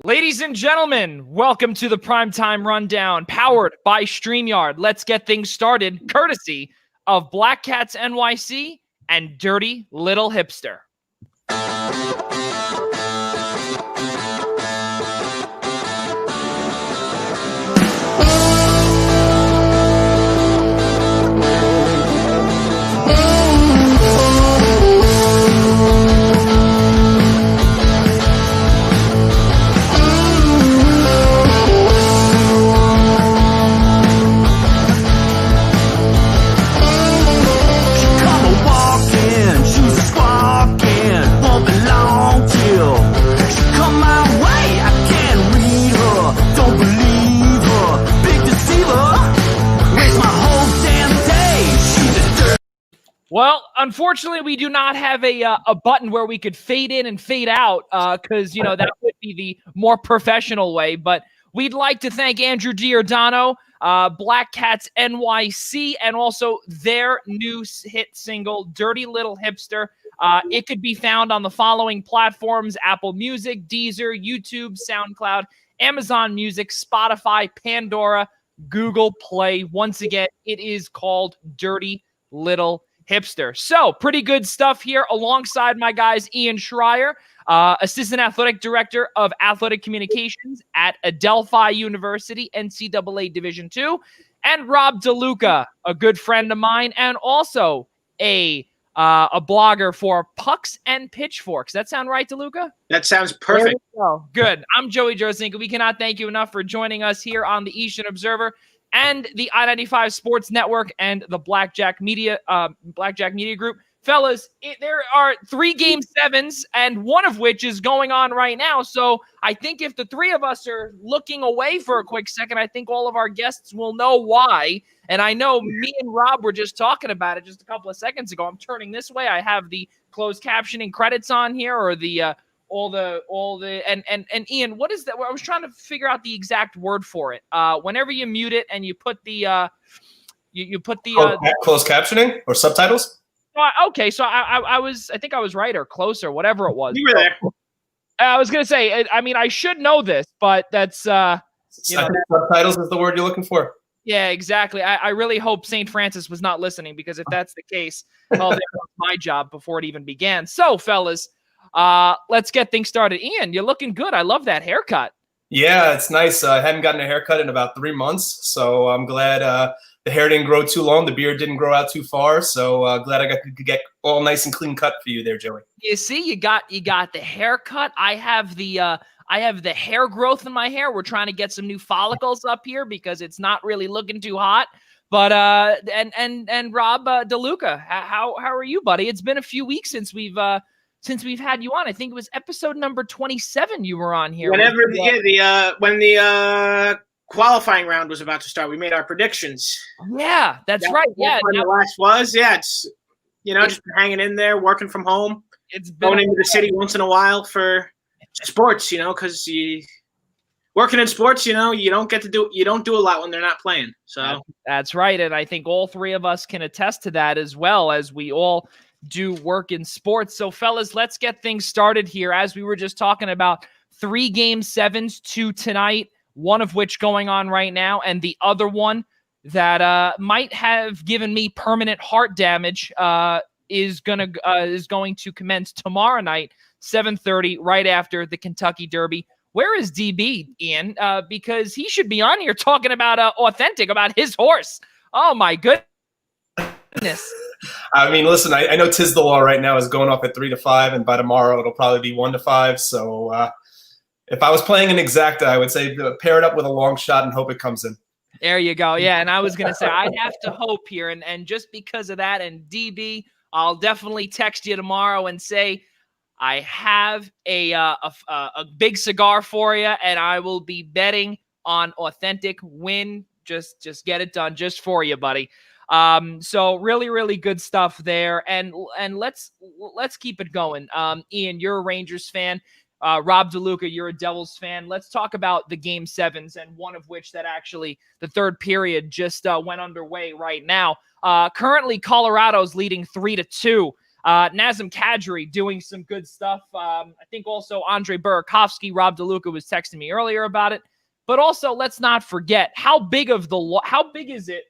Ladies and gentlemen, welcome to the Primetime Rundown, powered by Streamyard. Let's get things started, courtesy of Black Cats NYC and Dirty Little Hipster. Well, unfortunately, we do not have a button where we could fade in and fade out because, that would be the more professional way. But we'd like to thank Andrew Giordano, Black Cats NYC, and also their new hit single, Dirty Little Hipster. It could be found on the following platforms: Apple Music, Deezer, YouTube, SoundCloud, Amazon Music, Spotify, Pandora, Google Play. Once again, it is called Dirty Little Hipster. So pretty good stuff here alongside my guys, Ian Schraier, Assistant Athletic Director of Athletic Communications at Adelphi University, NCAA Division II, and Rob DeLuca, a good friend of mine, and also a blogger for Pucks and Pitchforks. That sound right, DeLuca? That sounds perfect. Good. I'm Joey Jarzynka. We cannot thank you enough for joining us here on the Eastern Observer and the I-95 Sports Network and the Blackjack Media Group. Fellas, there are 3 Game 7s, and one of which is going on right now. So I think if the three of us are looking away for a quick second, I think all of our guests will know why. And I know me and Rob were just talking about it just a couple of seconds ago. I'm turning this way. I have the closed captioning credits on here, or the all the and Ian, what is that? I was trying to figure out the exact word for it. Whenever you mute it and you put the you put the closed captioning or subtitles. Okay, so I think I was right or close or whatever it was. You were there. I was gonna say, I mean, I should know this, but that's subtitles is the word you're looking for. Yeah, exactly. I really hope St. Francis was not listening, because if that's the case, well, that was my job before it even began. So, fellas, let's get things started. Ian, you're looking good. I love that haircut. Yeah, it's nice. I hadn't gotten a haircut in about 3 months, so I'm glad the hair didn't grow too long. The beard didn't grow out too far, so glad I could get all nice and clean cut for you there, Joey. You see, you got the haircut. I have the hair growth in my hair. We're trying to get some new follicles up here because it's not really looking too hot. But and Rob DeLuca, how are you, buddy? It's been a few weeks since we've had you on. I think it was episode number 27 you were on here. When the qualifying round was about to start, we made our predictions. Yeah, that's right. Yeah, the last was it's just hanging in there, working from home. It's been going into the city once in a while for sports, because working in sports, you don't do a lot when they're not playing. So that's right, and I think all three of us can attest to that, as well as we all do work in sports. So, fellas, let's get things started here. As we were just talking about, 3 Game 7s, 2 tonight, one of which going on right now, and the other one that might have given me permanent heart damage is going to commence tomorrow night, 7:30, right after the Kentucky Derby. Where is DB, Ian? Because he should be on here talking about Authentic, about his horse. Oh, my goodness. I mean, listen, I know Tiz the Law right now is going off at 3-5, and by tomorrow it'll probably be 1-5. So if I was playing an exacta, I would say pair it up with a long shot and hope it comes in. There you go. Yeah, and I was going to say I'd have to hope here, and just because of that, and DB, I'll definitely text you tomorrow and say I have a big cigar for you, and I will be betting on Authentic win. Just get it done just for you, buddy. So really, really good stuff there. And let's keep it going. Ian, you're a Rangers fan. Rob DeLuca, you're a Devils fan. Let's talk about the Game 7s, and one of which that actually the third period just went underway right now. Currently, Colorado's leading 3-2 Nazem Kadri doing some good stuff. I think also Andre Burakovsky, Rob DeLuca was texting me earlier about it. But also, let's not forget how big is it,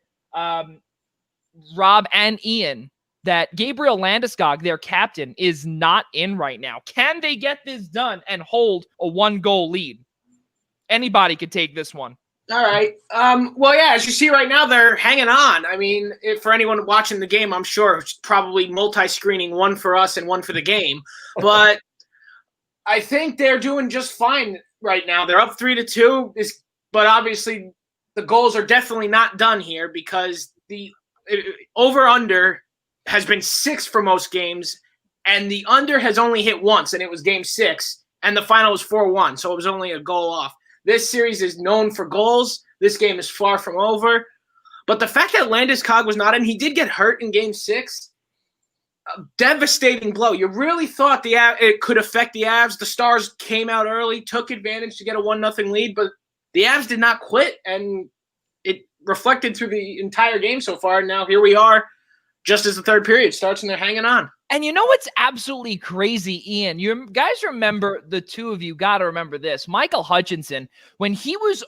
Rob and Ian, that Gabriel Landeskog, their captain, is not in right now. Can they get this done and hold a 1-goal lead? Anybody could take this one. All right. Well, yeah, as you see right now, they're hanging on. I mean, for anyone watching the game, I'm sure it's probably multi-screening, one for us and one for the game. But I think they're doing just fine right now. They're up 3-2, but obviously the goals are definitely not done here because the over-under has been 6 for most games, and the under has only hit once, and it was game 6, and the final was 4-1, so it was only a goal off. This series is known for goals. This game is far from over. But the fact that Landeskog was not in, he did get hurt in game 6. A devastating blow. You really thought it could affect the Avs. The Stars came out early, took advantage to get a 1-0 lead, but the Avs did not quit, and it reflected through the entire game so far. And now here we are, just as the third period starts, and they're hanging on. And you know what's absolutely crazy, Ian? You guys remember, the two of you got to remember this. Michael Hutchinson, when he was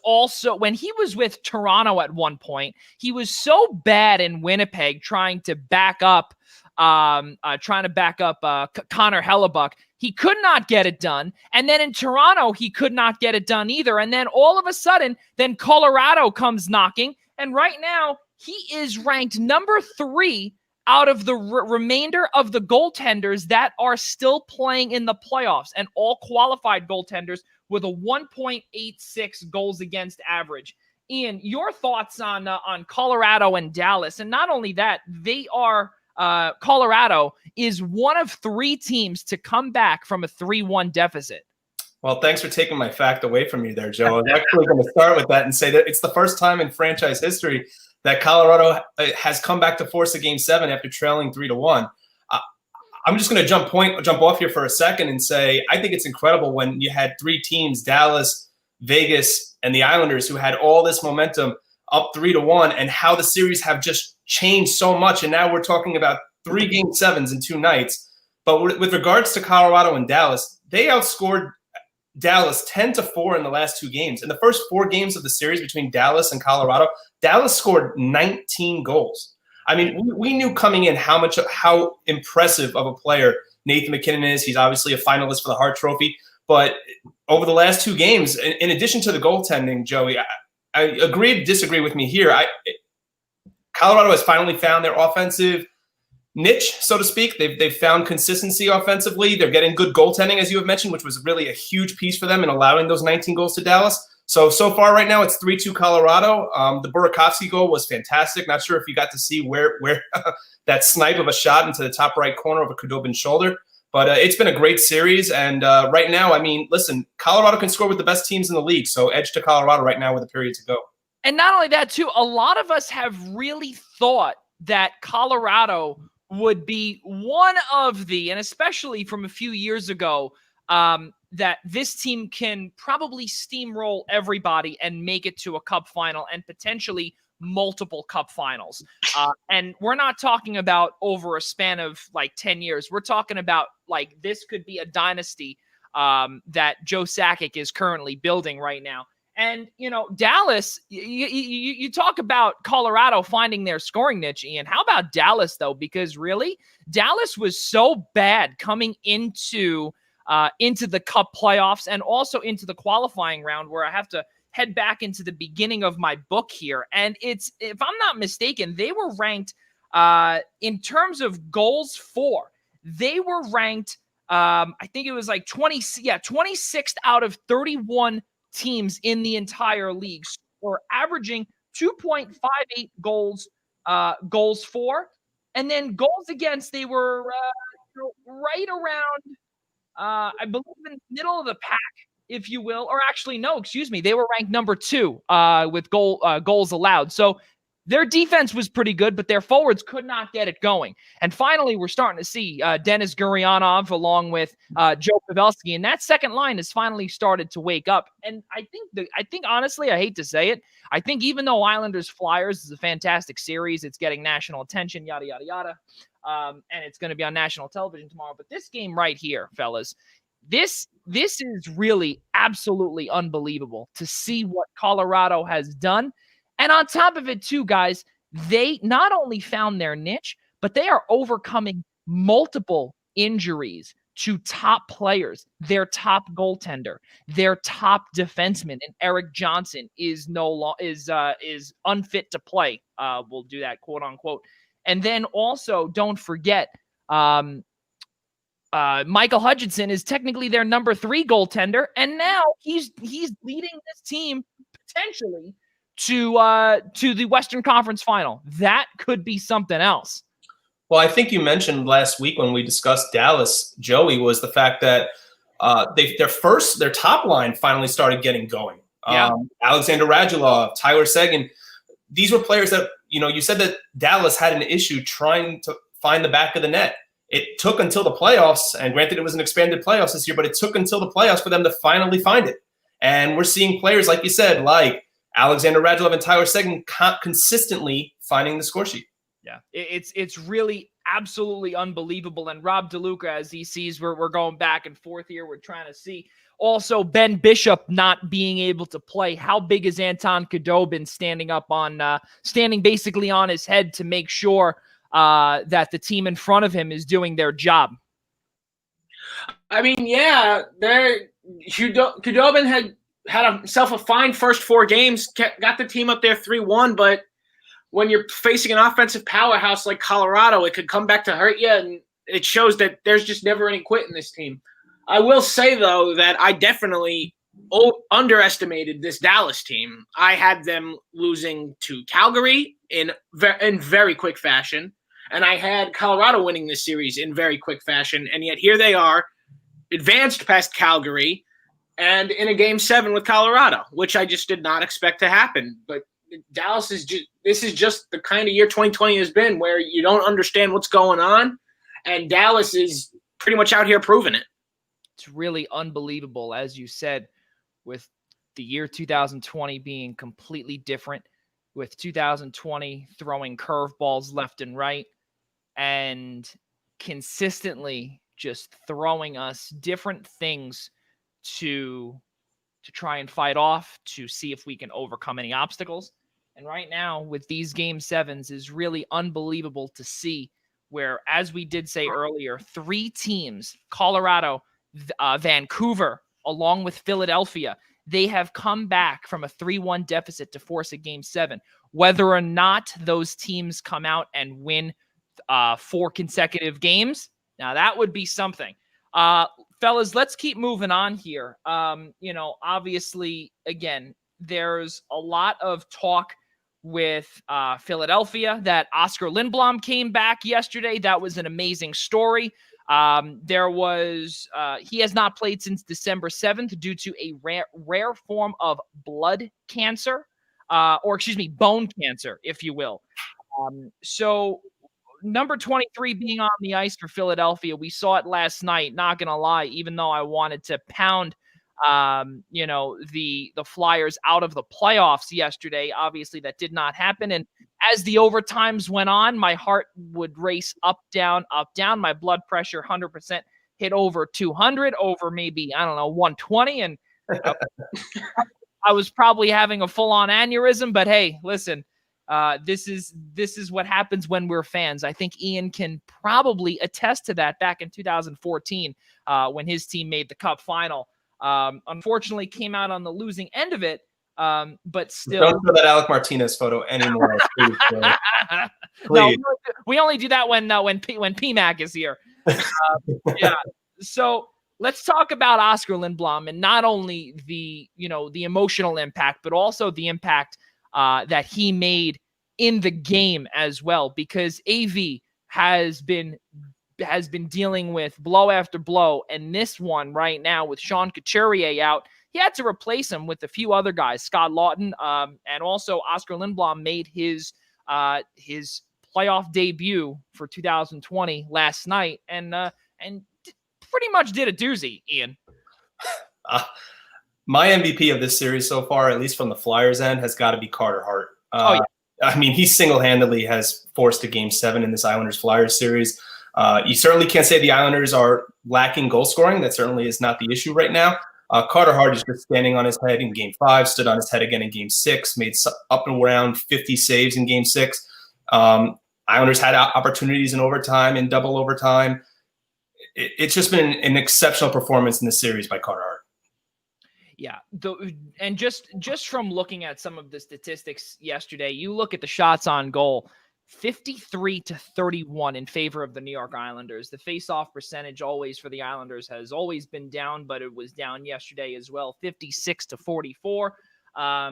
with Toronto at one point, he was so bad in Winnipeg trying to back up Connor Hellebuck. He could not get it done. And then in Toronto, he could not get it done either. And then all of a sudden, then Colorado comes knocking. And right now, he is ranked number 3 out of the remainder of the goaltenders that are still playing in the playoffs, and all qualified goaltenders with a 1.86 goals against average. Ian, your thoughts on Colorado and Dallas? And not only that, they are Colorado is one of 3 teams to come back from a 3-1 deficit. Well, thanks for taking my fact away from you there, Joe. I was actually going to start with that and say that it's the first time in franchise history that Colorado has come back to force a Game 7 after trailing 3-1. I'm just going to jump off here for a second and say I think it's incredible when you had 3 teams, Dallas, Vegas, and the Islanders, who had all this momentum up 3-1, and how the series have just changed so much. And now we're talking about 3 Game 7s in 2 nights. But with regards to Colorado and Dallas, they outscored Dallas 10-4 in the last 2 games. In the first 4 games of the series between Dallas and Colorado, Dallas scored 19 goals. I mean, we knew coming in how impressive of a player Nathan MacKinnon is. He's obviously a finalist for the Hart Trophy. But over the last 2 games, in addition to the goaltending, Joey, I agree to disagree with me here. Colorado has finally found their offensive niche, so to speak. They've found consistency offensively. They're getting good goaltending, as you have mentioned, which was really a huge piece for them in allowing those 19 goals to Dallas. So far right now, it's 3-2 Colorado. The Burakovsky goal was fantastic. Not sure if you got to see where that snipe of a shot into the top right corner of a Khudobin's shoulder. But it's been a great series. And right now, I mean, listen, Colorado can score with the best teams in the league. So edge to Colorado right now with a period to go. And not only that, too, a lot of us have really thought that Colorado would be one of the, and especially from a few years ago, that this team can probably steamroll everybody and make it to a cup final and potentially multiple cup finals. And we're not talking about over a span of like 10 years. We're talking about like this could be a dynasty that Joe Sakic is currently building right now. And, you know, Dallas, you talk about Colorado finding their scoring niche, Ian. How about Dallas, though? Because really, Dallas was so bad coming into the cup playoffs and also into the qualifying round, where I have to head back into the beginning of my book here. And it's, if I'm not mistaken, they were ranked in terms of goals for. They were ranked, I think it was like 26th out of 31 teams in the entire league, were averaging 2.58 goals for, and then goals against, they were right around, I believe, in the middle of the pack, if you will, or actually, no, excuse me, they were ranked number 2 with goals allowed. So their defense was pretty good, but their forwards could not get it going. And finally, we're starting to see Denis Gurianov along with Joe Pavelski, and that second line has finally started to wake up. And I think honestly, I hate to say it, I think even though Islanders Flyers is a fantastic series, it's getting national attention, yada yada yada, and it's going to be on national television tomorrow. But this game right here, fellas, this is really absolutely unbelievable to see what Colorado has done. And on top of it too, guys, they not only found their niche, but they are overcoming multiple injuries to top players. Their top goaltender, their top defenseman, and Eric Johnson is unfit to play. We'll do that, quote unquote. And then also, don't forget, Michael Hutchinson is technically their number 3 goaltender, and now he's leading this team potentially to the Western Conference Final. That could be something else. Well, I think you mentioned last week when we discussed Dallas, Joey, was the fact that their top line finally started getting going. Yeah. Alexander Radulov, Tyler Seguin, these were players that, you said that Dallas had an issue trying to find the back of the net. It took until the playoffs, and granted it was an expanded playoffs this year, but it took until the playoffs for them to finally find it. And we're seeing players, like you said, like Alexander Radulov and Tyler Seguin consistently finding the score sheet. Yeah, it's really absolutely unbelievable. And Rob DeLuca, as he sees, we're going back and forth here. We're trying to see. Also, Ben Bishop not being able to play. How big is Anton Khudobin standing basically on his head to make sure that the team in front of him is doing their job? I mean, yeah, Khudobin had himself a fine first 4 games, got the team up there 3-1, but when you're facing an offensive powerhouse like Colorado, it could come back to hurt you, and it shows that there's just never any quit in this team. I will say, though, that I definitely underestimated this Dallas team. I had them losing to Calgary in very quick fashion, and I had Colorado winning this series in very quick fashion, and yet here they are, advanced past Calgary, and in a Game 7 with Colorado, which I just did not expect to happen. But Dallas this is just the kind of year 2020 has been, where you don't understand what's going on, and Dallas is pretty much out here proving it. It's really unbelievable, as you said, with the year 2020 being completely different, with 2020 throwing curveballs left and right, and consistently just throwing us different things to try and fight off, to see if we can overcome any obstacles. And right now, with these Game 7s, is really unbelievable to see where, as we did say earlier, 3 teams, Colorado, Vancouver, along with Philadelphia, they have come back from a 3-1 deficit to force a Game 7. Whether or not those teams come out and win 4 consecutive games, now that would be something. Fellas, let's keep moving on here. Obviously, again, there's a lot of talk with Philadelphia that Oscar Lindblom came back yesterday. That was an amazing story. He has not played since December 7th due to a rare form of blood cancer, bone cancer, if you will. So number 23 being on the ice for Philadelphia, we saw it last night, not going to lie, even though I wanted to pound the Flyers out of the playoffs yesterday. Obviously, that did not happen. And as the overtimes went on, my heart would race up, down, my blood pressure 100% hit over 200, over maybe, 120. And I was probably having a full-on aneurysm, but hey, listen, this is what happens when we're fans. I think Ian can probably attest to that back in 2014 when his team made the Cup final. Unfortunately, came out on the losing end of it, but still. Don't show that Alec Martinez photo anymore. Please, please. No, we only do that when PMAC is here. Yeah. So let's talk about Oscar Lindblom, and not only the emotional impact, but also the impact that he made in the game as well, because AV has been dealing with blow after blow, and this one right now with Sean Couturier out, he had to replace him with a few other guys, Scott Lawton, and also Oscar Lindblom made his his playoff debut for 2020 last night, and pretty much did a doozy, Ian. My MVP of this series so far, at least from the Flyers end, has got to be Carter Hart. I mean, he single-handedly has forced a Game 7 in this Islanders-Flyers series. You certainly can't say the Islanders are lacking goal scoring. That certainly is not the issue right now. Carter Hart is just standing on his head in Game 5, stood on his head again in Game 6, made up and around 50 saves in Game 6. Islanders had opportunities in overtime, in double overtime. It's just been an exceptional performance in this series by Carter Hart. Yeah, and just from looking at some of the statistics yesterday, you look at the shots on goal, 53-31 in favor of the New York Islanders. The face-off percentage always for the Islanders has always been down, but it was down yesterday as well, 56-44.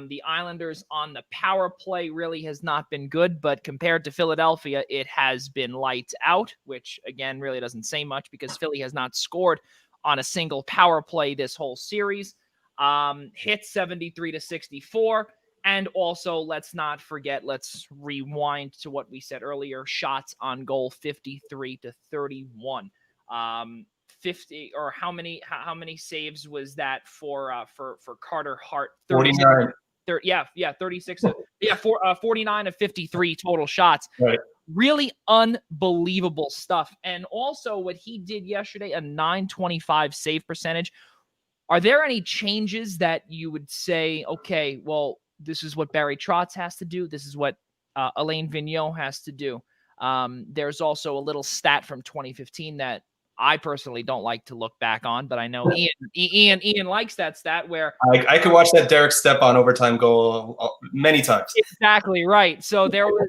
The Islanders on the power play really has not been good, but compared to Philadelphia, it has been lights out, which again really doesn't say much because Philly has not scored on a single power play this whole series. Hit 73-64. And also, let's not forget, let's rewind to what we said earlier, shots on goal 53-31. 50 or how many saves was that for Carter Hart? 49. 36. 49 of 53 total shots. Right. Really unbelievable stuff. And also what he did yesterday, a .925 save percentage. Are there any changes that you would say, okay, well, this is what Barry Trotz has to do. This is what Alain Vigneault has to do. There's also a little stat from 2015 that I personally don't like to look back on, but I know Ian likes that stat where I could watch that Derek Stepan overtime goal many times. Exactly right. So there was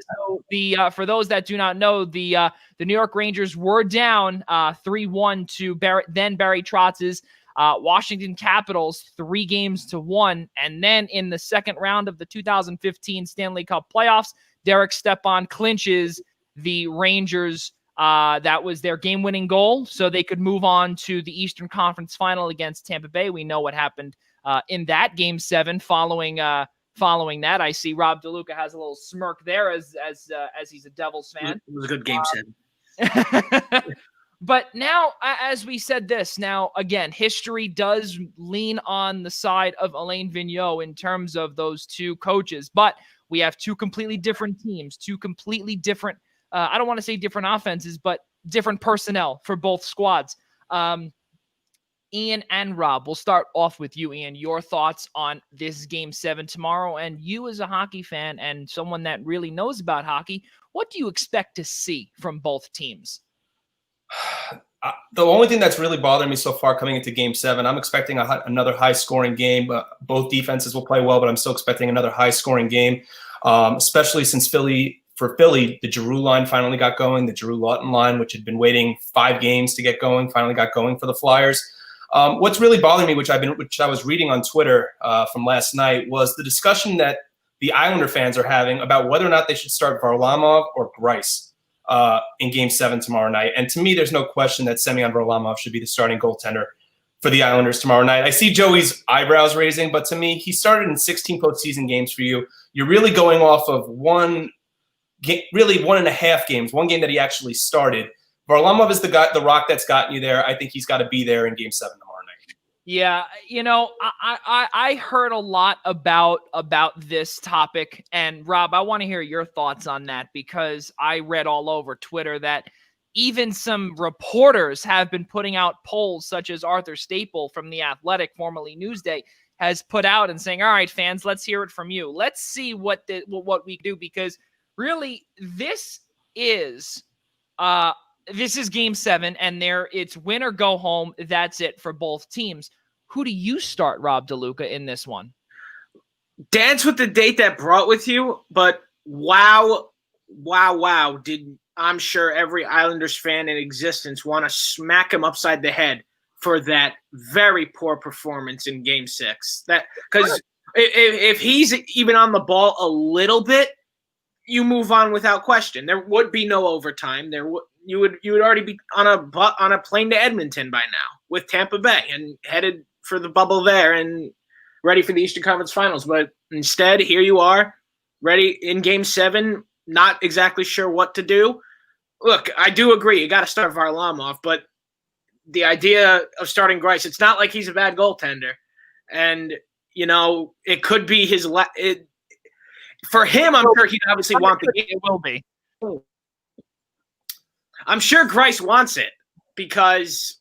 for those that do not know, the New York Rangers were down 3-1 to Barry Trotz's Washington Capitals 3-1. And then in the second round of the 2015 Stanley Cup playoffs, Derek Stepan clinches the Rangers. That was their game-winning goal, so they could move on to the Eastern Conference Final against Tampa Bay. We know what happened in that Game 7 following that. I see Rob DeLuca has a little smirk there as he's a Devils fan. It was a good Game 7. But now, as we said this, now, again, history does lean on the side of Alain Vigneault in terms of those two coaches. But we have two completely different teams, two completely different, I don't want to say different offenses, but different personnel for both squads. Ian and Rob, we'll start off with you, Ian. Your thoughts on this Game 7 tomorrow, and you as a hockey fan and someone that really knows about hockey, what do you expect to see from both teams? The only thing that's really bothering me so far coming into Game 7, I'm expecting another high-scoring game. Both defenses will play well, but I'm still expecting another high-scoring game, especially since for Philly, the Giroux line finally got going. The Giroux-Lawton line, which had been waiting 5 games to get going, finally got going for the Flyers. What's really bothering me, which I was reading on Twitter from last night, was the discussion that the Islander fans are having about whether or not they should start Varlamov or Greiss in Game 7 tomorrow night. And to me, there's no question that Semyon Varlamov should be the starting goaltender for the Islanders tomorrow night. I see Joey's eyebrows raising, but to me, he started in 16 postseason games for you. You're really going off of one and a half games, one game that he actually started. Varlamov is the rock that's gotten you there. I think he's got to be there in Game 7 tomorrow night. Yeah, I heard a lot about this topic, and Rob, I want to hear your thoughts on that because I read all over Twitter that even some reporters have been putting out polls, such as Arthur Staple from The Athletic, formerly Newsday, has put out and saying, all right, fans, let's hear it from you. Let's see what we do, because really this is Game 7, and it's win or go home. That's it for both teams. Who do you start, Rob DeLuca, in this one? Dance with the date that brought with you, but wow, did I'm sure every Islanders fan in existence want to smack him upside the head for that very poor performance in Game 6. That because if he's even on the ball a little bit, you move on without question. There would be no overtime. You would already be on a plane to Edmonton by now with Tampa Bay and headed for the bubble there and ready for the Eastern Conference Finals. But instead, here you are, ready in Game 7, not exactly sure what to do. Look, I do agree. You got to start Varlamov, but the idea of starting Greiss, it's not like he's a bad goaltender. And, it could be his for him, I'm sure he'd obviously want the game. It will be. I'm sure Greiss wants it because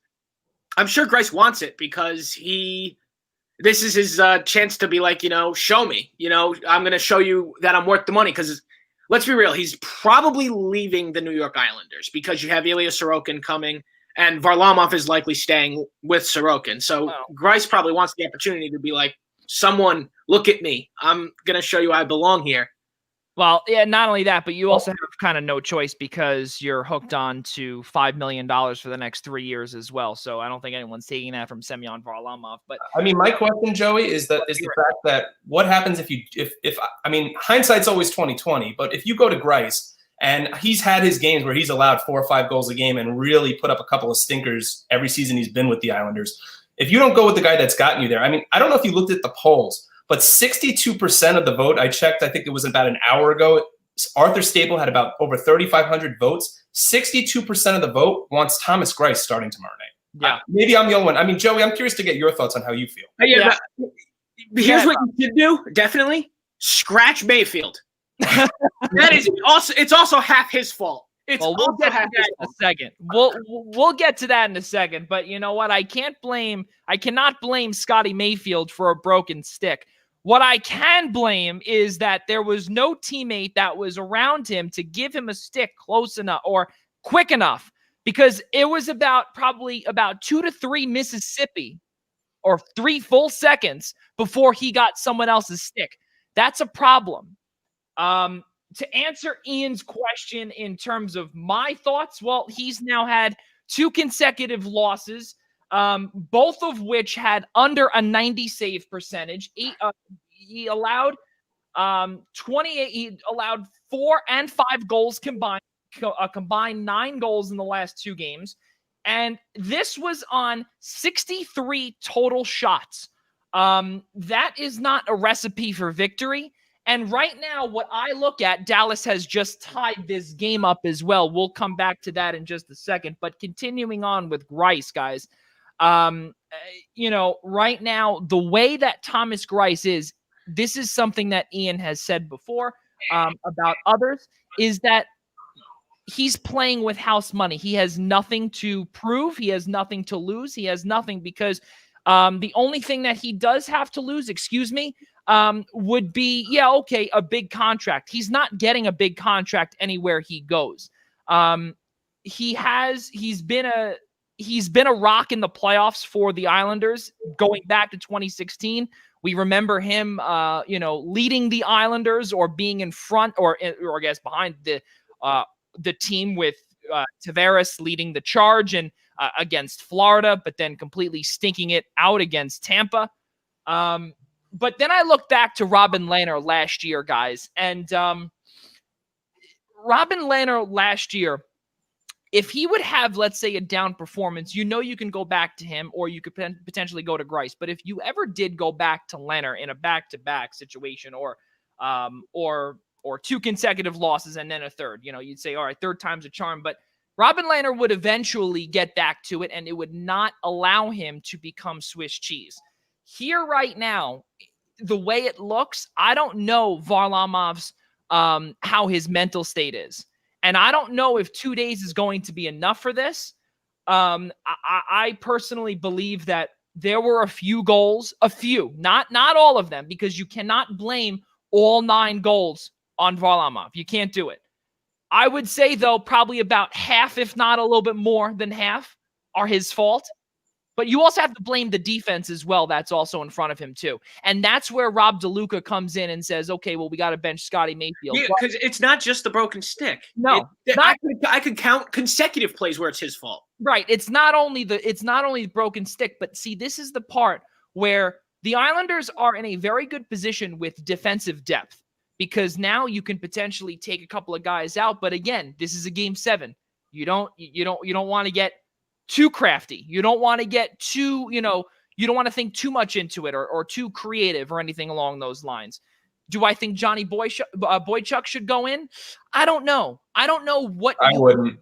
this is his chance to be like, show me. I'm going to show you that I'm worth the money because let's be real. He's probably leaving the New York Islanders because you have Ilya Sorokin coming and Varlamov is likely staying with Sorokin. So Greiss probably wants the opportunity to be like, someone look at me. I'm going to show you I belong here. Well, yeah, not only that, but you also have kind of no choice because you're hooked on to $5 million for the next 3 years as well. So I don't think anyone's taking that from Semyon Varlamov. But I mean, my question, Joey, is the fact that what happens if hindsight's always 20/20, but if you go to Greiss and he's had his games where he's allowed 4 or 5 goals a game and really put up a couple of stinkers every season he's been with the Islanders. If you don't go with the guy that's gotten you there, I mean, I don't know if you looked at the polls, but 62% of the vote, I checked, I think it was about an hour ago, Arthur Stable had about over 3,500 votes. 62% of the vote wants Thomas Greiss starting tomorrow night. Yeah. Maybe I'm the only one. I mean, Joey, I'm curious to get your thoughts on how you feel. Yeah. Here's what you should do, definitely. Scratch Mayfield. It's also half his fault. We'll get to that in a second. We'll get to that in a second. But you know what? I cannot blame Scotty Mayfield for a broken stick. What I can blame is that there was no teammate that was around him to give him a stick close enough or quick enough, because it was probably about 2 to 3 Mississippi or 3 full seconds before he got someone else's stick. That's a problem. To answer Ian's question in terms of my thoughts, well, he's now had 2 consecutive losses, both of which had under a 90 save percentage. He allowed 28. He allowed 4 and 5 goals combined. Combined 9 goals in the last 2 games, and this was on 63 total shots. That is not a recipe for victory. And right now, what I look at, Dallas has just tied this game up as well. We'll come back to that in just a second. But continuing on with Greiss, guys, right now, the way that Thomas Greiss is, this is something that Ian has said before about others, is that he's playing with house money. He has nothing to prove. He has nothing to lose. He has nothing because the only thing that he does have to lose, would be, a big contract. He's not getting a big contract anywhere he goes. He's been a rock in the playoffs for the Islanders going back to 2016. We remember him, leading the Islanders or being in front or I guess behind the team with Tavares leading the charge and against Florida, but then completely stinking it out against Tampa. But then I look back to Robin Lehner last year, guys, and Robin Lehner last year, if he would have, let's say, a down performance, you can go back to him or you could potentially go to Greiss. But if you ever did go back to Lehner in a back-to-back situation or 2 consecutive losses and then a third, you'd say, all right, third time's a charm. But Robin Lehner would eventually get back to it, and it would not allow him to become Swiss cheese. Here right now, the way it looks, I don't know Varlamov's how his mental state is. And I don't know if 2 days is going to be enough for this. I personally believe that there were a few goals, not all of them, because you cannot blame all 9 goals on Varlamov. You can't do it. I would say, though, probably about half, if not a little bit more than half, are his fault. But you also have to blame the defense as well. That's also in front of him, too. And that's where Rob DeLuca comes in and says, okay, well, we got to bench Scotty Mayfield. Yeah, because it's not just the broken stick. No. I could count consecutive plays where it's his fault. Right. It's not only the broken stick, but see, this is the part where the Islanders are in a very good position with defensive depth, because now you can potentially take a couple of guys out. But again, this is a game 7. You don't want to get too crafty. You don't want to get too, you don't want to think too much into it or too creative or anything along those lines. Do I think Johnny Boychuk should go in? I don't know. I don't know what I wouldn't.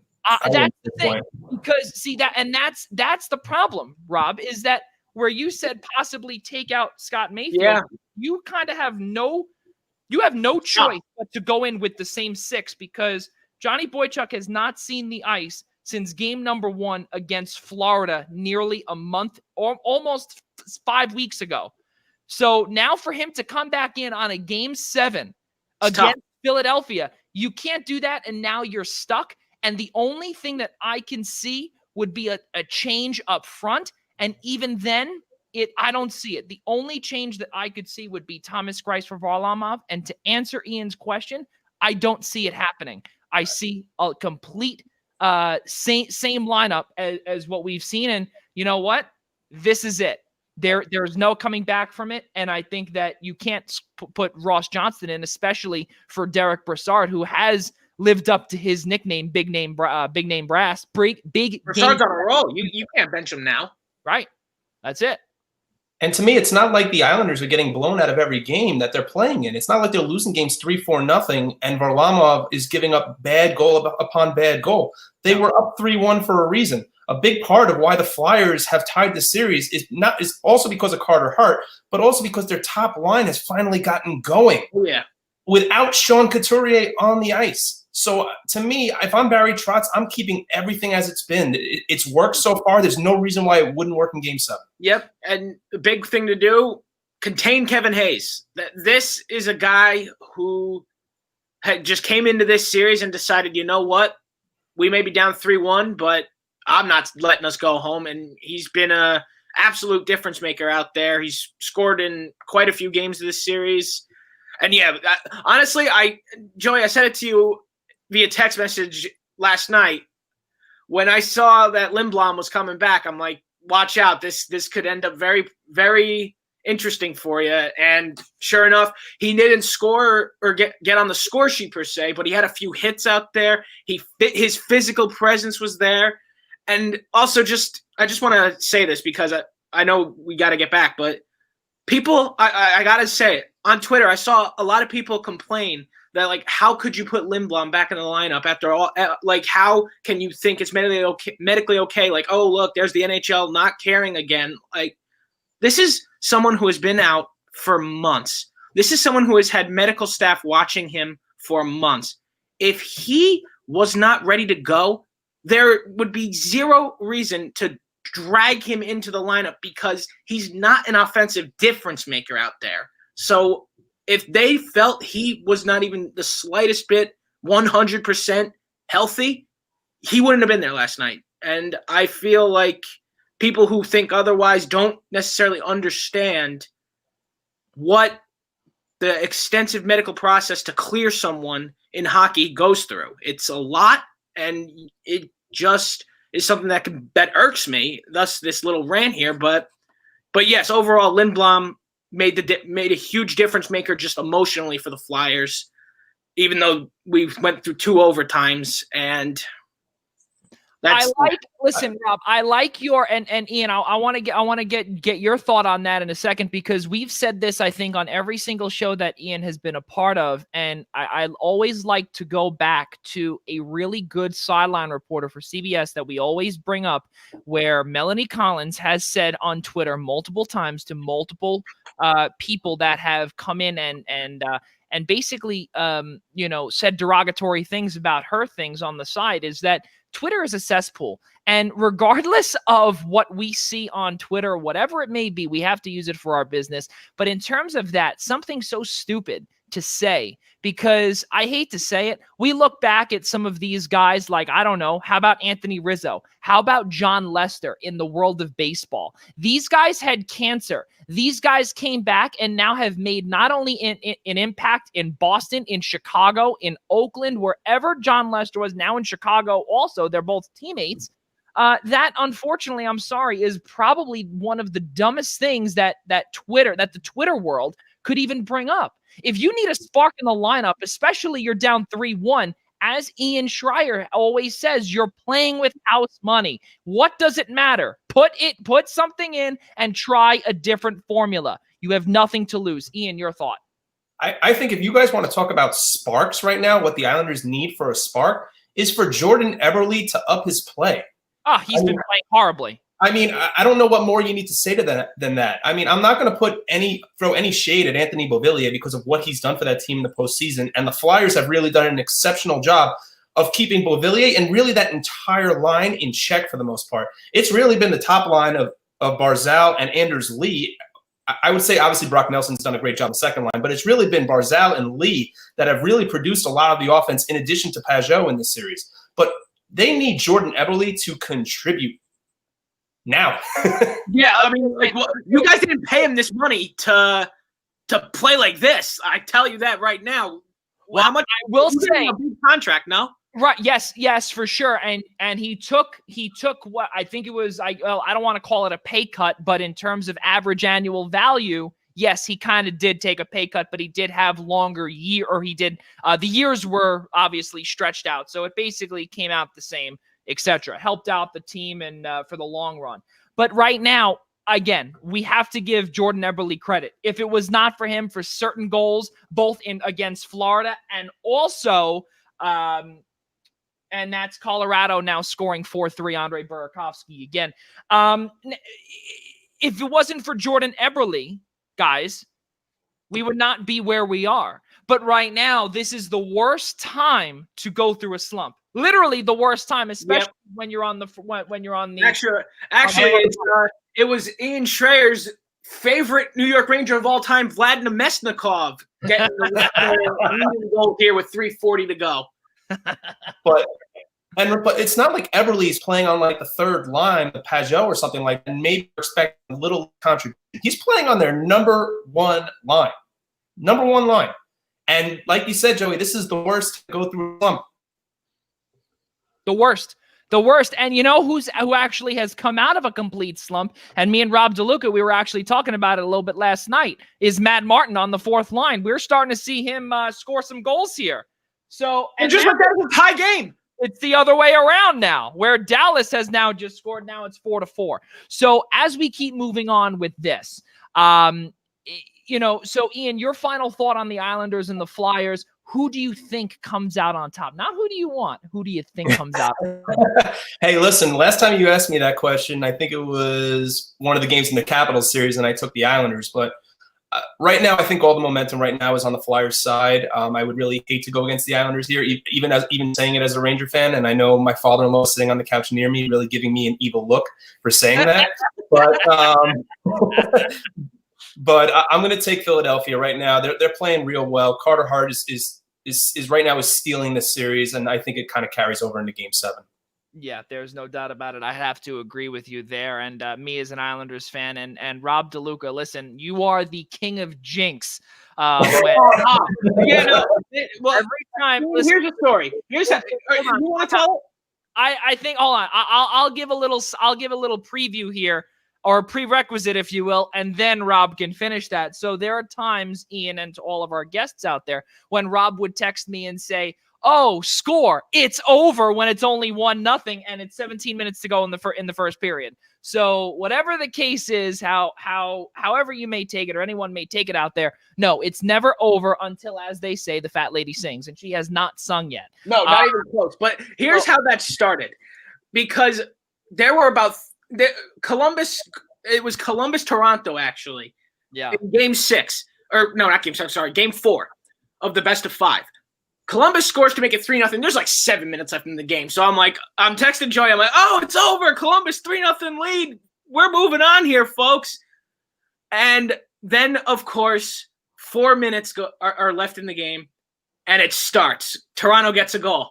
That's the thing. Because see that's the problem, Rob, is that where you said possibly take out Scott Mayfield, you kind of have no choice but to go in with the same 6 because Johnny Boychuk has not seen the ice since game number 1 against Florida nearly a month or almost 5 weeks ago. So now for him to come back in on a game 7 against Philadelphia, you can't do that, and now you're stuck. And the only thing that I can see would be a change up front, and even then, I don't see it. The only change that I could see would be Thomas Greiss for Varlamov, and to answer Ian's question, I don't see it happening. I see a complete same lineup as what we've seen, and you know what? This is it. There's no coming back from it, and I think that you can't put Ross Johnston in, especially for Derek Brassard, who has lived up to his nickname, Big Name Brass. Big Brassard's on a roll. You can't bench him now. Right. That's it. And to me, it's not like the Islanders are getting blown out of every game that they're playing in. It's not like they're losing games 3-4-0, and Varlamov is giving up bad goal upon bad goal. They were up 3-1 for a reason. A big part of why the Flyers have tied the series is also because of Carter Hart, but also because their top line has finally gotten going. Yeah. Without Sean Couturier on the ice. So to me, if I'm Barry Trotz, I'm keeping everything as it's been. It's worked so far. There's no reason why it wouldn't work in Game 7. Yep. And the big thing to do, contain Kevin Hayes. This is a guy who had just came into this series and decided, you know what? We may be down 3-1, but I'm not letting us go home. And he's been a absolute difference maker out there. He's scored in quite a few games of this series. And yeah, honestly, Joey, I said it to you via text message last night. When I saw that Lindblom was coming back, I'm like, watch out. This could end up very, very interesting for you. And sure enough, he didn't score or get on the score sheet per se, but he had a few hits out there. His physical presence was there. And also I just want to say this because I know we got to get back, but people, I got to say it. On Twitter, I saw a lot of people complain that, like, how could you put Lindblom back in the lineup after all? Like, how can you think it's medically okay? Like, oh, look, there's the NHL not caring again. Like, this is someone who has been out for months. This is someone who has had medical staff watching him for months. If he was not ready to go, there would be zero reason to drag him into the lineup because he's not an offensive difference maker out there. So if they felt he was not even the slightest bit 100% healthy, he wouldn't have been there last night. And I feel like people who think otherwise don't necessarily understand what the extensive medical process to clear someone in hockey goes through. It's a lot, and it just is something that irks me, thus this little rant here. But yes, overall, Lindblom made a huge difference maker just emotionally for the Flyers, even though we went through 2 overtimes. And listen, Rob, I like your and Ian, I want to get your thought on that in a second, because we've said this, I think, on every single show that Ian has been a part of. And I always like to go back to a really good sideline reporter for CBS that we always bring up, where Melanie Collins has said on Twitter multiple times to multiple people that have come in and basically, said derogatory things about her things on the side, is that Twitter is a cesspool. And regardless of what we see on Twitter, whatever it may be, we have to use it for our business. But in terms of that, something so stupid to say, because I hate to say it, we look back at some of these guys like, I don't know, how about Anthony Rizzo? How about John Lester in the world of baseball? These guys had cancer. These guys came back and now have made not only an impact in Boston, in Chicago, in Oakland, wherever John Lester was, now in Chicago also. They're both teammates. That, unfortunately, I'm sorry, is probably one of the dumbest things that the Twitter world could even bring up. If you need a spark in the lineup, especially you're down 3-1, as Ian Schraier always says, you're playing with house money. What does it matter? Put something in and try a different formula. You have nothing to lose. Ian, your thought. I think if you guys want to talk about sparks right now, what the Islanders need for a spark is for Jordan Eberle to up his play. Oh, he's been playing horribly. I mean, I don't know what more you need to say to that than that. I mean, I'm not going to throw any shade at Anthony Beauvillier because of what he's done for that team in the postseason, and the Flyers have really done an exceptional job of keeping Beauvillier and really that entire line in check for the most part. It's really been the top line of Barzal and Anders Lee. I would say obviously Brock Nelson's done a great job in the second line, but it's really been Barzal and Lee that have really produced a lot of the offense in addition to Pajot in this series. But they need Jordan Eberle to contribute now. Yeah, I mean, like, well, you guys didn't pay him this money to play like this. I tell you that right now. Well, how much? I will say a big contract, no? Right. Yes, for sure. And he took what I think it was. I don't want to call it a pay cut, but in terms of average annual value, yes, he kind of did take a pay cut, but he did have longer the years were obviously stretched out, so it basically came out the same, etc. Helped out the team and for the long run. But right now, again, we have to give Jordan Eberle credit. If it was not for him for certain goals, both against Florida and also. And that's Colorado now scoring 4-3, Andre Burakovsky again. If it wasn't for Jordan Eberle, guys, we would not be where we are. But right now, this is the worst time to go through a slump. Literally the worst time, especially when you're on the Actually, it was Ian Schreier's favorite New York Ranger of all time, Vladimir Mesnikov, getting the goal here with 3:40 to go. But it's not like Eberle is playing on like the third line, the Pajot or something like that, and maybe expect a little contribution. He's playing on their number one line. And like you said, Joey, this is the worst to go through a slump. The worst. And you know who actually has come out of a complete slump? And me and Rob DeLuca, we were actually talking about it a little bit last night, is Matt Martin on the fourth line. We're starting to see him score some goals here. So, and just like that was a tie game. It's the other way around now, where Dallas has now just scored. Now it's 4-4. So as we keep moving on with this, so Ian, your final thought on the Islanders and the Flyers. Who do you think comes out on top? Not who do you want. Who do you think comes out? Hey, listen, last time you asked me that question, I think it was one of the games in the Capitals series, and I took the Islanders. But right now, I think all the momentum right now is on the Flyers side. I would really hate to go against the Islanders here, even saying it as a Ranger fan. And I know my father-in-law is sitting on the couch near me, really giving me an evil look for saying that. But I'm going to take Philadelphia right now. They're playing real well. Carter Hart is right now is stealing this series, and I think it kind of carries over into Game 7. Yeah, there's no doubt about it. I have to agree with you there. And me as an Islanders fan and Rob DeLuca, listen, you are the king of jinx. Well, every time. Listen, here's a story. You want to tell it? I think. Hold on. I'll give a little preview here, or prerequisite, if you will, and then Rob can finish that. So there are times, Ian, and to all of our guests out there, when Rob would text me and say, "Oh, score! It's over," when it's only 1-0 and it's 17 minutes to go in the first period. So whatever the case is, however you may take it, or anyone may take it out there, no, it's never over until, as they say, the fat lady sings, and she has not sung yet. No, not even close. But here's how that started, because there were Columbus. It was Columbus-Toronto actually. Yeah. In Game 6, or no, not Game 6. Sorry, Game 4 of the best of 5. Columbus scores to make it 3-0. There's like 7 minutes left in the game. So I'm texting Joey. I'm like, oh, it's over. Columbus 3-0 lead. We're moving on here, folks. And then, of course, 4 minutes are left in the game, and it starts. Toronto gets a goal.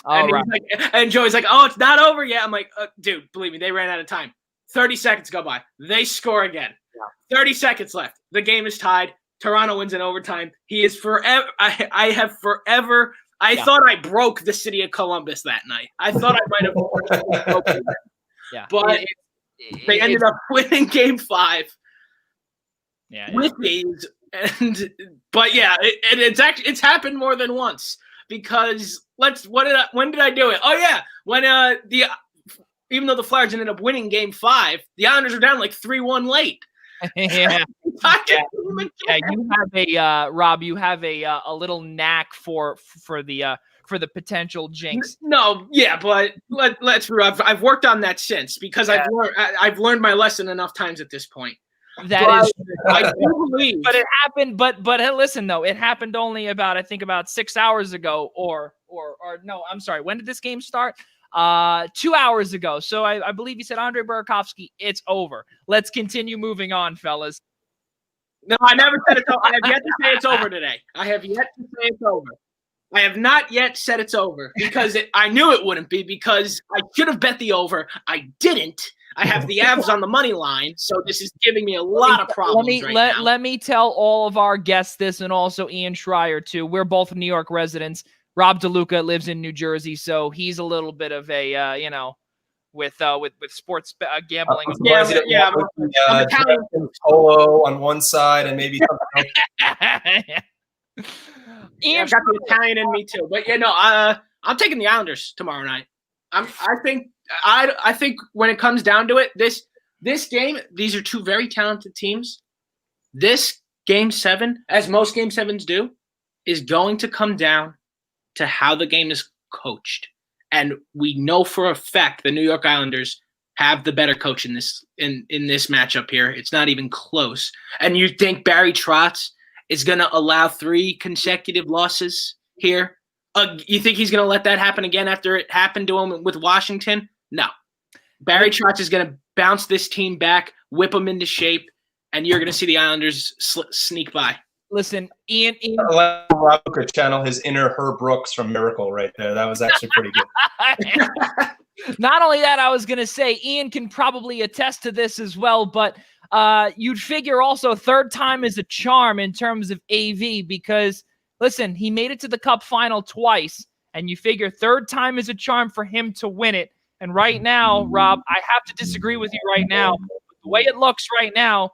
And Joey's like, oh, it's not over yet. I'm like, dude, believe me, they ran out of time. 30 seconds go by. They score again. Yeah. 30 seconds left. The game is tied. Toronto wins in overtime. He is forever. I thought I broke the city of Columbus that night. I thought I might have broken them. Yeah. But they ended up winning Game 5 with these. But yeah, it's happened more than once, because when did I do it? Oh yeah, when even though the Flyers ended up winning Game 5, the Islanders are down like 3-1 late. Yeah. Yeah, you have a Rob. You have a little knack for the potential jinx. No, yeah, but let's. I've worked on that since because I've learned my lesson enough times at this point. That is, I do believe, but it happened. But listen though, it happened only about 6 hours ago, or no, I'm sorry. When did this game start? 2 hours ago. So I believe you said Andre Burakovsky. It's over. Let's continue moving on, fellas. No, I never said it's over. I have yet to say it's over today. I have yet to say it's over. I have not yet said it's over because I knew it wouldn't be because I should have bet the over. I didn't. I have the Avs on the money line, so this is giving me a lot of problems now. Let me tell all of our guests this, and also Ian Schraier too. We're both New York residents. Rob DeLuca lives in New Jersey, so he's a little bit of a with sports gambling. I'm Italian. Polo on one side and maybe something else. I've got the Italian in me too, but I'm taking the Islanders tomorrow night. I think when it comes down to it, this game, these are two very talented teams. This Game 7, as most Game 7s do, is going to come down to how the game is coached. And we know for a fact the New York Islanders have the better coach in this matchup here. It's not even close. And you think Barry Trotz is going to allow 3 consecutive losses here? You think he's going to let that happen again after it happened to him with Washington? No. Barry Trotz is going to bounce this team back, whip them into shape, and you're going to see the Islanders sneak by. Listen, Ian. Rob could channel his inner Herb Brooks from Miracle right there. That was actually pretty good. Not only that, I was going to say, Ian can probably attest to this as well, but you'd figure also third time is a charm in terms of AV because, listen, he made it to the Cup final twice, and you figure third time is a charm for him to win it. And right now, Rob, I have to disagree with you right now. The way it looks right now,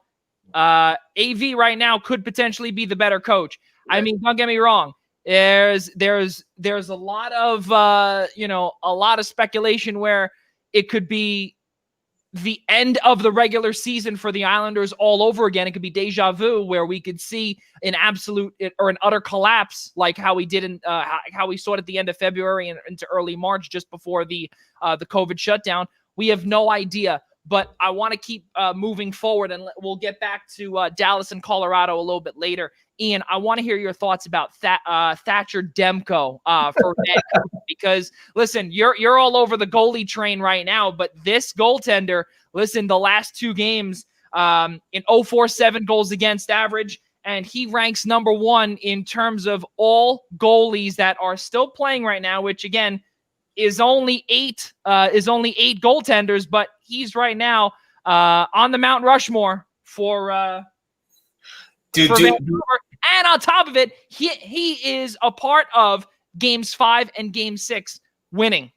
AV right now could potentially be the better coach. I mean, don't get me wrong. There's a lot of a lot of speculation where it could be the end of the regular season for the Islanders all over again. It could be deja vu where we could see an absolute or an utter collapse like how we did in how we saw it at the end of February and into early March just before the COVID shutdown. We have no idea. But I want to keep moving forward, and we'll get back to Dallas and Colorado a little bit later. Ian, I want to hear your thoughts about Thatcher Demko for Vancouver because, listen, you're all over the goalie train right now, but this goaltender, listen, the last 2 games in 0.47 goals against average, and he ranks number 1 in terms of all goalies that are still playing right now, which, again, is only 8 goaltenders, but he's right now on the Mount Rushmore for Vancouver. And on top of it, he is a part of Games 5 and Game 6 winning.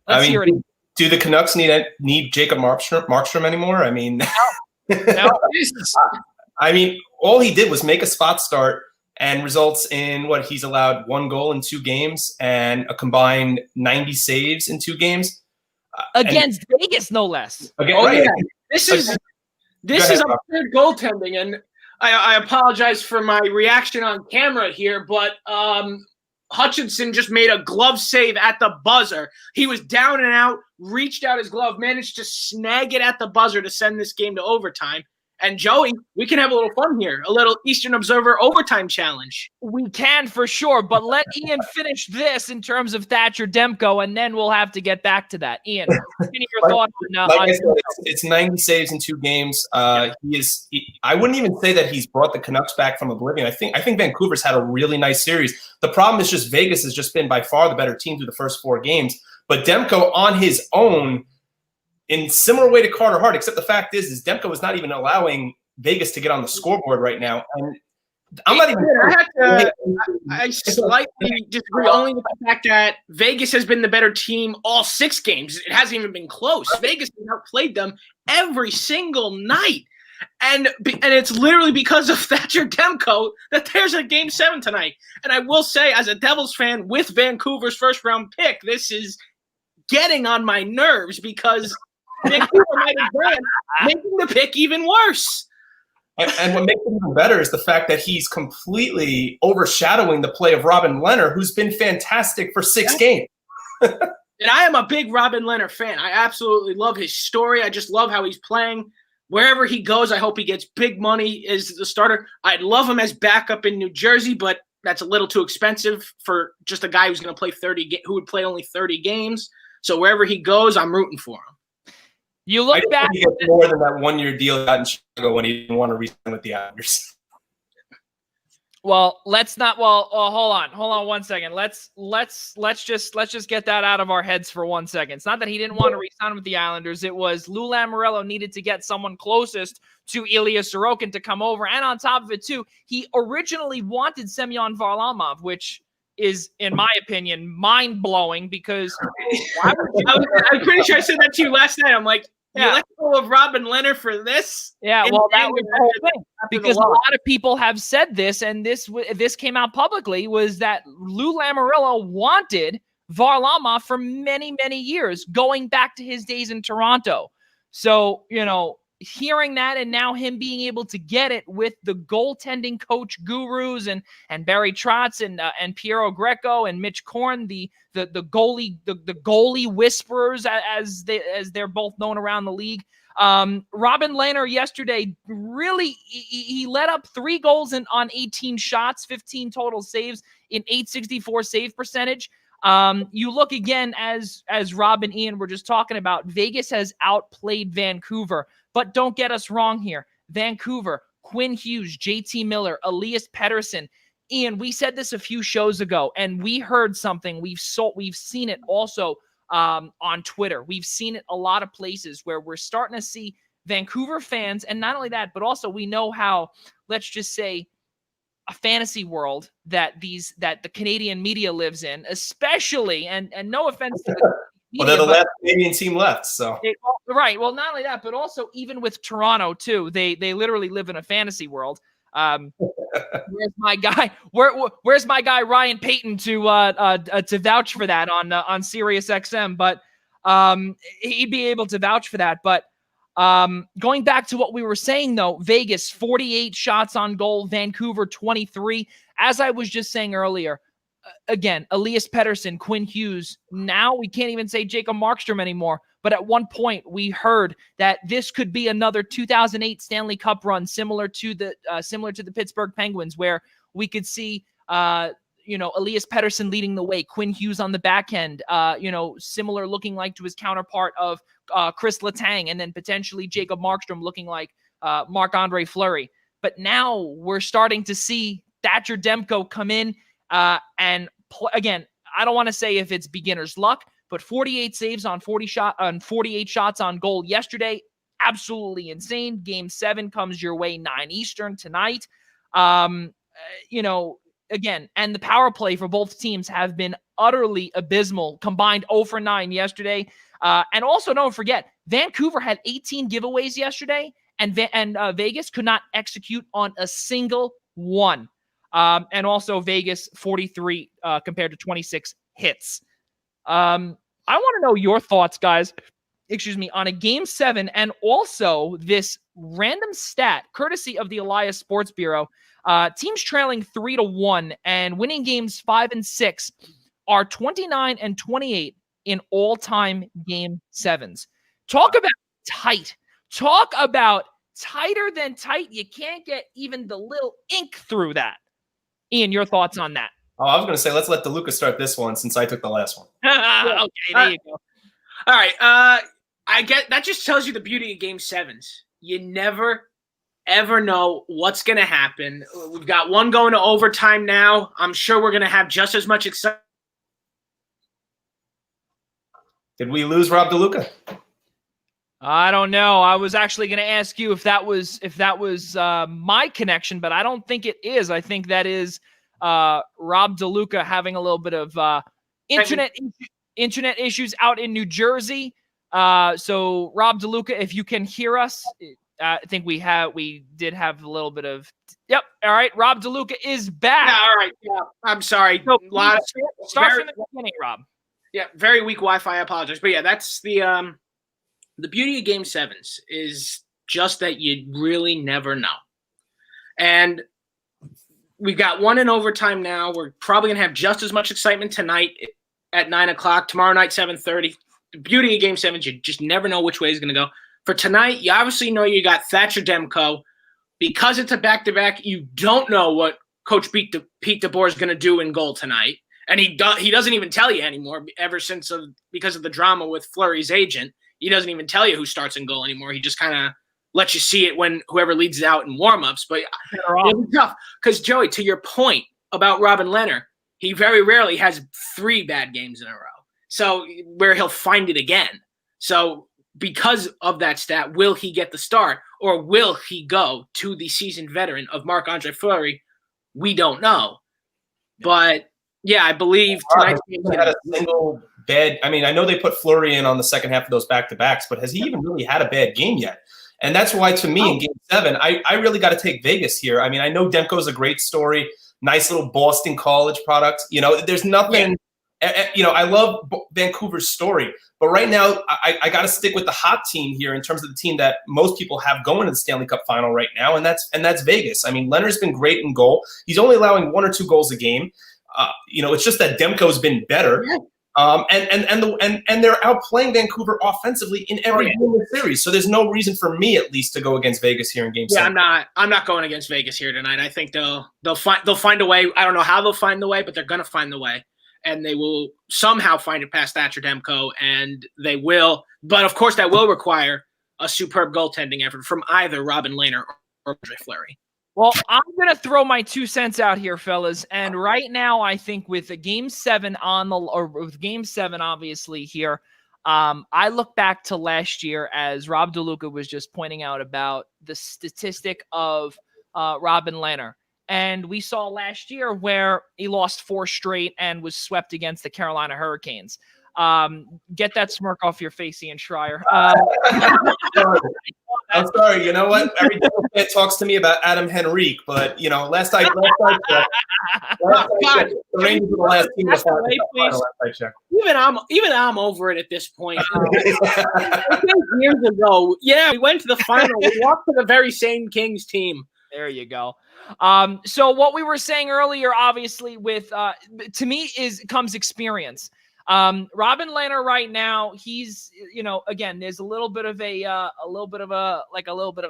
Let's hear it. Do the Canucks need Jacob Markstrom anymore? I mean, no. I mean, all he did was make a spot start and results in what he's allowed 1 goal in 2 games and a combined 90 saves in 2 games against Vegas, no less. Again, right. Yeah. This is absurd goaltending, and I apologize for my reaction on camera here, but Hutchinson just made a glove save at the buzzer. He was down and out, reached out his glove, managed to snag it at the buzzer to send this game to overtime. And Joey, we can have a little fun here, a little Eastern Observer overtime challenge. We can for sure, but let Ian finish this in terms of Thatcher Demko, and then we'll have to get back to that. Ian, any your thoughts on I said, it's 90 saves in 2 games. I wouldn't even say that he's brought the Canucks back from oblivion. I think Vancouver's had a really nice series. The problem is just Vegas has just been by far the better team through the first 4 games. But Demko on his own, in similar way to Carter Hart, except the fact is Demko is not even allowing Vegas to get on the scoreboard right now. And I'm not even. I slightly disagree only with the fact that Vegas has been the better team all 6 games. It hasn't even been close. Vegas has outplayed them every single night. And it's literally because of Thatcher Demko that there's a Game 7 tonight. And I will say, as a Devils fan with Vancouver's first-round pick, this is getting on my nerves because Vancouver might have been making the pick even worse. And what makes it even better is the fact that he's completely overshadowing the play of Robin Lehner, who's been fantastic for 6 games. And I am a big Robin Lehner fan. I absolutely love his story. I just love how he's playing. Wherever he goes, I hope he gets big money as the starter. I'd love him as backup in New Jersey, but that's a little too expensive for just a guy who's going to play who would play only 30 games. So wherever he goes, I'm rooting for him. You look back. He gets more than that 1-year deal he got in Chicago when he didn't want to re-sign with the Islanders. Well, let's not. Well, hold on 1 second. Let's just get that out of our heads for 1 second. It's not that he didn't want to re-sign with the Islanders. It was Lou Lamoriello needed to get someone closest to Ilya Sorokin to come over, and on top of it too, he originally wanted Semyon Varlamov, which is, in my opinion, mind blowing because I'm pretty sure I said that to you last night. I'm like, you let go of Robin Lehner for this? Yeah, well, that was the whole thing. Because a lot of people have said this, and this came out publicly, was that Lou Lamoriello wanted Varlamov for many, many years, going back to his days in Toronto. So, hearing that and now him being able to get it with the goaltending coach gurus and Barry Trotz and Piero Greco and Mitch Korn, the goalie whisperers as they're both known around the league. Robin Lehner yesterday really he let up 3 goals on 18 shots, 15 total saves in .864 save percentage. You look again as Rob and Ian were just talking about, Vegas has outplayed Vancouver. But don't get us wrong here. Vancouver, Quinn Hughes, JT Miller, Elias Pettersson. Ian, we said this a few shows ago, and we heard something. We've seen it also on Twitter. We've seen it a lot of places where we're starting to see Vancouver fans, and not only that, but also we know how, let's just say, a fantasy world that the Canadian media lives in, especially, and no offense to the well, they're the last Canadian team left, so right. Well, not only that, but also even with Toronto too, they literally live in a fantasy world. Where's my guy? Where's my guy Ryan Payton to vouch for that on Sirius XM? But he'd be able to vouch for that. But going back to what we were saying though, Vegas 48 shots on goal, Vancouver 23. As I was just saying earlier. Again, Elias Pettersson, Quinn Hughes. Now we can't even say Jacob Markstrom anymore. But at one point, we heard that this could be another 2008 Stanley Cup run, similar to the Pittsburgh Penguins, where we could see, Elias Pettersson leading the way, Quinn Hughes on the back end, similar looking like to his counterpart of Chris Letang, and then potentially Jacob Markstrom looking like Marc-Andre Fleury. But now we're starting to see Thatcher Demko come in. Again, I don't want to say if it's beginner's luck, but 48 saves on 48 shots on goal yesterday, absolutely insane. Game 7 comes your way 9 Eastern tonight. Again, and the power play for both teams have been utterly abysmal. Combined 0 for 9 yesterday. And also don't forget, Vancouver had 18 giveaways yesterday, and Vegas could not execute on a single one. And also Vegas 43 compared to 26 hits. I want to know your thoughts, guys. On a Game 7 and also this random stat, courtesy of the Elias Sports Bureau. Teams trailing 3-1 and winning games 5 and 6 are 29 and 28 in all-time Game 7s. Talk about tight. Talk about tighter than tight. You can't get even the little ink through that. Ian, your thoughts on that? Oh, I was going to say, let's let DeLuca start this one since I took the last one. Okay, there you go. All right. I get that just tells you the beauty of Game 7s. You never, ever know what's going to happen. We've got one going to overtime now. I'm sure we're going to have just as much excitement. Did we lose Rob DeLuca? I don't know. I was actually going to ask you if that was my connection, but I don't think it is. I think that is Rob DeLuca having a little bit of internet issues out in New Jersey. So Rob DeLuca, if you can hear us, I think we did have a little bit of. Yep. All right. Rob DeLuca is back. Yeah, all right. Yeah. I'm sorry. So, start from the beginning, Rob. Yeah. Very weak Wi-Fi. I apologize. But yeah, that's the beauty of Game 7s is just that you really never know. And we've got one in overtime now. We're probably going to have just as much excitement tonight at 9 o'clock, tomorrow night, 7:30. The beauty of Game 7 is you just never know which way it's going to go. For tonight, you obviously know you got Thatcher Demko. Because it's a back-to-back, you don't know what Coach Pete DeBoer is going to do in goal tonight. And he doesn't even tell you anymore because of the drama with Fleury's agent. He doesn't even tell you who starts in goal anymore. He just kind of lets you see it when whoever leads it out in warm-ups. But it'll be tough. Because, Joey, to your point about Robin Lehner, he very rarely has 3 bad games in a row. So where he'll find it again. So because of that stat, will he get the start or will he go to the seasoned veteran of Marc-Andre Fleury? We don't know. But, yeah, I believe tonight's game had a single bad – I mean, I know they put Fleury in on the second half of those back-to-backs, but has he even really had a bad game yet? And that's why, to me, in Game 7, I really got to take Vegas here. I mean, I know Demko's a great story, nice little Boston College product. You know, there's nothing I love Vancouver's story. But right now, I got to stick with the hot team here in terms of the team that most people have going to the Stanley Cup final right now, and that's Vegas. I mean, Leonard's been great in goal. He's only allowing 1 or 2 goals a game. It's just that Demko's been better. Yeah. And they're outplaying Vancouver offensively in every game of the series. So there's no reason for me, at least, to go against Vegas here in Game 7. I'm not going against Vegas here tonight. I think they'll find a way. I don't know how they'll find the way, but they're going to find the way. And they will somehow find it past Thatcher Demko, and they will. But, of course, that will require a superb goaltending effort from either Robin Lehner or Andre Fleury. Well, I'm going to throw my 2 cents out here, fellas. And right now, I think with the Game 7 with Game 7, obviously, here, I look back to last year as Rob DeLuca was just pointing out about the statistic of Robin Lehner. And we saw last year where he lost 4 straight and was swept against the Carolina Hurricanes. Get that smirk off your face, Ian Schraier. I'm sorry. You know what? Every fan talks to me about Adam Henrique, but last I checked, the Rangers were the last team to find the final. Last I checked. Even I'm over it at this point. Years ago, we went to the final. We walked to the very same Kings team. There you go. So what we were saying earlier, obviously, with to me comes experience. Robin Lehner right now, he's again, there's a little bit of a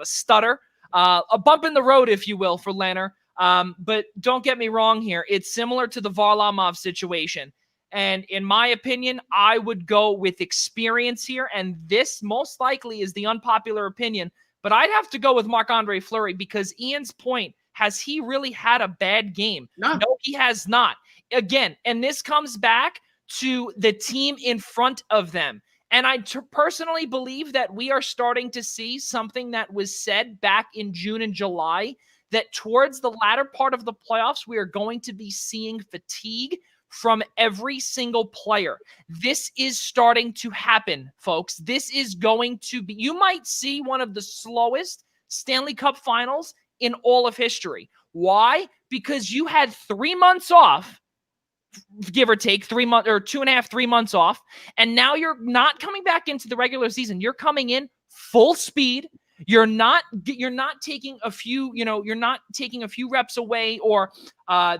stutter, a bump in the road, if you will, for Lehner. But don't get me wrong here. It's similar to the Varlamov situation. And in my opinion, I would go with experience here. And this most likely is the unpopular opinion. But I'd have to go with Marc-Andre Fleury because Ian's point, has he really had a bad game? No, he has not. Again, and this comes back to the team in front of them. And I personally believe that we are starting to see something that was said back in June and July, that towards the latter part of the playoffs, we are going to be seeing fatigue from every single player. This is starting to happen, folks. This is going to be, you might see one of the slowest Stanley Cup finals in all of history. Why? Because you had 3 months off, give or take 3 months or 2.5, 3 months off. And now you're not coming back into the regular season. You're coming in full speed. You're not taking a few, you're not taking a few reps away, or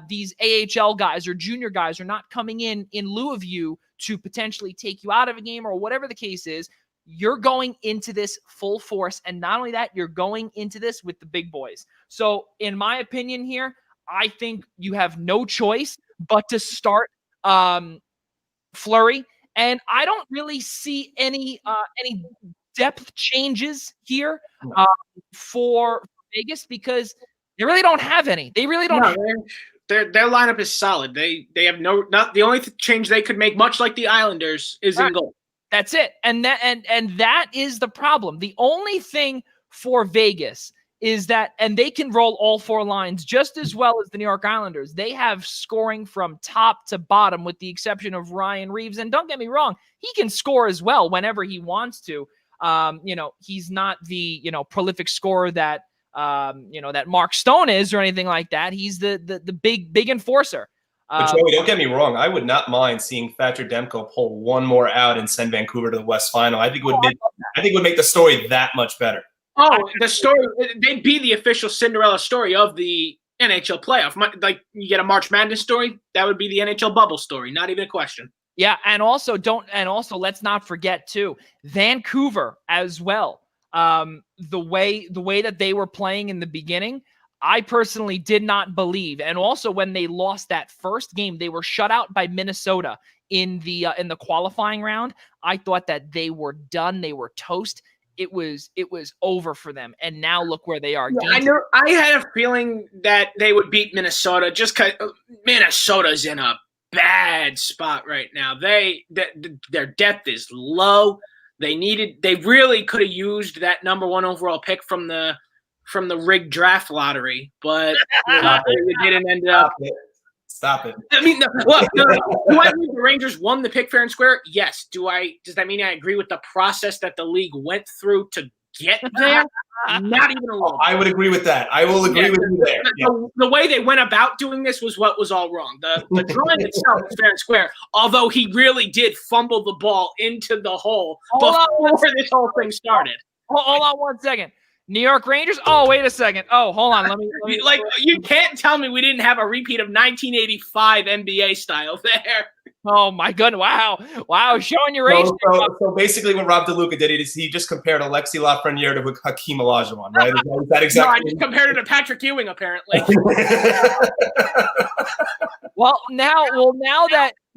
these AHL guys or junior guys are not coming in lieu of you to potentially take you out of a game or whatever the case is. You're going into this full force. And not only that, you're going into this with the big boys. So in my opinion here, I think you have no choice but to start Fleury. And I don't really see any depth changes here for Vegas because they really don't have any. They really don't. No, their lineup is solid. They have not the only change they could make, much like the Islanders, is in goal. That's it. And that is the problem. The only thing for Vegas is that, and they can roll all 4 lines just as well as the New York Islanders. They have scoring from top to bottom with the exception of Ryan Reeves. And don't get me wrong, he can score as well whenever he wants to. He's not the, prolific scorer that, that Mark Stone is or anything like that. He's the big enforcer. But Joey, don't get me wrong. I would not mind seeing Thatcher Demko pull one more out and send Vancouver to the West Final. I think it would make the story that much better. Oh, the story, they'd be the official Cinderella story of the NHL playoff. Like, you get a March Madness story, that would be the NHL bubble story. Not even a question. Yeah, and also let's not forget too, Vancouver as well. The way that they were playing in the beginning, I personally did not believe. And also when they lost that first game, they were shut out by Minnesota in the qualifying round. I thought that they were done. They were toast. It was over for them. And now look where they are. Yeah, I had a feeling that they would beat Minnesota just because Minnesota's in a bad spot right now. Their depth is low. They really could have used that number 1 overall pick from the rigged draft lottery, but it didn't end up. Stop it. I mean, look, do I think the Rangers won the pick fair and square? Yes. Does that mean I agree with the process that the league went through to get there? Not even a little. I would agree with that. I will agree with you there. The way they went about doing this was what was all wrong. The drawing itself is fair and square, although he really did fumble the ball into the hole before this whole thing started. Hold on 1 second. New York Rangers? Oh, wait a second. Oh, hold on. Let me like, you can't tell me we didn't have a repeat of 1985 NBA style there. Oh my goodness! Wow! Showing your age. So basically, what Rob DeLuca did is he just compared Alexis Lafreniere to Hakeem Olajuwon, right? Is that exactly? No, I just compared it to Patrick Ewing, apparently.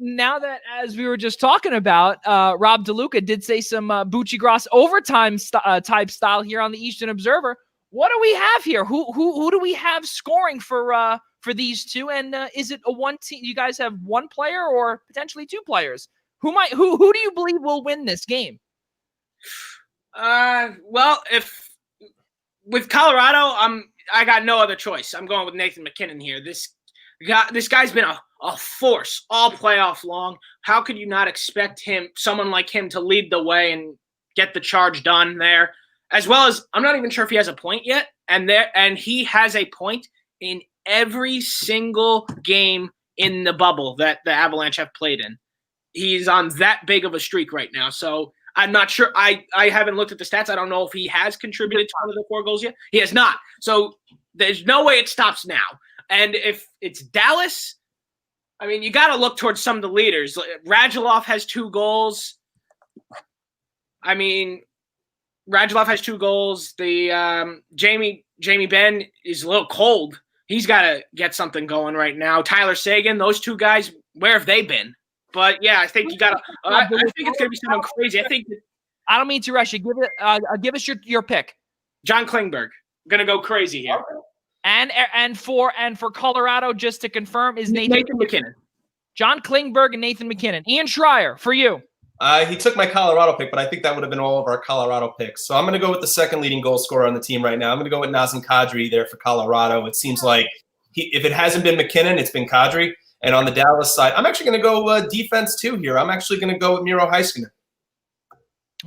Now that as we were just talking about, Rob DeLuca did say some Bucci Gross overtime type style here on the Eastern Observer. What do we have here? Who do we have scoring for these two? And is it a one team? You guys have one player or potentially two players? Who do you believe will win this game? Well, if with Colorado, I got no other choice. I'm going with Nathan MacKinnon here. This guy's been a force all playoff long. How could you not expect someone like him, to lead the way and get the charge done there? As well as, I'm not even sure if he has a point yet, and he has a point in every single game in the bubble that the Avalanche have played in. He's on that big of a streak right now. So I'm not sure. I haven't looked at the stats. I don't know if he has contributed to one of the 4 goals yet. He has not. So there's no way it stops now. And if it's Dallas, I mean, you got to look towards some of the leaders. Radulov has 2 goals. I mean, Radulov has 2 goals. The Jamie Benn is a little cold. He's got to get something going right now. Tyler Seguin, those 2 guys, where have they been? But yeah, I think you got to. I think it's going to be something crazy. I don't mean to rush you. Give us your pick. John Klingberg, going to go crazy here. And for Colorado, just to confirm, is Nathan MacKinnon. John Klingberg and Nathan MacKinnon. Ian Schraier, for you. He took my Colorado pick, but I think that would have been all of our Colorado picks. So I'm going to go with the second leading goal scorer on the team right now. I'm going to go with Nazem Kadri there for Colorado. It seems like if it hasn't been MacKinnon, it's been Kadri. And on the Dallas side, I'm actually going to go defense too here. I'm actually going to go with Miro Heiskanen.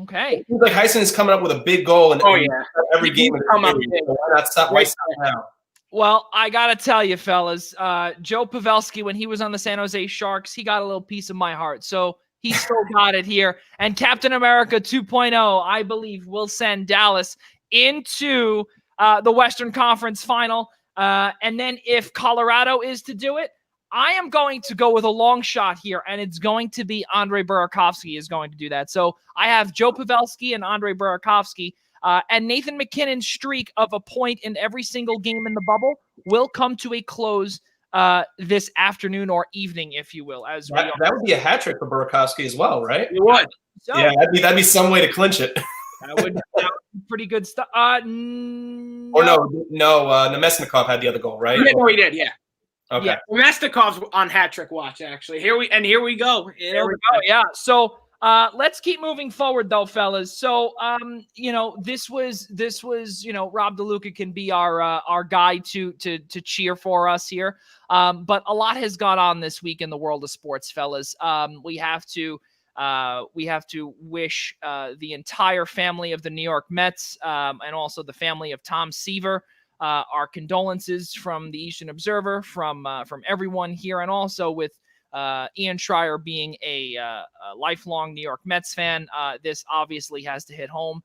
Okay. It seems like Heiskanen is coming up with a big goal in every game. So why not stop myself now? Well, I got to tell you, fellas, Joe Pavelski, when he was on the San Jose Sharks, he got a little piece of my heart. So he still got it here. And Captain America 2.0, I believe, will send Dallas into the Western Conference Final. And then if Colorado is to do it, I am going to go with a long shot here, and it's going to be Andrei Burakovsky is going to do that. So I have Joe Pavelski and Andrei Burakovsky. And Nathan MacKinnon's streak of a point in every single game in the bubble will come to a close this afternoon or evening, if you will. That would be a hat trick for Burakovsky as well, right? It would. So, yeah, that'd be some way to clinch it. That would be pretty good stuff. No, Nemesnikov had the other goal, right? Yeah, no, he did. Yeah. Okay. Yeah. Nemesnikov's on hat trick watch, actually. Here we go. Yeah. So. Let's keep moving forward, though, fellas. So, this was, Rob DeLuca can be our guy to cheer for us here. But a lot has gone on this week in the world of sports, fellas. We have to wish the entire family of the New York Mets and also the family of Tom Seaver our condolences from the Eastern Observer, from everyone here, and also with Ian Schraier being a lifelong New York Mets fan, this obviously has to hit home.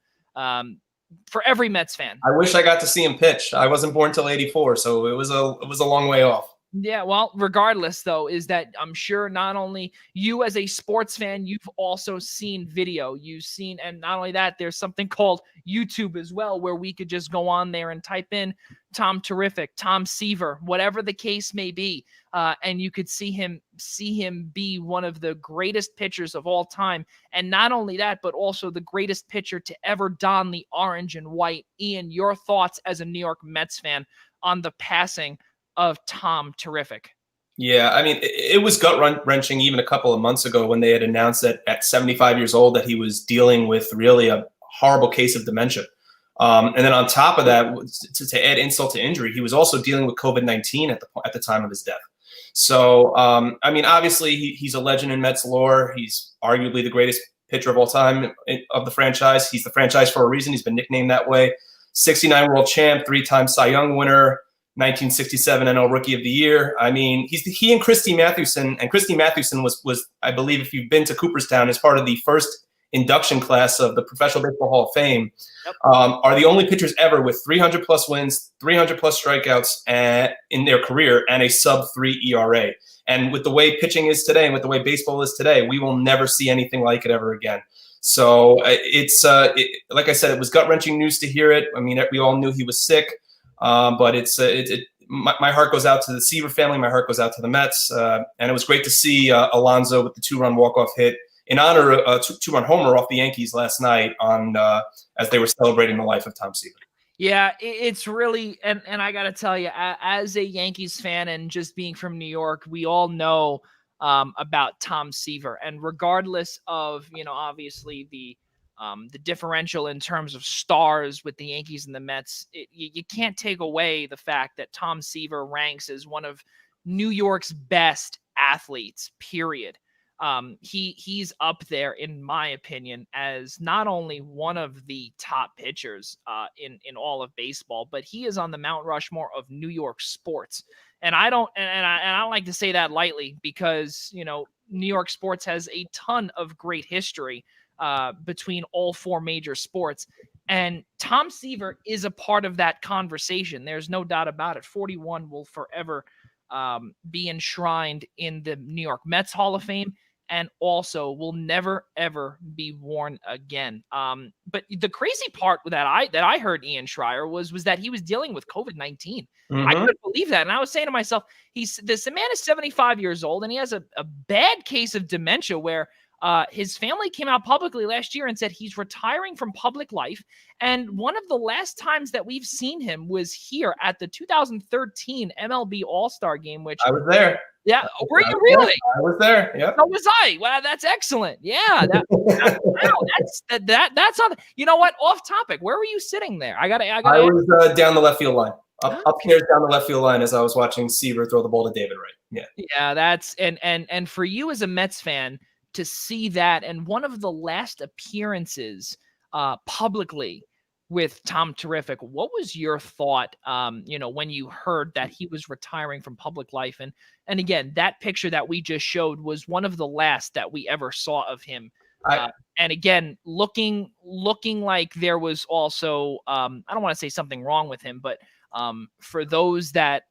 for every Mets fan. I wish I got to see him pitch. I wasn't born till '84, so it was a long way off. Yeah, well, regardless, though, is that I'm sure not only you as a sports fan, you've also seen video. You've seen, and not only that, there's something called YouTube as well, where we could just go on there and type in Tom Terrific, Tom Seaver, whatever the case may be, and you could see him be one of the greatest pitchers of all time. And not only that, but also the greatest pitcher to ever don the orange and white. Ian, your thoughts as a New York Mets fan on the passing of Tom Terrific? Yeah, I mean, it was gut-wrenching even a couple of months ago when they had announced that at 75 years old that he was dealing with really a horrible case of dementia. And then on top of that, to add insult to injury, he was also dealing with COVID-19 at the time of his death. So, I mean, obviously, he's a legend in Mets lore. He's arguably the greatest pitcher of all time of the franchise. He's the franchise for a reason. He's been nicknamed that way. 69 world champ, 3-time Cy Young winner, 1967 NL Rookie of the Year. I mean, he and Christy Mathewson, and Christy Mathewson was, I believe, if you've been to Cooperstown, is part of the first induction class of the Professional Baseball Hall of Fame, are the only pitchers ever with 300 plus wins, 300 plus strikeouts in their career, and a sub-3 ERA. And with the way pitching is today, and with the way baseball is today, we will never see anything like it ever again. So it's like I said, it was gut-wrenching news to hear it. I mean, we all knew he was sick. But my heart goes out to the Seaver family. My heart goes out to the Mets. And it was great to see Alonso with the 2-run walk-off hit in honor of a 2-run homer off the Yankees last night as they were celebrating the life of Tom Seaver. Yeah, it's really, and I got to tell you, as a Yankees fan and just being from New York, we all know about Tom Seaver. And regardless of, obviously the differential in terms of stars with the Yankees and the Mets, you can't take away the fact that Tom Seaver ranks as one of New York's best athletes, period. He's up there, in my opinion, as not only one of the top pitchers in all of baseball, but he is on the Mount Rushmore of New York sports. And I don't like to say that lightly because, New York sports has a ton of great history between all four major sports. And Tom Seaver is a part of that conversation. There's no doubt about it. 41 will forever be enshrined in the New York Mets Hall of Fame, and also will never, ever be worn again. But the crazy part that I heard Ian Schraier was that he was dealing with COVID-19. I couldn't believe that. And I was saying to myself, this man is 75 years old, and he has a bad case of dementia where his family came out publicly last year and said he's retiring from public life. And one of the last times that we've seen him was here at the 2013 MLB All-Star Game, which I was there. Yeah. Were you really? I was there. Yeah. So was I. Wow, that's excellent. Yeah. That's on. You know what? Off topic. Where were you sitting there? I was down the left field line. Upstairs down the left field line as I was watching Seaver throw the ball to David Wright. Yeah. Yeah, that's and for you as a Mets fan to see that, and one of the last appearances publicly with Tom Terrific, what was your thought, when you heard that he was retiring from public life? And again, that picture that we just showed was one of the last that we ever saw of him. And again, looking like there was also, I don't want to say something wrong with him, but for those that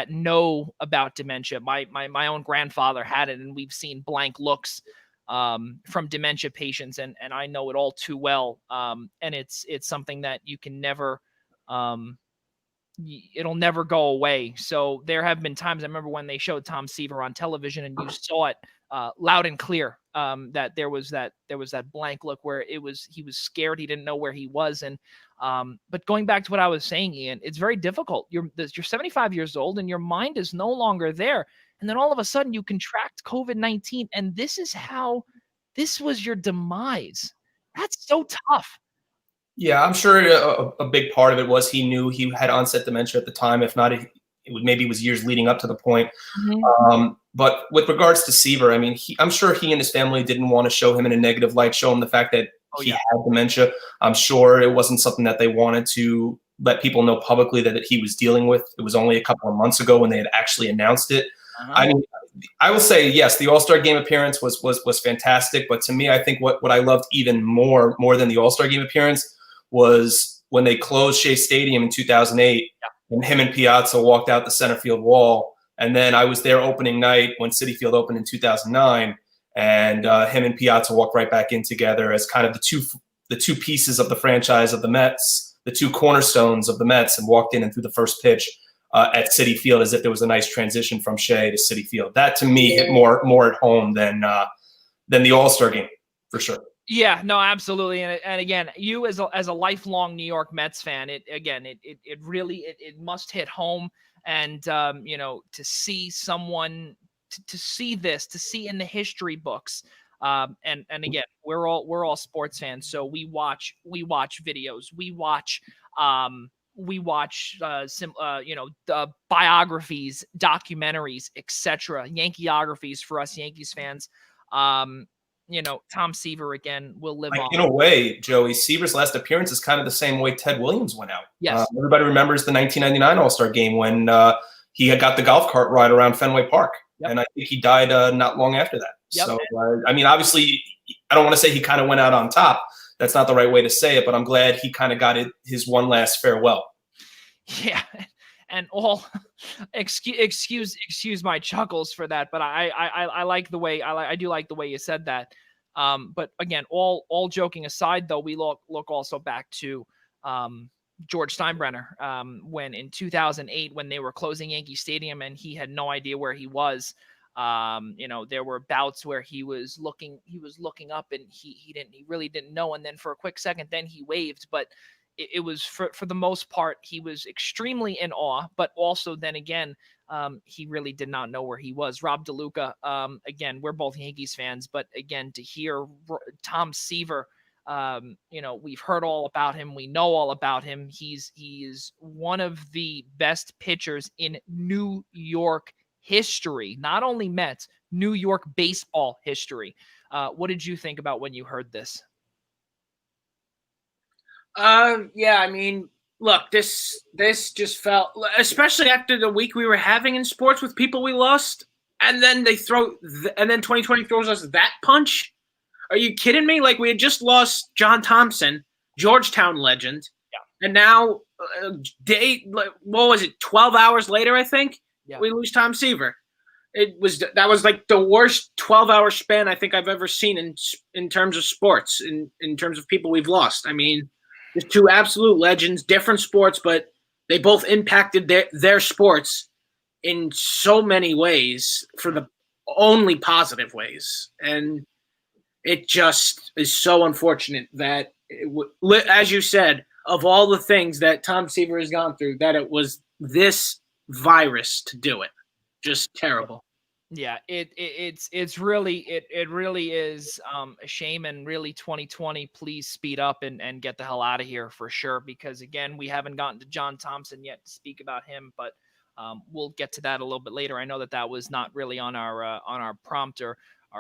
know about dementia, my own grandfather had it, and we've seen blank looks from dementia patients, and I know it all too well. And it's something that you can never, it'll never go away. So there have been times, I remember when they showed Tom Seaver on television and you saw it loud and clear, that there was that blank look where he was scared. He didn't know where he was. And, but going back to what I was saying, Ian, it's very difficult. You're 75 years old and your mind is no longer there. And then all of a sudden you contract COVID-19, and this was your demise. That's so tough. Yeah, I'm sure a big part of it was he knew he had onset dementia at the time. If not, maybe it was years leading up to the point. Mm-hmm. But with regards to Seaver, I mean, I'm sure he and his family didn't want to show him in a negative light, show him the fact that he had dementia. I'm sure it wasn't something that they wanted to let people know publicly that he was dealing with. It was only a couple of months ago when they had actually announced it. I mean, I will say, yes, the All-Star Game appearance was fantastic. But to me, I think what I loved even more than the All-Star Game appearance was when they closed Shea Stadium in 2008, and him and Piazza walked out the center field wall. And then I was there opening night when Citi Field opened in 2009, and him and Piazza walked right back in together as kind of the two pieces of the franchise of the Mets, the two cornerstones of the Mets, and walked in and threw the first pitch at Citi Field as if there was a nice transition from Shea to Citi Field. That to me hit more at home than the All-Star game, for sure. Yeah, no, absolutely. And again, you as a lifelong New York Mets fan, it really must hit home. And to see someone to see in the history books. And again, we're all sports fans, so we watch videos, we watch biographies, documentaries, etc. Yankeeographies for us Yankees fans. Tom Seaver again will live on. In a way, Joey, Seaver's last appearance is kind of the same way Ted Williams went out. Yes. Everybody remembers the 1999 All-Star game when he had got the golf cart ride around Fenway Park. Yep. And I think he died not long after that. Yep. So, obviously, I don't want to say he kind of went out on top. That's not the right way to say it, but I'm glad he kind of got his one last farewell. Yeah. And excuse my chuckles for that, but I like the way I do like the way you said that. But again, all joking aside, though, we look also back to George Steinbrenner when in 2008 when they were closing Yankee Stadium and he had no idea where he was. There were bouts where he was looking up and he really didn't know, and then for a quick second, then he waved, but it was for the most part, he was extremely in awe, but also then again, he really did not know where he was. Rob DeLuca, again, we're both Yankees fans, but again, to hear Tom Seaver, we've heard all about him. We know all about him. He is one of the best pitchers in New York history, not only Mets, New York baseball history. What did you think about when you heard this? Look, this just felt, especially after the week we were having in sports with people we lost, and then and then 2020 throws us that punch. Are you kidding me? Like, we had just lost John Thompson, Georgetown legend, and now what was it? 12 hours later, I think we lose Tom Seaver. That was like the worst 12-hour span I think I've ever seen in terms of sports, in terms of people we've lost. I mean, there's two absolute legends, different sports, but they both impacted their sports in so many ways, for the only positive ways. And it just is so unfortunate that, as you said, of all the things that Tom Seaver has gone through, that it was this virus to do it. Just terrible. Yeah, it really is a shame, and really 2020, please speed up and get the hell out of here for sure, because again, we haven't gotten to John Thompson yet to speak about him, but we'll get to that a little bit later. I know that was not really on our prompt or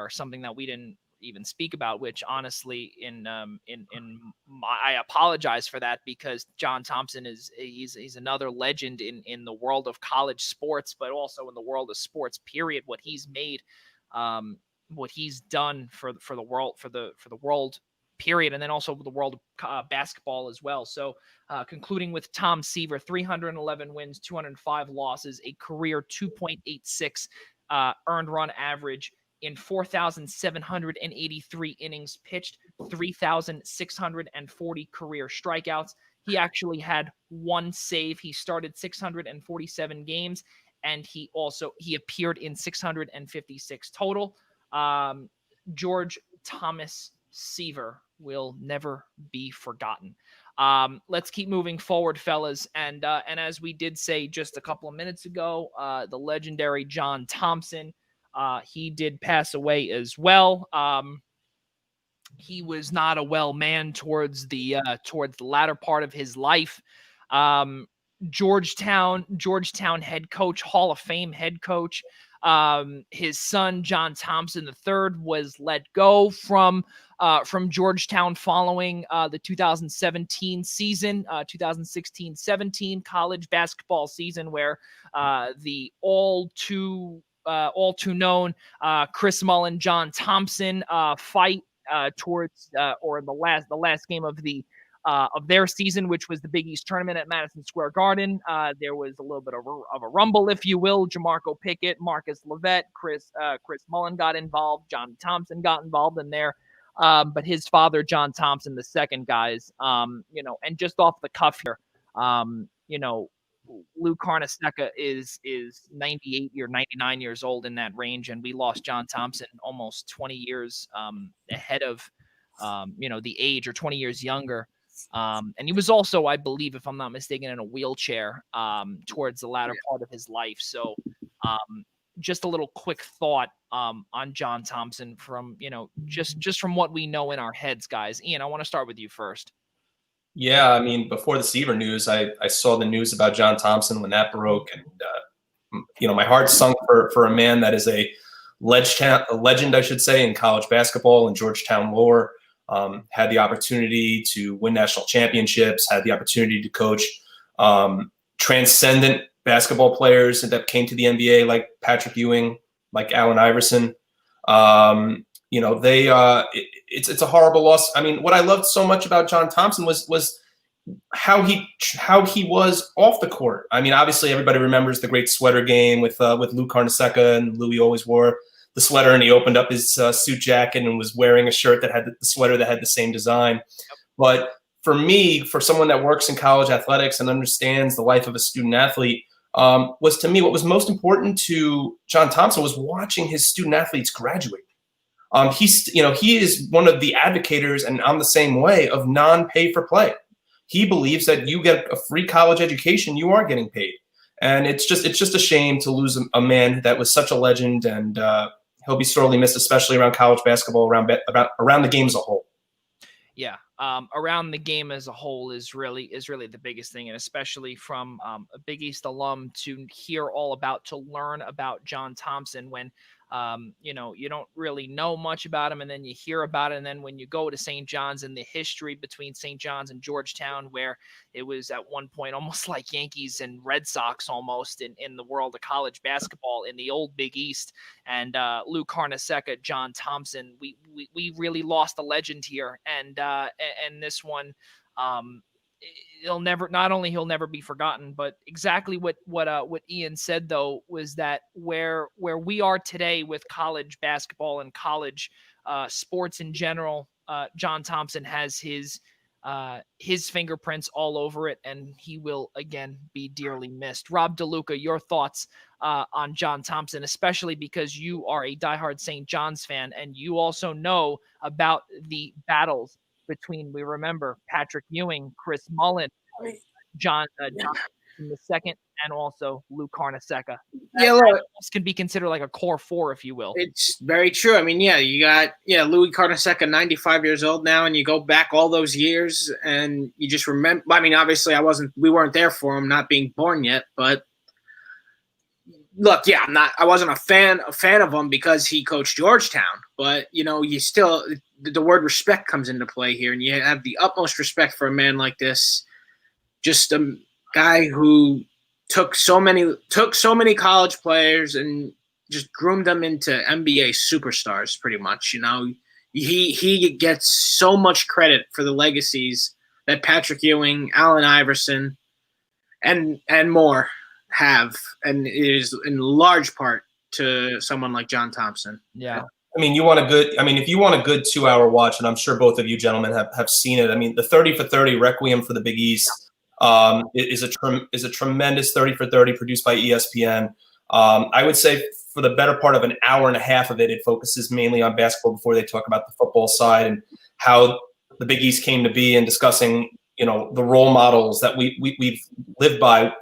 something that we didn't even speak about, which honestly I apologize for that, because John Thompson he's another legend in the world of college sports, but also in the world of sports period. What he's made, what he's done for the world period, and then also the world of basketball as well. So concluding with Tom Seaver, 311 wins, 205 losses, a career 2.86 earned run average in 4,783 innings pitched, 3,640 career strikeouts. He actually had one save. He started 647 games, and he appeared in 656 total. George Thomas Seaver will never be forgotten. Let's keep moving forward, fellas. And as we did say just a couple of minutes ago, the legendary John Thompson, he did pass away as well. He was not a well man towards the latter part of his life. Georgetown head coach, Hall of Fame head coach. His son, John Thompson III, was let go from Georgetown following the 2017 season, 2016-17 college basketball season, where the all too known Chris Mullin, John Thompson fight towards or the last game of the of their season, which was the Big East tournament at Madison Square Garden. There was a little bit of a rumble, if you will. Jamarco Pickett, Marcus Levette, Chris Mullen got involved. John Thompson got involved in there. But his father, John Thompson, the second, guys, and just off the cuff here, Lou Carnesecca is 98 or 99 years old, in that range, and we lost John Thompson almost 20 years ahead of the age, or 20 years younger. And he was also, I believe, if I'm not mistaken, in a wheelchair towards the latter part of his life. So just a little quick thought on John Thompson from, just from what we know in our heads, guys. Ian, I want to start with you first. Yeah, I mean, before the Seaver news, I saw the news about John Thompson when that broke, and my heart sunk for a man that is a legend, I should say, in college basketball and Georgetown lore. Had the opportunity to win national championships, had the opportunity to coach transcendent basketball players that came to the NBA, like Patrick Ewing, like Allen Iverson. It's a horrible loss. I mean, what I loved so much about John Thompson was how he was off the court. I mean, obviously everybody remembers the great sweater game with Lou Carnesecca, and Louis always wore the sweater, and he opened up his suit jacket and was wearing a shirt that had the sweater that had the same design. But for me, for someone that works in college athletics and understands the life of a student athlete, was, to me, what was most important to John Thompson was watching his student athletes graduate. He is one of the advocates, and I'm the same way, of non-pay for play. He believes that you get a free college education, you are getting paid. And it's just a shame to lose a man that was such a legend, and he'll be sorely missed, especially around college basketball, around the game as a whole. Yeah, around the game as a whole is really the biggest thing, and especially from a Big East alum to learn about John Thompson when you don't really know much about him, and then you hear about it, and then when you go to St. John's and the history between St. John's and Georgetown, where it was at one point almost like Yankees and Red Sox almost in the world of college basketball in the old Big East, and Lou Carnesecca, John Thompson, we really lost a legend here, and this one, he'll never be forgotten. But exactly what Ian said, though, was that where we are today with college basketball and college sports in general, John Thompson has his fingerprints all over it, and he will again be dearly missed. Rob DeLuca, your thoughts on John Thompson, especially because you are a diehard St. John's fan, and you also know about the battles between, we remember, Patrick Ewing, Chris Mullen, John the second, and also Lou Carnesecca. Yeah, look, this can be considered like a core four, if you will. It's very true. I mean, you got Louis Carnesecca, 95 years old now, and you go back all those years, and you just remember. I mean, obviously, we weren't there for him, not being born yet, but. Look, yeah, I wasn't a fan of him because he coached Georgetown, but you still, the word respect comes into play here, and you have the utmost respect for a man like this. Just a guy who took so many college players and just groomed them into NBA superstars, pretty much. He gets so much credit for the legacies that Patrick Ewing, Allen Iverson, and more have, and it is in large part to someone like John Thompson. Yeah. I mean, if you want a good 2-hour watch, and I'm sure both of you gentlemen have seen it. I mean, the 30 for 30 Requiem for the Big East is a tremendous 30 for 30 produced by ESPN. I would say for the better part of an hour and a half of it, it focuses mainly on basketball before they talk about the football side and how the Big East came to be, and discussing the role models that we've lived by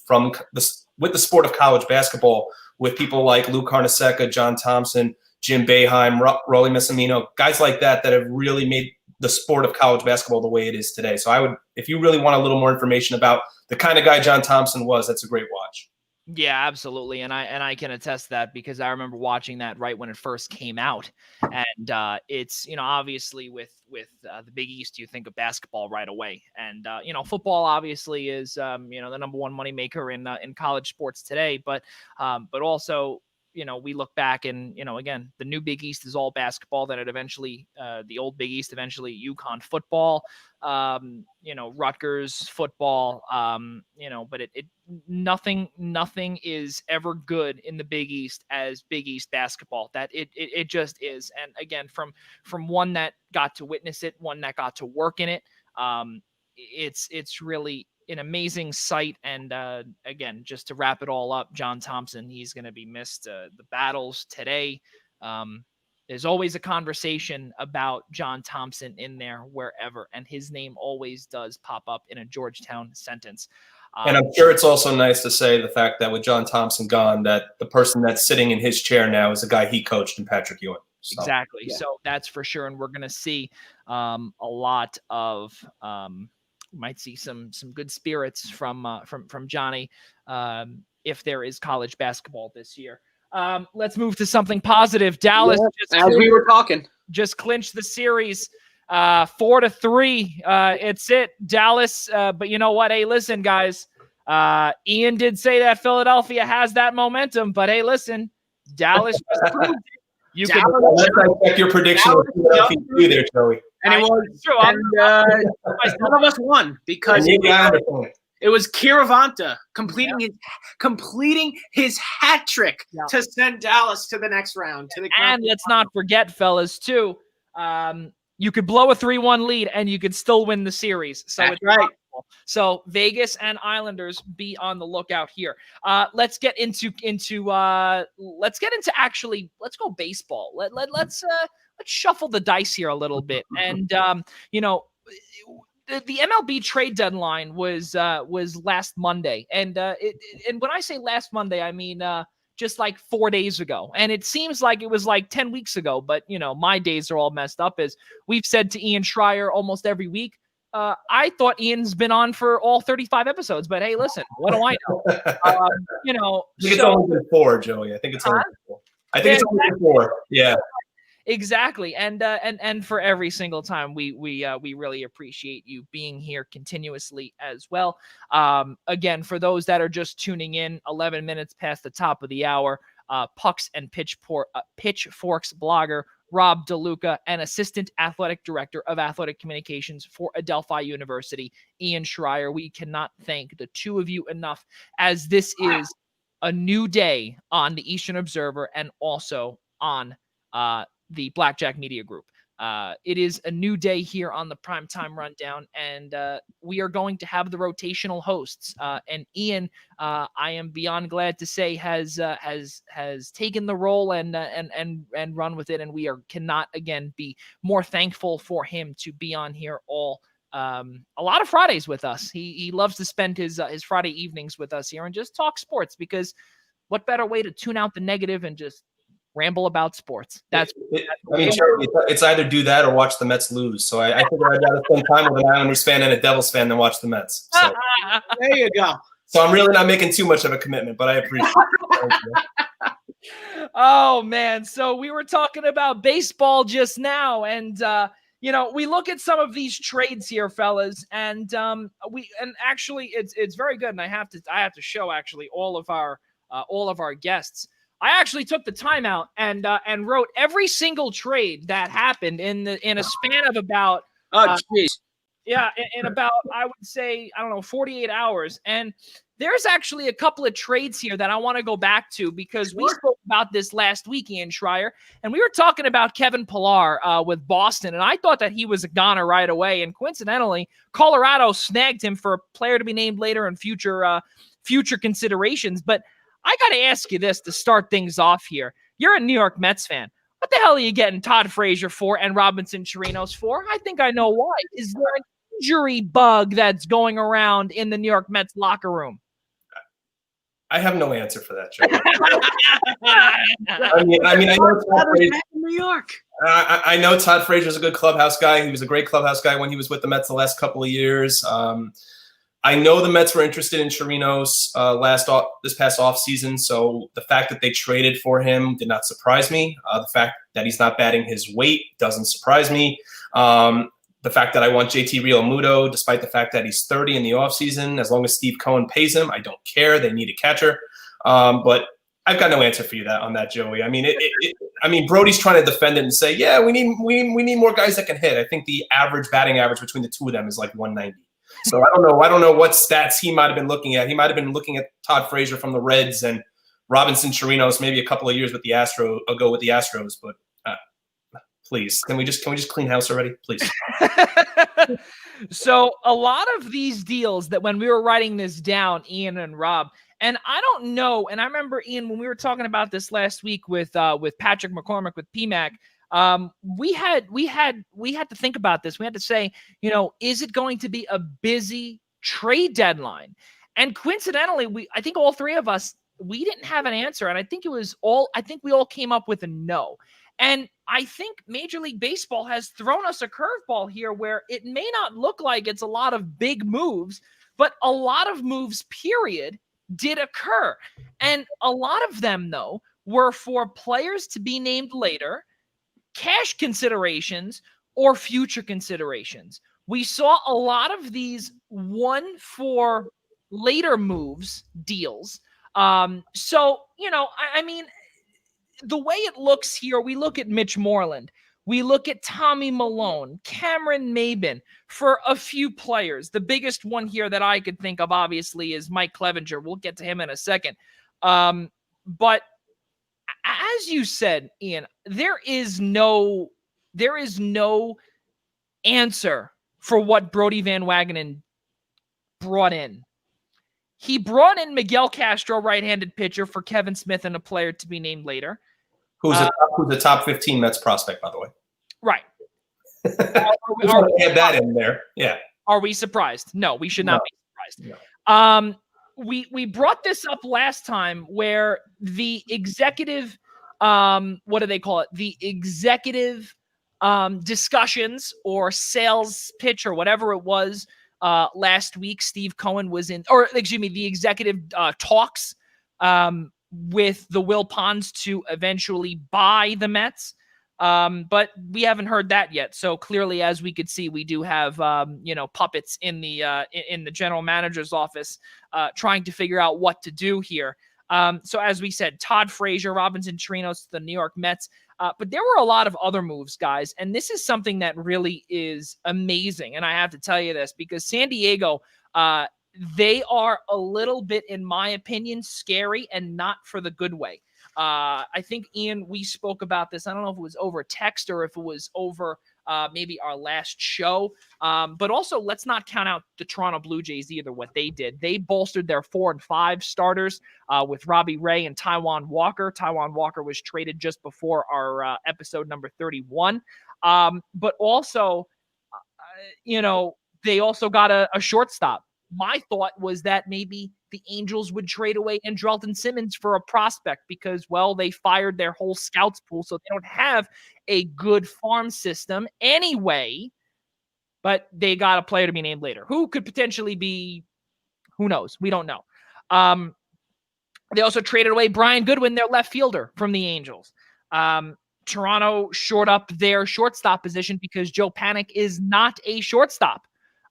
with the sport of college basketball, with people like Lou Carnesecca, John Thompson, Jim Boeheim, Rolly Massimino, guys like that have really made the sport of college basketball the way it is today. So if you really want a little more information about the kind of guy John Thompson was, that's a great watch. Yeah, absolutely. And I can attest to that, because I remember watching that right when it first came out. And it's, obviously with the Big East, you think of basketball right away. And, football obviously is, the number one moneymaker in college sports today. But also we look back and, again, the new Big East is all basketball. Then it eventually, the old Big East, eventually UConn football, Rutgers football, but nothing is ever good in the Big East as Big East basketball. That it just is. And again, from one that got to witness it, one that got to work in it, it's really an amazing sight. And again, just to wrap it all up, John Thompson, he's going to be missed. The battles today, there's always a conversation about John Thompson in there wherever, and his name always does pop up in a Georgetown sentence. And I'm sure it's also nice to say the fact that with John Thompson gone, that the person that's sitting in his chair now is a guy he coached in Patrick Ewing. So, exactly. Yeah. So that's for sure. And we're going to see a lot of might see some good spirits from Johnny if there is college basketball this year. Let's move to something positive. Dallas, we were talking, just clinched the series 4-3. It's it, Dallas. But you know what? Hey, listen, guys. Ian did say that Philadelphia has that momentum, but hey, listen, Dallas just proved it. You can check your prediction of Philadelphia there, Joey. And it was true. None of us won because it was Kiravanta completing his hat trick to send Dallas to the next round. And let's not forget, fellas, too. You could blow a 3-1 lead and you could still win the series. So that's right. So Vegas and Islanders, be on the lookout here. Let's get into actually, let's go baseball. Let's shuffle the dice here a little bit. And the MLB trade deadline was last Monday. And and when I say last Monday, I mean just like 4 days ago. And it seems like it was like 10 weeks ago, but my days are all messed up. As we've said to Ian Schraier almost every week, I thought Ian's been on for all 35 episodes, but hey, listen, what do I know? I think it's only been 4, Joey. I think it's only been 4. I think it's only been 4. Yeah. Exactly. And for every single time, we really appreciate you being here continuously as well. Again, for those that are just tuning in, 11 minutes past the top of the hour, Pucks and Pitchforks blogger Rob DeLuca and Assistant Athletic Director of Athletic Communications for Adelphi University, Ian Schraier. We cannot thank the two of you enough, as this is a new day on the Eastern Observer and also on the Blackjack Media Group. It is a new day here on the Primetime Rundown, and we are going to have the rotational hosts. And Ian, I am beyond glad to say, has taken the role and run with it, and we cannot again be more thankful for him to be on here a lot of Fridays with us. He loves to spend his Friday evenings with us here and just talk sports, because what better way to tune out the negative and just ramble about sports? It's either do that or watch the Mets lose. So I think I'd rather spend time with an Islanders fan and a Devils fan than watch the Mets. So there you go. So I'm really not making too much of a commitment, but I appreciate it. Oh man, so we were talking about baseball just now, and we look at some of these trades here, fellas, and actually it's very good, and I have to show actually all of our guests. I actually took the time out and wrote every single trade that happened in a span of about in about, I would say, 48 hours. And there's actually a couple of trades here that I want to go back to, because we spoke about this last week, Ian Schraier, and we were talking about Kevin Pillar with Boston, and I thought that he was a goner right away. And coincidentally, Colorado snagged him for a player to be named later in future considerations. But I got to ask you this to start things off here. You're a New York Mets fan. What the hell are you getting Todd Frazier for and Robinson Chirinos for? I think I know why. Is there an injury bug that's going around in the New York Mets locker room? I have no answer for that, Joe. I know Todd Frazier in New York. I know Todd Frazier's a good clubhouse guy. He was a great clubhouse guy when he was with the Mets the last couple of years. I know the Mets were interested in Chirinos this past offseason, so the fact that they traded for him did not surprise me. The fact that he's not batting his weight doesn't surprise me. The fact that I want JT Realmuto, despite the fact that he's 30 in the offseason, as long as Steve Cohen pays him, I don't care. They need a catcher. But I've got no answer for you on that, Joey. I mean, Brody's trying to defend it and say, yeah, we need more guys that can hit. I think the average batting average between the two of them is like 190. So I don't know what stats he might have been looking at. He might have been looking at Todd Frazier from the Reds and Robinson Chirinos maybe a couple of years with the Astros. But please, can we just clean house already, please? So a lot of these deals that when we were writing this down, Ian and Rob. And I don't know. And I remember, Ian, when we were talking about this last week with Patrick McCormick with PMAC, we had to think about this. We had to say, is it going to be a busy trade deadline? And coincidentally, I think all three of us, we didn't have an answer. And I think we all came up with a no. And I think Major League Baseball has thrown us a curveball here where it may not look like it's a lot of big moves, but a lot of moves, period, did occur. And a lot of them, though, were for players to be named later, cash considerations, or future considerations. We saw a lot of these one for later moves deals. So, I mean, the way it looks here, we look at Mitch Moreland. We look at Tommy Malone, Cameron Maybin, for a few players. The biggest one here that I could think of, obviously, is Mike Clevenger. We'll get to him in a second. But as you said, Ian, there is no answer for what Brodie Van Wagenen brought in. He brought in Miguel Castro, right-handed pitcher, for Kevin Smith and a player to be named later. Who's the top 15 Mets prospect, by the way. Right. Are we add that in there? Yeah. Are we surprised? No, we should not be surprised. No. We brought this up last time where the executive, what do they call it? The executive discussions or sales pitch or whatever it was last week. Steve Cohen was in, or excuse me, the executive talks with the Wilpons to eventually buy the Mets. But we haven't heard that yet. So clearly, as we could see, we do have, puppets in the general manager's office trying to figure out what to do here. So as we said, Todd Frazier, Robinson Chirinos, the New York Mets. But there were a lot of other moves, guys. And this is something that really is amazing. And I have to tell you this because San Diego, they are a little bit, in my opinion, scary and not for the good way. I think, Ian, we spoke about this. I don't know if it was over text or if it was over maybe our last show. But also, let's not count out the Toronto Blue Jays either, what they did. They bolstered their 4 and 5 starters with Robbie Ray and Taijuan Walker. Taijuan Walker was traded just before our episode number 31. But also, they also got a shortstop. My thought was that maybe the Angels would trade away Andrelton Simmons for a prospect because, well, they fired their whole scouts pool, so they don't have a good farm system anyway. But they got a player to be named later who could potentially be, who knows? We don't know. They also traded away Brian Goodwin, their left fielder, from the Angels. Toronto shored up their shortstop position because Joe Panik is not a shortstop.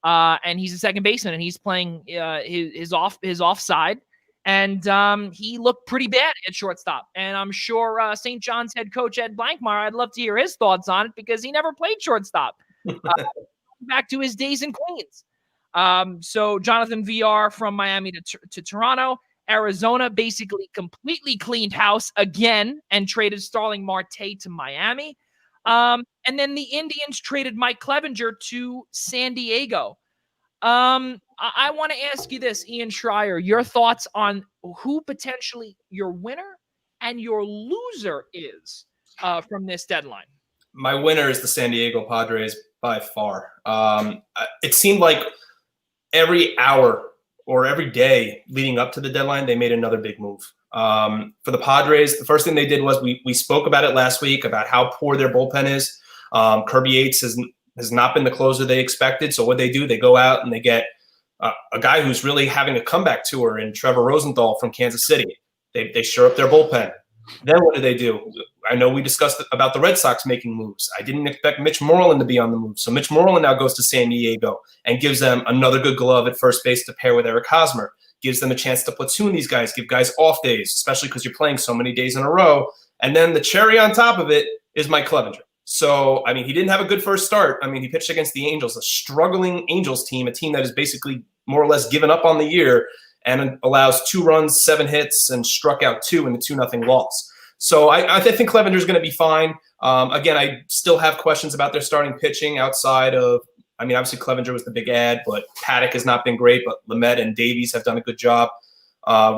And he's a second baseman, and he's playing his offside, and he looked pretty bad at shortstop. And I'm sure St. John's head coach Ed Blankmeyer, I'd love to hear his thoughts on it because he never played shortstop. Back to his days in Queens. So Jonathan VR from Miami to Toronto. Arizona basically completely cleaned house again and traded Starling Marte to Miami. And then the Indians traded Mike Clevenger to San Diego. I want to ask you this, Ian Schraier, your thoughts on who potentially your winner and your loser is from this deadline. My winner is the San Diego Padres by far. It seemed like every hour or every day leading up to the deadline, they made another big move. For the Padres, the first thing they did was we spoke about it last week about how poor their bullpen is. Kirby Yates has not been the closer they expected. So what they do, they go out and they get a guy who's really having a comeback tour in Trevor Rosenthal from Kansas City. They shore up their bullpen. Then what do? I know we discussed about the Red Sox making moves. I didn't expect Mitch Moreland to be on the move. So Mitch Moreland now goes to San Diego and gives them another good glove at first base to pair with Eric Hosmer. gives them a chance to platoon these guys, give guys off days, especially because you're playing so many days in a row. And then the cherry on top of it is Mike Clevenger. So, I mean, he didn't have a good first start. I mean, he pitched against the Angels, a struggling Angels team, a team that has basically more or less given up on the year, and allows 2 runs, 7 hits, and struck out 2 in the 2-0 loss. So I think Clevenger's going to be fine. Again, I still have questions about their starting pitching outside of, I mean, obviously Clevenger was the big ad, but Paddock has not been great, but Lamet and Davies have done a good job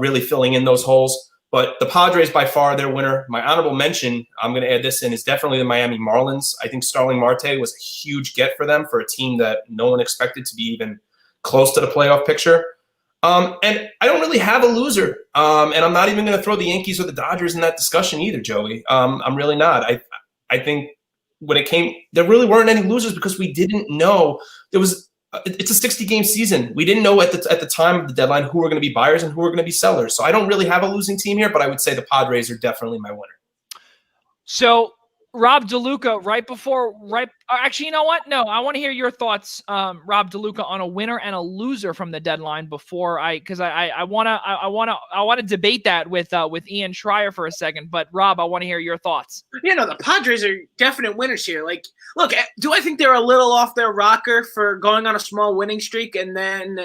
really filling in those holes. But the Padres, by far, their winner. My honorable mention, I'm going to add this in, is definitely the Miami Marlins. I think Starling Marte was a huge get for them, for a team that no one expected to be even close to the playoff picture. And I don't really have a loser. And I'm not even going to throw the Yankees or the Dodgers in that discussion either, Joey. I'm really not. I think when it came, there really weren't any losers because we didn't know. It's a 60-game season. We didn't know at the time of the deadline who were going to be buyers and who were going to be sellers. So I don't really have a losing team here, but I would say the Padres are definitely my winner. So Rob DeLuca, actually, you know what? No, I want to hear your thoughts, Rob DeLuca, on a winner and a loser from the deadline because I want to debate that with Ian Schraier for a second. But Rob, I want to hear your thoughts. The Padres are definite winners here. Like, look, do I think they're a little off their rocker for going on a small winning streak and then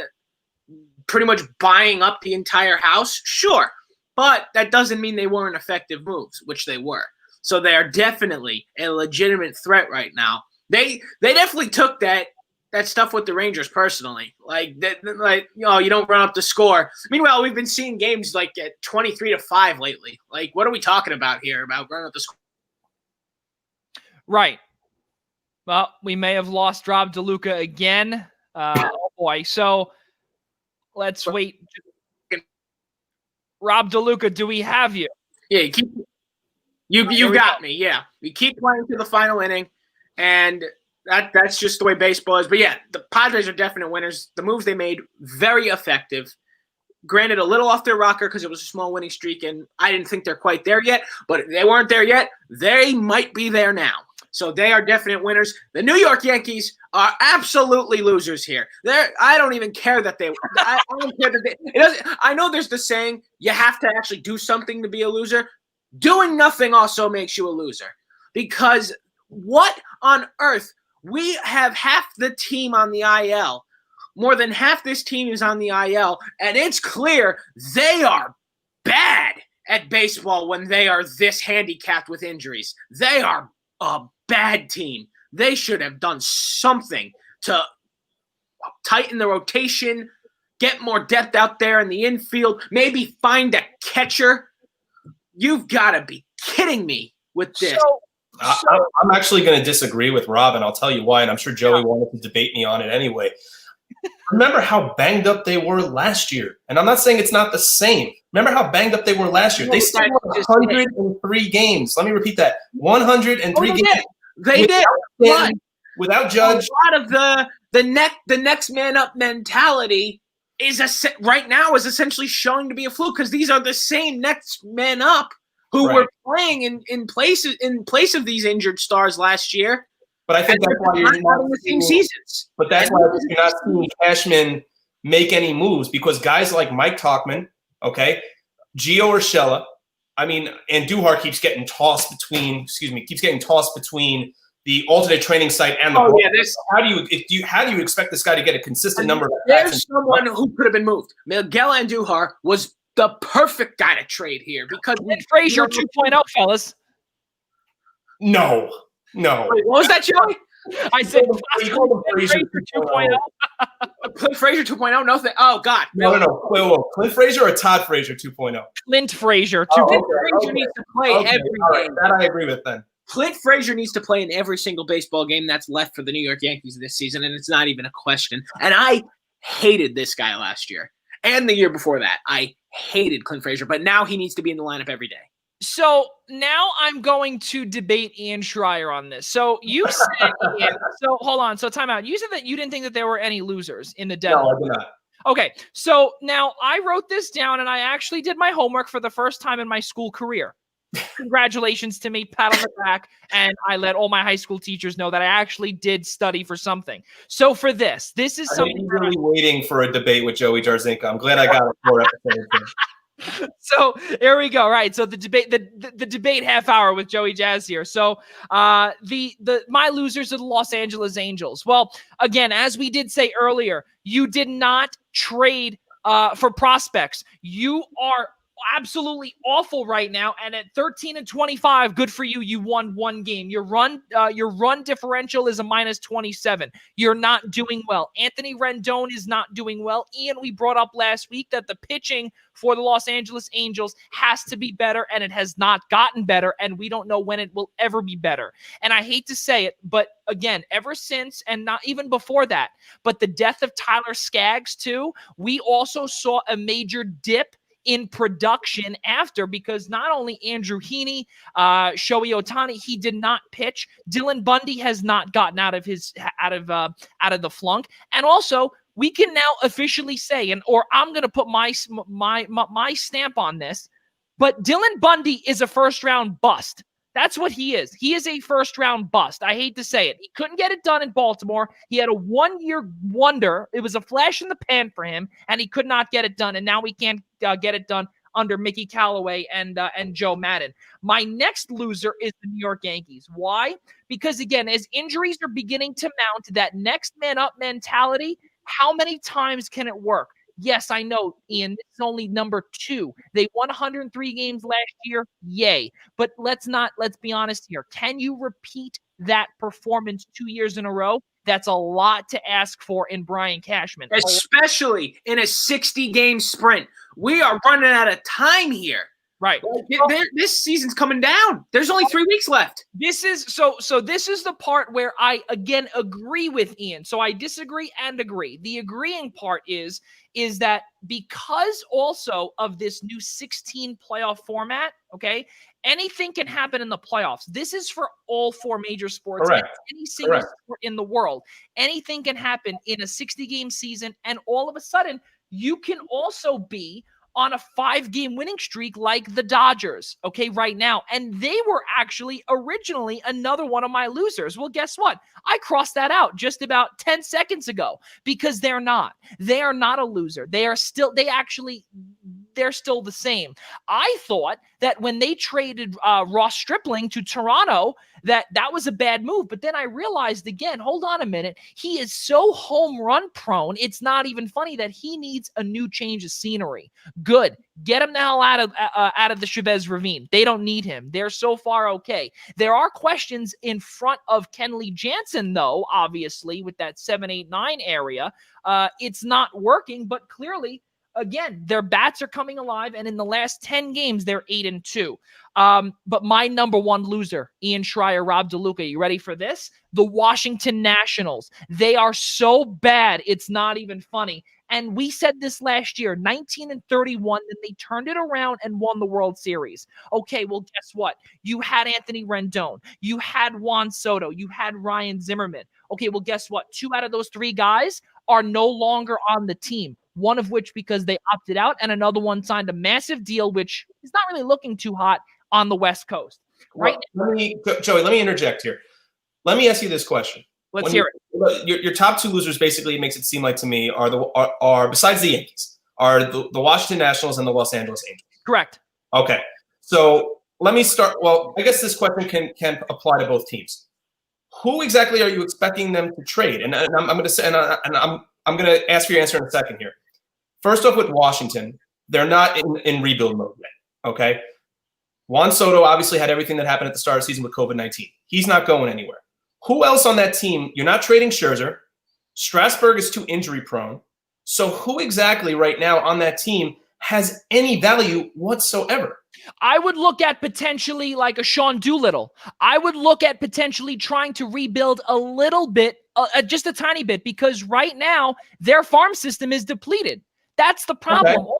pretty much buying up the entire house? Sure, but that doesn't mean they weren't effective moves, which they were. So they are definitely a legitimate threat right now. They definitely took that stuff with the Rangers personally. You don't run up the score. Meanwhile, we've been seeing games like at 23-5 lately. Like, what are we talking about here about running up the score? Right. Well, we may have lost Rob DeLuca again. Oh boy. So let's wait. Rob DeLuca, do we have you? Yeah, You got me, yeah. We keep playing to the final inning, and that's just the way baseball is. But, yeah, the Padres are definite winners. The moves they made, very effective. Granted, a little off their rocker because it was a small winning streak, and I didn't think they're quite there yet. But they weren't there yet. They might be there now. So they are definite winners. The New York Yankees are absolutely losers here. I don't even care that they – I don't care that they – I know there's the saying you have to actually do something to be a loser. Doing nothing also makes you a loser, because what on earth? We have half the team on the IL. More than half this team is on the IL, and it's clear they are bad at baseball when they are this handicapped with injuries. They are a bad team. They should have done something to tighten the rotation, get more depth out there in the infield, maybe find a catcher. You've got to be kidding me with this. I'm actually going to disagree with Rob, and I'll tell you why, and I'm sure Joey wanted to debate me on it anyway. Remember how banged up they were last year, and I'm not saying it's not the same. Remember how banged up they were last year. They still won 103 games. Let me repeat that. 103 games. They did. Without Judge. A lot of the next man up mentality right now is essentially showing to be a fluke, because these are the same next men up who were playing in place of these injured stars last year. But I think that's why you're not having the same seasons. But that's why you're not seeing Cashman make any moves, because guys like Mike Tauchman, okay, Gio Urshela, Andujar keeps getting tossed between the alternate training site and the ball. How do you expect this guy to get a consistent number of bats? There's someone who could have been moved. Miguel Andujar was the perfect guy to trade here, because Frazier 2.0, fellas. No. Wait, what was that, Joey? I said Frazier 2.0. Clint Frazier 2.0? No, oh, God. No. Wait. Clint Frazier or Todd Frazier 2.0? Clint Frazier 2.0. Clint Frazier needs to play every game. That I agree with then. Clint Frazier needs to play in every single baseball game that's left for the New York Yankees this season, and it's not even a question. And I hated this guy last year and the year before that. I hated Clint Frazier, but now he needs to be in the lineup every day. So now I'm going to debate Ian Schraier on this. So you said, Ian, so hold on. So time out. You said that you didn't think that there were any losers in the deadline. No, I did not. Okay. So now I wrote this down, and I actually did my homework for the first time in my school career. Congratulations to me, pat on the back, and I let all my high school teachers know that I actually did study for something. So for this is something. I'm eagerly waiting for a debate with Joey Jarzynka. I'm glad I got it for episode. So here we go. Right. So the debate, the debate half hour with Joey Jazz here. So my losers are the Los Angeles Angels. Well, again, as we did say earlier, you did not trade for prospects. You are absolutely awful right now, and at 13-25, good for you. You won one game. Your run differential is a -27. You're not doing well. Anthony Rendon is not doing well. Ian, we brought up last week that the pitching for the Los Angeles Angels has to be better, and it has not gotten better, and we don't know when it will ever be better. And I hate to say it, but again, ever since, and not even before that, but the death of Tyler Skaggs too, we also saw a major dip in production after, because not only Andrew Heaney, Shohei Ohtani, he did not pitch. Dylan Bundy has not gotten out of the flunk, and also we can now officially say, or I'm going to put my stamp on this, but Dylan Bundy is a first-round bust. That's what he is. He is a first-round bust. I hate to say it. He couldn't get it done in Baltimore. He had a one-year wonder. It was a flash in the pan for him, and he could not get it done. And now we can't get it done under Mickey Callaway and Joe Maddon. My next loser is the New York Yankees. Why? Because, again, as injuries are beginning to mount, that next man up mentality, how many times can it work? Yes, I know, Ian, this is only number 2. They won 103 games last year. Yay. But let's be honest here. Can you repeat that performance 2 years in a row? That's a lot to ask for in Brian Cashman. Especially in a 60-game sprint. We are running out of time here. Right. This season's coming down. There's only 3 weeks left. This is so this is the part where I again agree with Ian. So I disagree and agree. The agreeing part is that because also of this new 16 playoff format, okay, anything can happen in the playoffs. This is for all 4 major sports. Correct. Any single sport in the world. Anything can happen in a 60-game season, and all of a sudden you can also be on a 5-game winning streak like the Dodgers, okay, right now. And they were actually originally another one of my losers. Well, guess what? I crossed that out just about 10 seconds ago, because they're not. They are not a loser. They're still the same. I thought that when they traded Ross Stripling to Toronto, that was a bad move. But then I realized again, hold on a minute. He is so home run prone. It's not even funny that he needs a new change of scenery. Good. Get him the hell out of the Chavez Ravine. They don't need him. They're so far okay. There are questions in front of Kenley Jansen, though, obviously, with that 7-8-9 area. It's not working, but clearly, again, their bats are coming alive, and in the last 10 games, they're 8-2. But my number one loser, Ian Schraier, Rob DeLuca, you ready for this? The Washington Nationals. They are so bad, it's not even funny. And we said this last year, 19-31, then they turned it around and won the World Series. Okay, well, guess what? You had Anthony Rendon. You had Juan Soto. You had Ryan Zimmerman. Okay, well, guess what? 2 out of those 3 guys are no longer on the team. One of which because they opted out, and another one signed a massive deal, which is not really looking too hot on the West Coast. Right? Well, Joey, let me interject here. Let me ask you this question. Let's hear it. Your top 2 losers, basically, it makes it seem like to me, are besides the Yankees, are the Washington Nationals and the Los Angeles Angels. Correct. Okay. So let me start. Well, I guess this question can apply to both teams. Who exactly are you expecting them to trade? And I'm going to say, and I'm going to ask for your answer in a second here. First off, with Washington, they're not in rebuild mode yet. Okay. Juan Soto obviously had everything that happened at the start of the season with COVID-19. He's not going anywhere. Who else on that team? You're not trading Scherzer. Strasburg is too injury prone. So who exactly right now on that team has any value whatsoever? I would look at potentially like a Sean Doolittle. I would look at potentially trying to rebuild a little bit, just a tiny bit, because right now their farm system is depleted. That's the problem. Okay.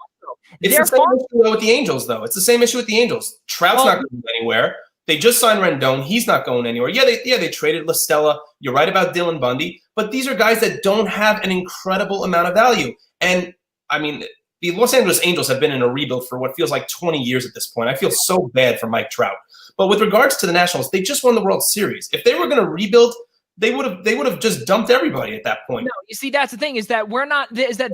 It's the same issue with the Angels, though. It's the same issue with the Angels. Trout's not going anywhere. They just signed Rendon. He's not going anywhere. Yeah, they traded La Stella. You're right about Dylan Bundy. But these are guys that don't have an incredible amount of value. And, I mean, the Los Angeles Angels have been in a rebuild for what feels like 20 years at this point. I feel so bad for Mike Trout. But with regards to the Nationals, they just won the World Series. If they were going to rebuild, they would have just dumped everybody at that point. No, you see, that's the thing is that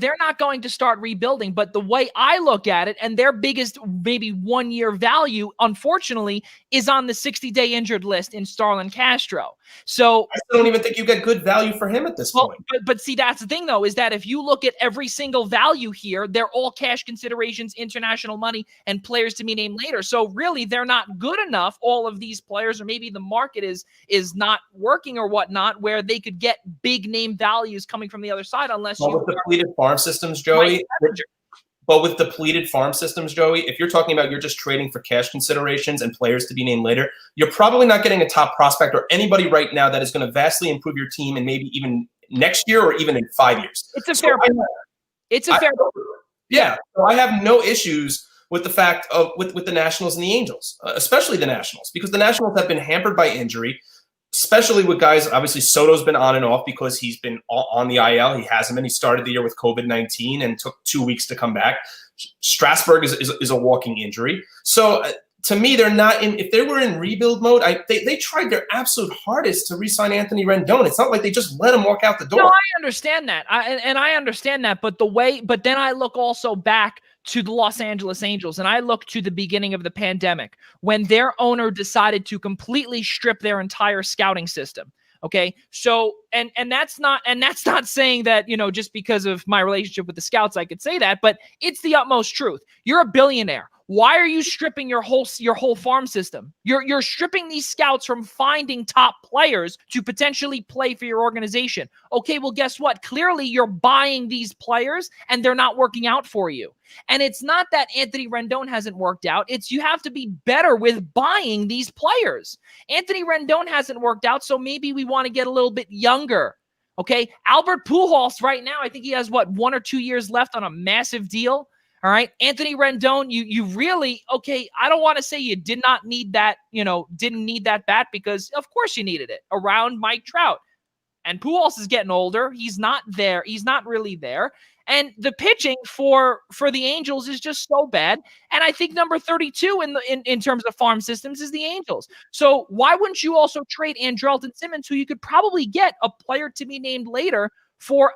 they're not going to start rebuilding. But the way I look at it, and their biggest maybe 1 year value, unfortunately, is on the 60-day injured list in Starlin Castro. So I still don't even think you get good value for him at this point. But see, that's the thing though, is that if you look at every single value here, they're all cash considerations, international money, and players to be named later. So really, they're not good enough. All of these players, or maybe the market is not working or whatnot, where they could get big name values coming from the other side, unless you with depleted farm systems, Joey. But with depleted farm systems, Joey, if you're talking about you're just trading for cash considerations and players to be named later, you're probably not getting a top prospect or anybody right now that is going to vastly improve your team and maybe even next year or even in 5 years. It's a fair point. It's a fair point. Yeah. So I have no issues with the fact of with the Nationals and the Angels, especially the Nationals, because the Nationals have been hampered by injury, especially with guys. Obviously, Soto's been on and off because he's been on the IL. He hasn't been. He started the year with COVID-19 and took 2 weeks to come back. Strasburg is a walking injury. So to me, they're not in. If they were in rebuild mode, they tried their absolute hardest to re-sign Anthony Rendon. It's not like they just let him walk out the door. No, I understand that. I understand that. But then I look also back to the Los Angeles Angels, and I look to the beginning of the pandemic when their owner decided to completely strip their entire scouting system. Okay. So, and that's not saying that, just because of my relationship with the scouts, I could say that, but it's the utmost truth. You're a billionaire. Why are you stripping your whole farm system? You're stripping these scouts from finding top players to potentially play for your organization. Okay, well, guess what? Clearly, you're buying these players and they're not working out for you. And it's not that Anthony Rendon hasn't worked out. It's you have to be better with buying these players. Anthony Rendon hasn't worked out, so maybe we want to get a little bit younger. Okay, Albert Pujols right now, I think he has 1 or 2 years left on a massive deal. All right, Anthony Rendon, you really, okay, I don't want to say you did not need that, didn't need that bat, because of course you needed it around Mike Trout. And Pujols is getting older. He's not there. He's not really there. And the pitching for the Angels is just so bad. And I think number 32 in terms of farm systems is the Angels. So why wouldn't you also trade Andrelton Simmons, who you could probably get a player to be named later for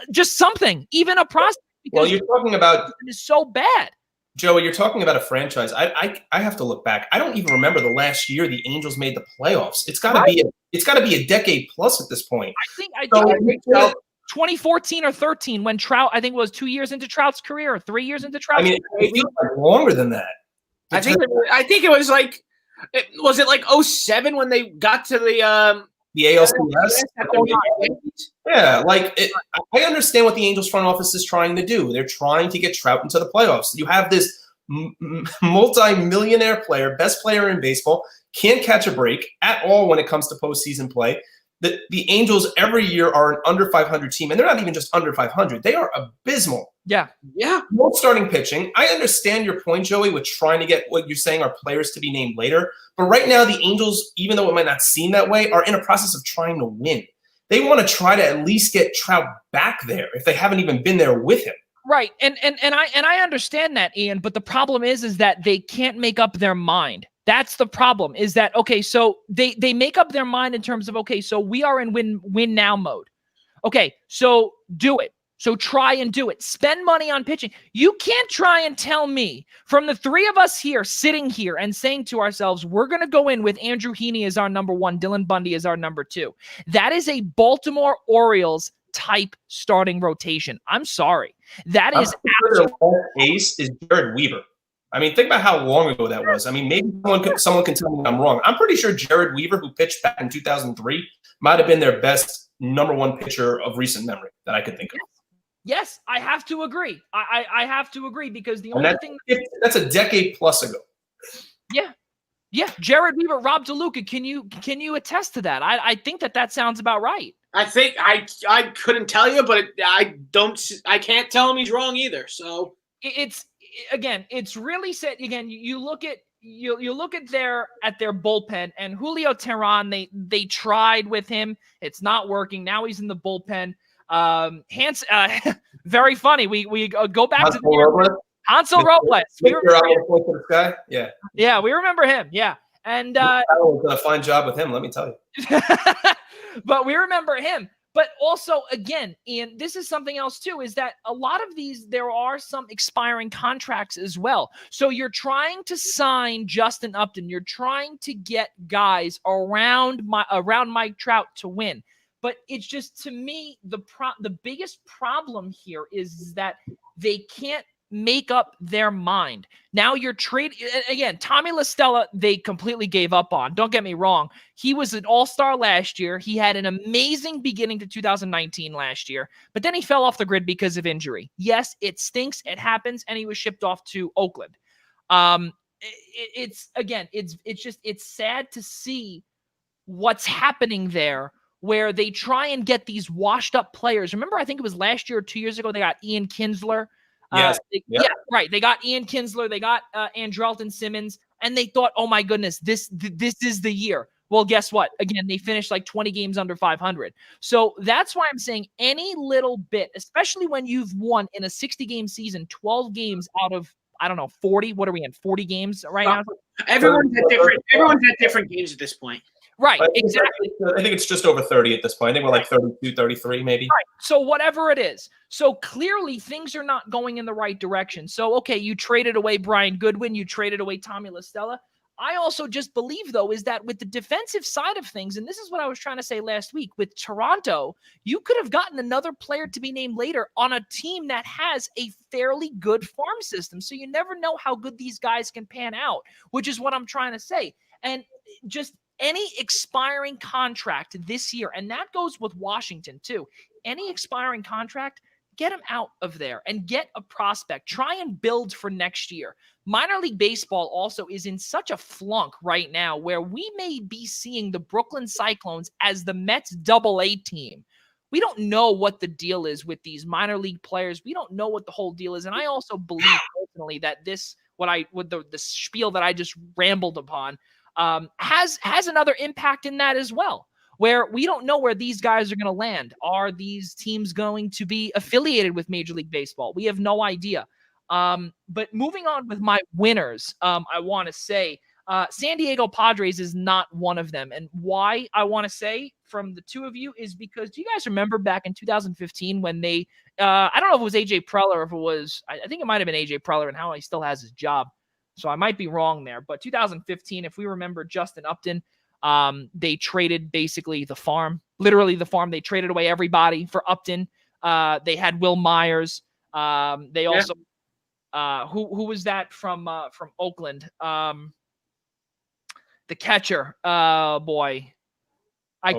just something, even a prospect? Well, you're talking about is so bad. Joey, you're talking about a franchise. I have to look back. I don't even remember the last year the Angels made the playoffs. It's got to be a decade plus at this point. I think 2014 or 13 when Trout, I think it was 2 years into Trout's career or 3 years into Trout's career. It feels like longer than that. I think it was like, was it like 07 when they got to the ALCS? Yeah, I understand what the Angels front office is trying to do. They're trying to get Trout into the playoffs. You have this multi-millionaire player, best player in baseball, can't catch a break at all when it comes to postseason play. The Angels every year are an under 500 team, and they're not even just under 500. They are abysmal. Yeah. No starting pitching. I understand your point, Joey, with trying to get what you're saying are players to be named later. But right now, the Angels, even though it might not seem that way, are in a process of trying to win. They want to try to at least get Trout back there if they haven't even been there with him. Right. And I understand that, Ian, but the problem is that they can't make up their mind. That's the problem, is that, okay, so they make up their mind in terms of, okay, so we are in win now mode. Okay, so do it. So try and do it. Spend money on pitching. You can't try and tell me from the three of us here sitting here and saying to ourselves, we're going to go in with Andrew Heaney as our number 1, Dylan Bundy as our number 2. That is a Baltimore Orioles type starting rotation. I'm sorry. That is their ace is Jared Weaver. I mean, think about how long ago that was. I mean, maybe someone can tell me I'm wrong. I'm pretty sure Jared Weaver, who pitched back in 2003, might have been their best number 1 pitcher of recent memory that I could think of. Yes, I have to agree. I have to agree, because the only thing that's a decade plus ago. Yeah. Jared Weaver, Rob DeLuca, can you attest to that? I think that sounds about right. I think I couldn't tell you, but I can't tell him he's wrong either. So it's really set again. You look at their bullpen, and Julio Teheran, they tried with him. It's not working. Now he's in the bullpen. Very funny. We go back to Hansel Robles. We remember him. Yeah. And a fine job with him, let me tell you. But we remember him. But also, again, Ian, this is something else too, is that a lot of these, there are some expiring contracts as well. So you're trying to sign Justin Upton. You're trying to get guys around Mike Trout to win. But it's just, to me, the biggest problem here is that they can't make up their mind. Now you're trading again. Tommy La Stella, they completely gave up on. Don't get me wrong. He was an all-star last year. He had an amazing beginning to 2019 last year, but then he fell off the grid because of injury. Yes, it stinks. It happens. And he was shipped off to Oakland. It's sad to see what's happening there, where they try and get these washed up players. Remember, I think it was last year or 2 years ago, they got Ian Kinsler. Yes. Yeah, right. They got Ian Kinsler. They got Andrelton Simmons, and they thought, "Oh my goodness, this is the year." Well, guess what? Again, they finished like 20 games under 500. So that's why I'm saying any little bit, especially when you've won in a 60-game season, 12 games out of 40. What are we in? 40 games right now. Everyone's at different games at this point. Right, exactly. I think it's just over 30 at this point. I think we're like 32, 33 maybe. Right. So whatever it is. So clearly things are not going in the right direction. So, okay, you traded away Brian Goodwin. You traded away Tommy La Stella. I also just believe, though, is that with the defensive side of things, and this is what I was trying to say last week, with Toronto, you could have gotten another player to be named later on a team that has a fairly good farm system. So you never know how good these guys can pan out, which is what I'm trying to say. And just any expiring contract this year, and that goes with Washington too, any expiring contract, get them out of there and get a prospect. Try and build for next year. Minor League Baseball also is in such a flunk right now where we may be seeing the Brooklyn Cyclones as the Mets AA team. We don't know what the deal is with these minor league players. We don't know what the whole deal is. And I also believe personally that the spiel that I just rambled upon has another impact in that as well, where we don't know where these guys are going to land. Are these teams going to be affiliated with Major League Baseball? We have no idea. But moving on with my winners, I want to say San Diego Padres is not one of them. And why I want to say from the two of you is because, do you guys remember back in 2015 when they, I don't know if it was AJ Preller or if it was, I think it might have been AJ Preller and how he still has his job. So I might be wrong there. But 2015, if we remember Justin Upton, they traded basically the farm, literally the farm. They traded away everybody for Upton. They had Will Myers. They also, who was that from Oakland? The catcher. Boy, I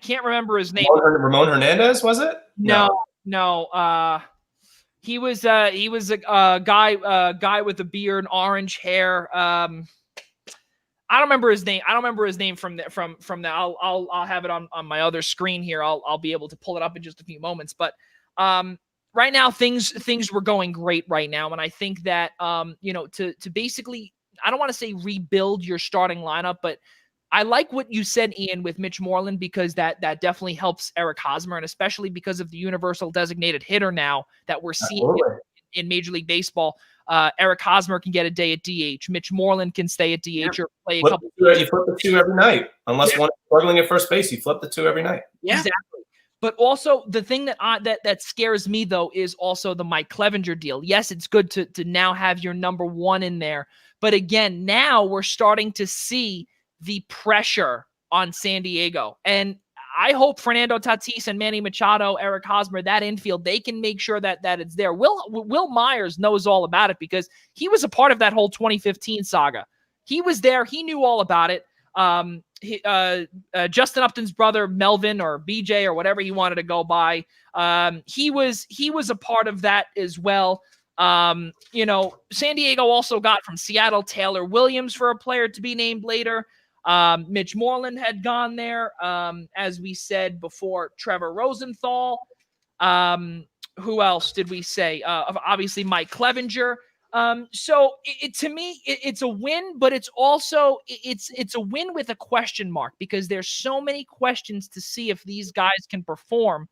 can't remember his name. Ramon Hernandez, was it? No. He was a guy with a beard, orange hair. I don't remember his name. from that. I'll have it on my other screen here. I'll be able to pull it up in just a few moments. But right now things were going great right now, and I think that to basically, I don't want to say rebuild your starting lineup, but I like what you said, Ian, with Mitch Moreland, because that definitely helps Eric Hosmer, and especially because of the universal designated hitter now that we're seeing in Major League Baseball. Eric Hosmer can get a day at DH. Mitch Moreland can stay at DH or play a couple. You flip the two every night, unless one's struggling at first base. You flip the two every night. Yeah, exactly. But also the thing that scares me though is also the Mike Clevenger deal. Yes, it's good to now have your number one in there, but again, now we're starting to see the pressure on San Diego. And I hope Fernando Tatis and Manny Machado, Eric Hosmer, that infield, they can make sure that it's there. Will Myers knows all about it because he was a part of that whole 2015 saga. He was there. He knew all about it. Justin Upton's brother, Melvin or BJ or whatever he wanted to go by, he was a part of that as well. San Diego also got from Seattle Taylor Williams for a player to be named later. Mitch Moreland had gone there. As we said before, Trevor Rosenthal. Who else did we say? Obviously, Mike Clevenger So to me, it's a win, but it's also it's a win with a question mark because there's so many questions to see if these guys can perform.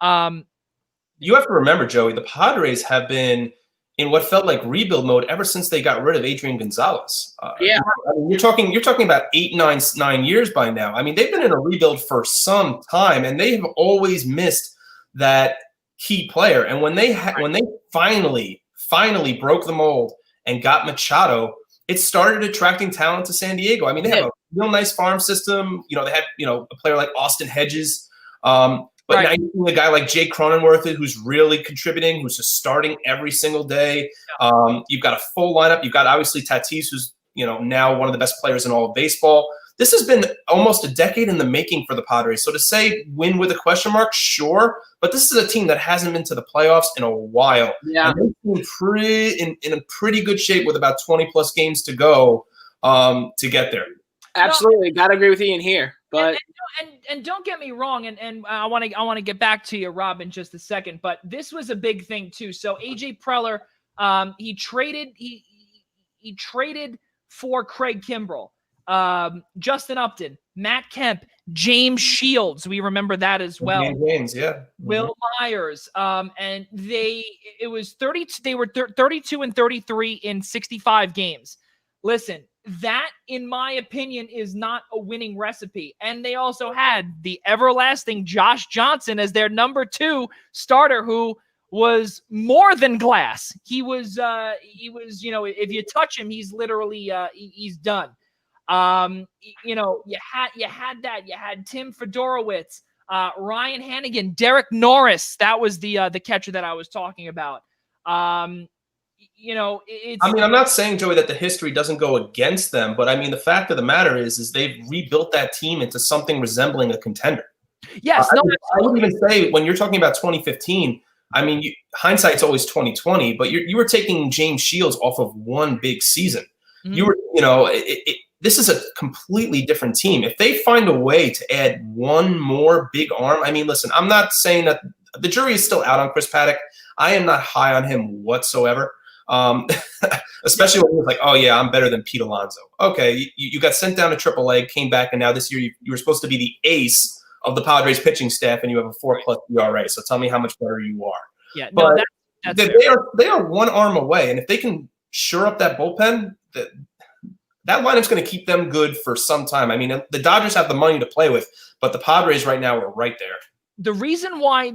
You have to remember, Joey, the Padres have been in what felt like rebuild mode ever since they got rid of Adrian Gonzalez. Yeah, I mean, you're talking about 9 years by now. I mean, they've been in a rebuild for some time, and they have always missed that key player. And when they finally broke the mold and got Machado, it started attracting talent to San Diego. I mean, they have a real nice farm system. They had a player like Austin Hedges. But now you see a guy like Jake Cronenworth who's really contributing, who's just starting every single day. You've got a full lineup. You've got obviously Tatis, who's now one of the best players in all of baseball. This has been almost a decade in the making for the Padres. So to say win with a question mark, sure, but this is a team that hasn't been to the playoffs in a while. Yeah, and they seem in a pretty good shape with about 20 plus games to go to get there. Absolutely, gotta agree with Ian here. But and don't get me wrong, and I want to get back to you, Rob, in just a second. But this was a big thing too. So AJ Preller, he traded for Craig Kimbrell, Justin Upton, Matt Kemp, James Shields. We remember that as well. James, yeah. Will Myers, and they were 32 and 33 in 65 games. Listen, that, in my opinion, is not a winning recipe. And they also had the everlasting Josh Johnson as their number 2 starter, who was more than glass. He was, if you touch him, he's literally, he's done. You had that. You had Tim Fedorowicz, Ryan Hannigan, Derek Norris. That was the catcher that I was talking about. I'm not saying, Joey, that the history doesn't go against them, but I mean, the fact of the matter is they've rebuilt that team into something resembling a contender. Yes. I would even say when you're talking about 2015, I mean, hindsight's always 20/20, but you were taking James Shields off of one big season. Mm-hmm. You were, this is a completely different team. If they find a way to add one more big arm, I mean, listen, I'm not saying that the jury is still out on Chris Paddock. I am not high on him whatsoever. Especially when he was like, oh yeah, I'm better than Pete Alonso. Okay, you got sent down to AAA, came back, and now this year you were supposed to be the ace of the Padres pitching staff, and you have a 4+ ERA. So tell me how much better you are. Yeah, but no, they are one arm away, and if they can shore up that bullpen, that lineup's going to keep them good for some time. I mean, the Dodgers have the money to play with, but the Padres right now are right there. The reason why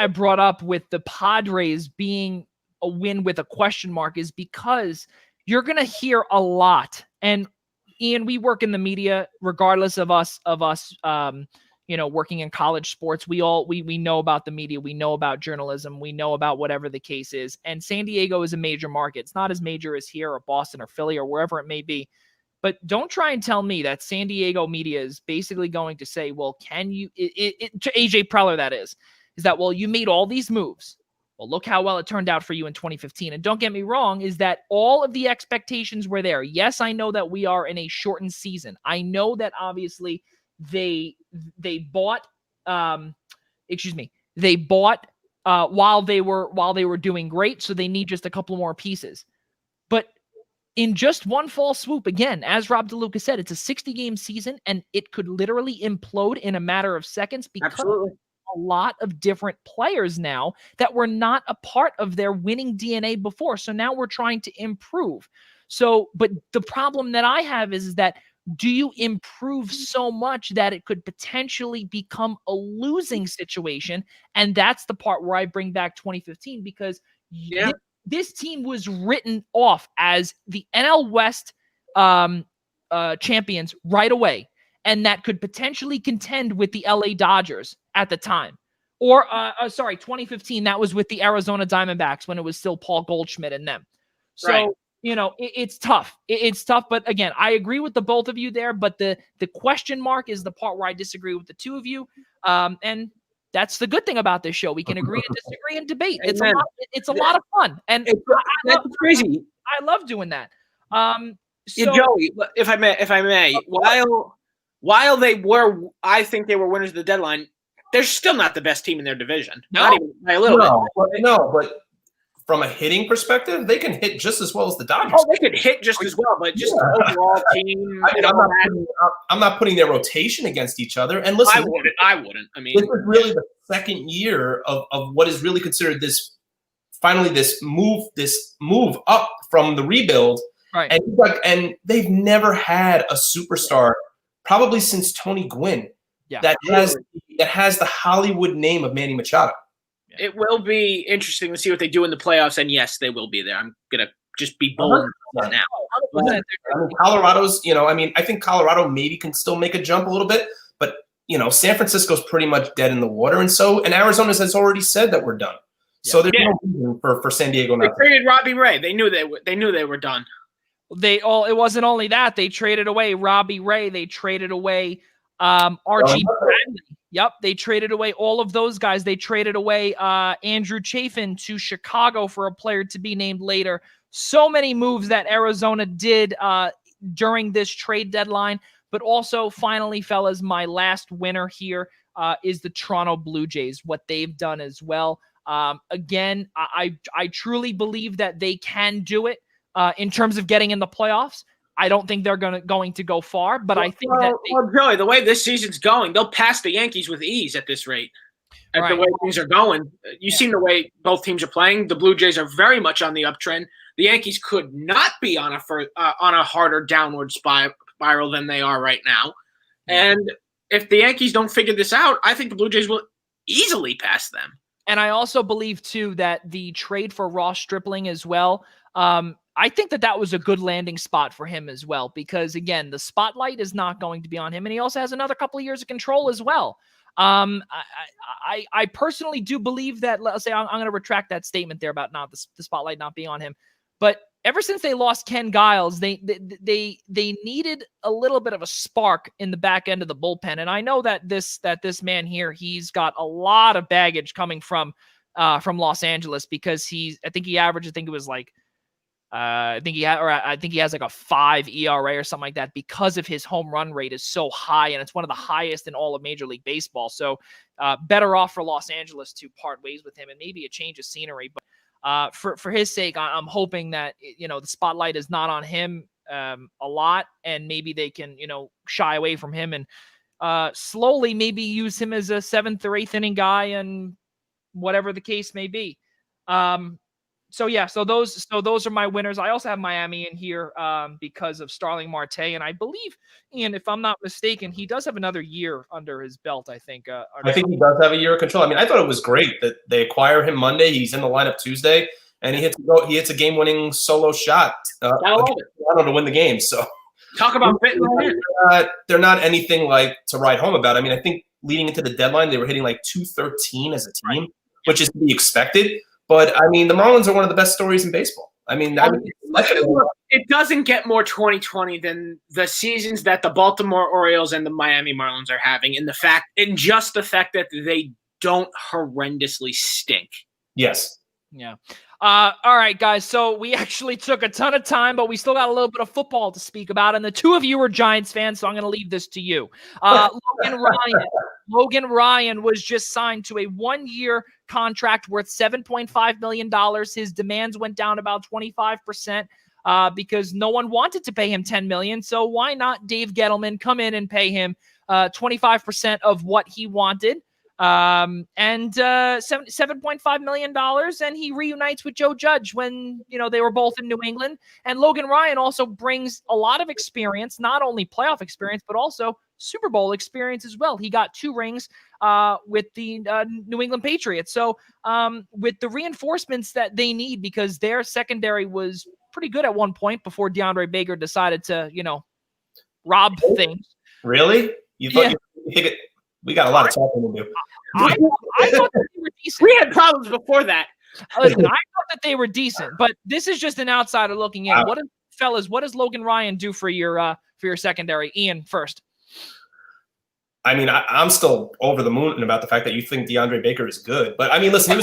I brought up with the Padres being a win with a question mark is because you're going to hear a lot. And Ian, we work in the media, regardless of us, working in college sports. We know about the media. We know about journalism. We know about whatever the case is. And San Diego is a major market. It's not as major as here or Boston or Philly or wherever it may be. But don't try and tell me that San Diego media is basically going to say, well, can you, to AJ Preller, that is that, well, you made all these moves. Well, look how well it turned out for you in 2015. And don't get me wrong, is that all of the expectations were there. Yes, I know that we are in a shortened season. I know that obviously they bought while they were doing great, so they need just a couple more pieces. But in just one fall swoop, again, as Rob DeLuca said, it's a 60-game season, and it could literally implode in a matter of seconds because absolutely. A lot of different players now that were not a part of their winning DNA before. So now we're trying to improve. So, but the problem that I have is that, do you improve so much that it could potentially become a losing situation? And that's the part where I bring back 2015, because this team was written off as the NL West champions right away. And that could potentially contend with the LA Dodgers at the time. Or, 2015, that was with the Arizona Diamondbacks when it was still Paul Goldschmidt and them. So, right. It's tough. It's tough. But again, I agree with the both of you there. But the question mark is the part where I disagree with the two of you. And that's the good thing about this show. We can agree to disagree and debate. It's a lot of fun. And that's crazy. I love doing that. Joey, if I may, while they were, I think they were winners of the deadline, they're still not the best team in their division. No. Not even by a little bit. No, but from a hitting perspective, they can hit just as well as the Dodgers. Oh, they could hit just as well, but just the overall team. I mean, I'm not putting their rotation against each other. And listen, I wouldn't. I mean, this is really the second year of what is really considered this move up from the rebuild. Right. And they've never had a superstar, probably since Tony Gwynn, that has the Hollywood name of Manny Machado. It will be interesting to see what they do in the playoffs, and yes, they will be there. I'm gonna just be bold now. I mean, Colorado's, I think Colorado maybe can still make a jump a little bit, but San Francisco's pretty much dead in the water, and Arizona has already said that we're done. Yeah. So there's no reason for San Diego not. They traded Robbie Ray. They knew they were done. It wasn't only that, they traded away Robbie Ray. They traded away Archie Bradley. Yep, they traded away all of those guys. They traded away Andrew Chafin to Chicago for a player to be named later. So many moves that Arizona did during this trade deadline. But also, finally, fellas, my last winner here is the Toronto Blue Jays, what they've done as well. Again, I truly believe that they can do it in terms of getting in the playoffs. I don't think they're going to go far, but I think that Joey, the way this season's going, they'll pass the Yankees with ease at this rate. The way things are going, you've seen the way both teams are playing. The Blue Jays are very much on the uptrend. The Yankees could not be on a harder downward spiral than they are right now. And if the Yankees don't figure this out, I think the Blue Jays will easily pass them. And I also believe too that the trade for Ross Stripling as well. I think that was a good landing spot for him as well, because again, the spotlight is not going to be on him, and he also has another couple of years of control as well. I personally do believe that. Let's say I'm going to retract that statement there about not the spotlight not being on him. But ever since they lost Ken Giles, they needed a little bit of a spark in the back end of the bullpen, and I know that this man here, he's got a lot of baggage coming from Los Angeles, because I think he has like a 5 ERA or something like that, because of his home run rate is so high, and it's one of the highest in all of Major League Baseball. So better off for Los Angeles to part ways with him and maybe a change of scenery. But for his sake, I'm hoping that the spotlight is not on him a lot, and maybe they can shy away from him and slowly maybe use him as a 7th or 8th inning guy, and whatever the case may be. So those are my winners. I also have Miami in here because of Starling Marte, and I believe, Ian, if I'm not mistaken, he does have another year under his belt. I think. I think he does have a year of control. I mean, I thought it was great that they acquire him Monday. He's in the lineup Tuesday, and he hits a game-winning solo shot to win the game. So talk about fitting in. They're not anything like to write home about. I mean, I think leading into the deadline, they were hitting like .213 as a team, which is to be expected. But, I mean, the Marlins are one of the best stories in baseball. I mean, it doesn't get more 2020 than the seasons that the Baltimore Orioles and the Miami Marlins are having, in just the fact that they don't horrendously stink. Yes. Yeah. All right, guys. So we actually took a ton of time, but we still got a little bit of football to speak about. And the two of you are Giants fans, so I'm going to leave this to you. Logan Ryan was just signed to a 1-year contract worth $7.5 million. His demands went down about 25% because no one wanted to pay him $10 million. So why not Dave Gettleman come in and pay him 25% of what he wanted? And $7.5 million, and he reunites with Joe Judge when they were both in New England. And Logan Ryan also brings a lot of experience, not only playoff experience but also Super Bowl experience as well. He got 2 rings with the New England Patriots. So with the reinforcements that they need, because their secondary was pretty good at one point before DeAndre Baker decided to rob things. Really? You think we got a lot of talking to do. I thought that they were decent. We had problems before that. Listen, I thought that they were decent, but this is just an outsider looking in. What does Logan Ryan do for your secondary? Ian, first. I mean, I'm still over the moon about the fact that you think DeAndre Baker is good, but I mean, listen,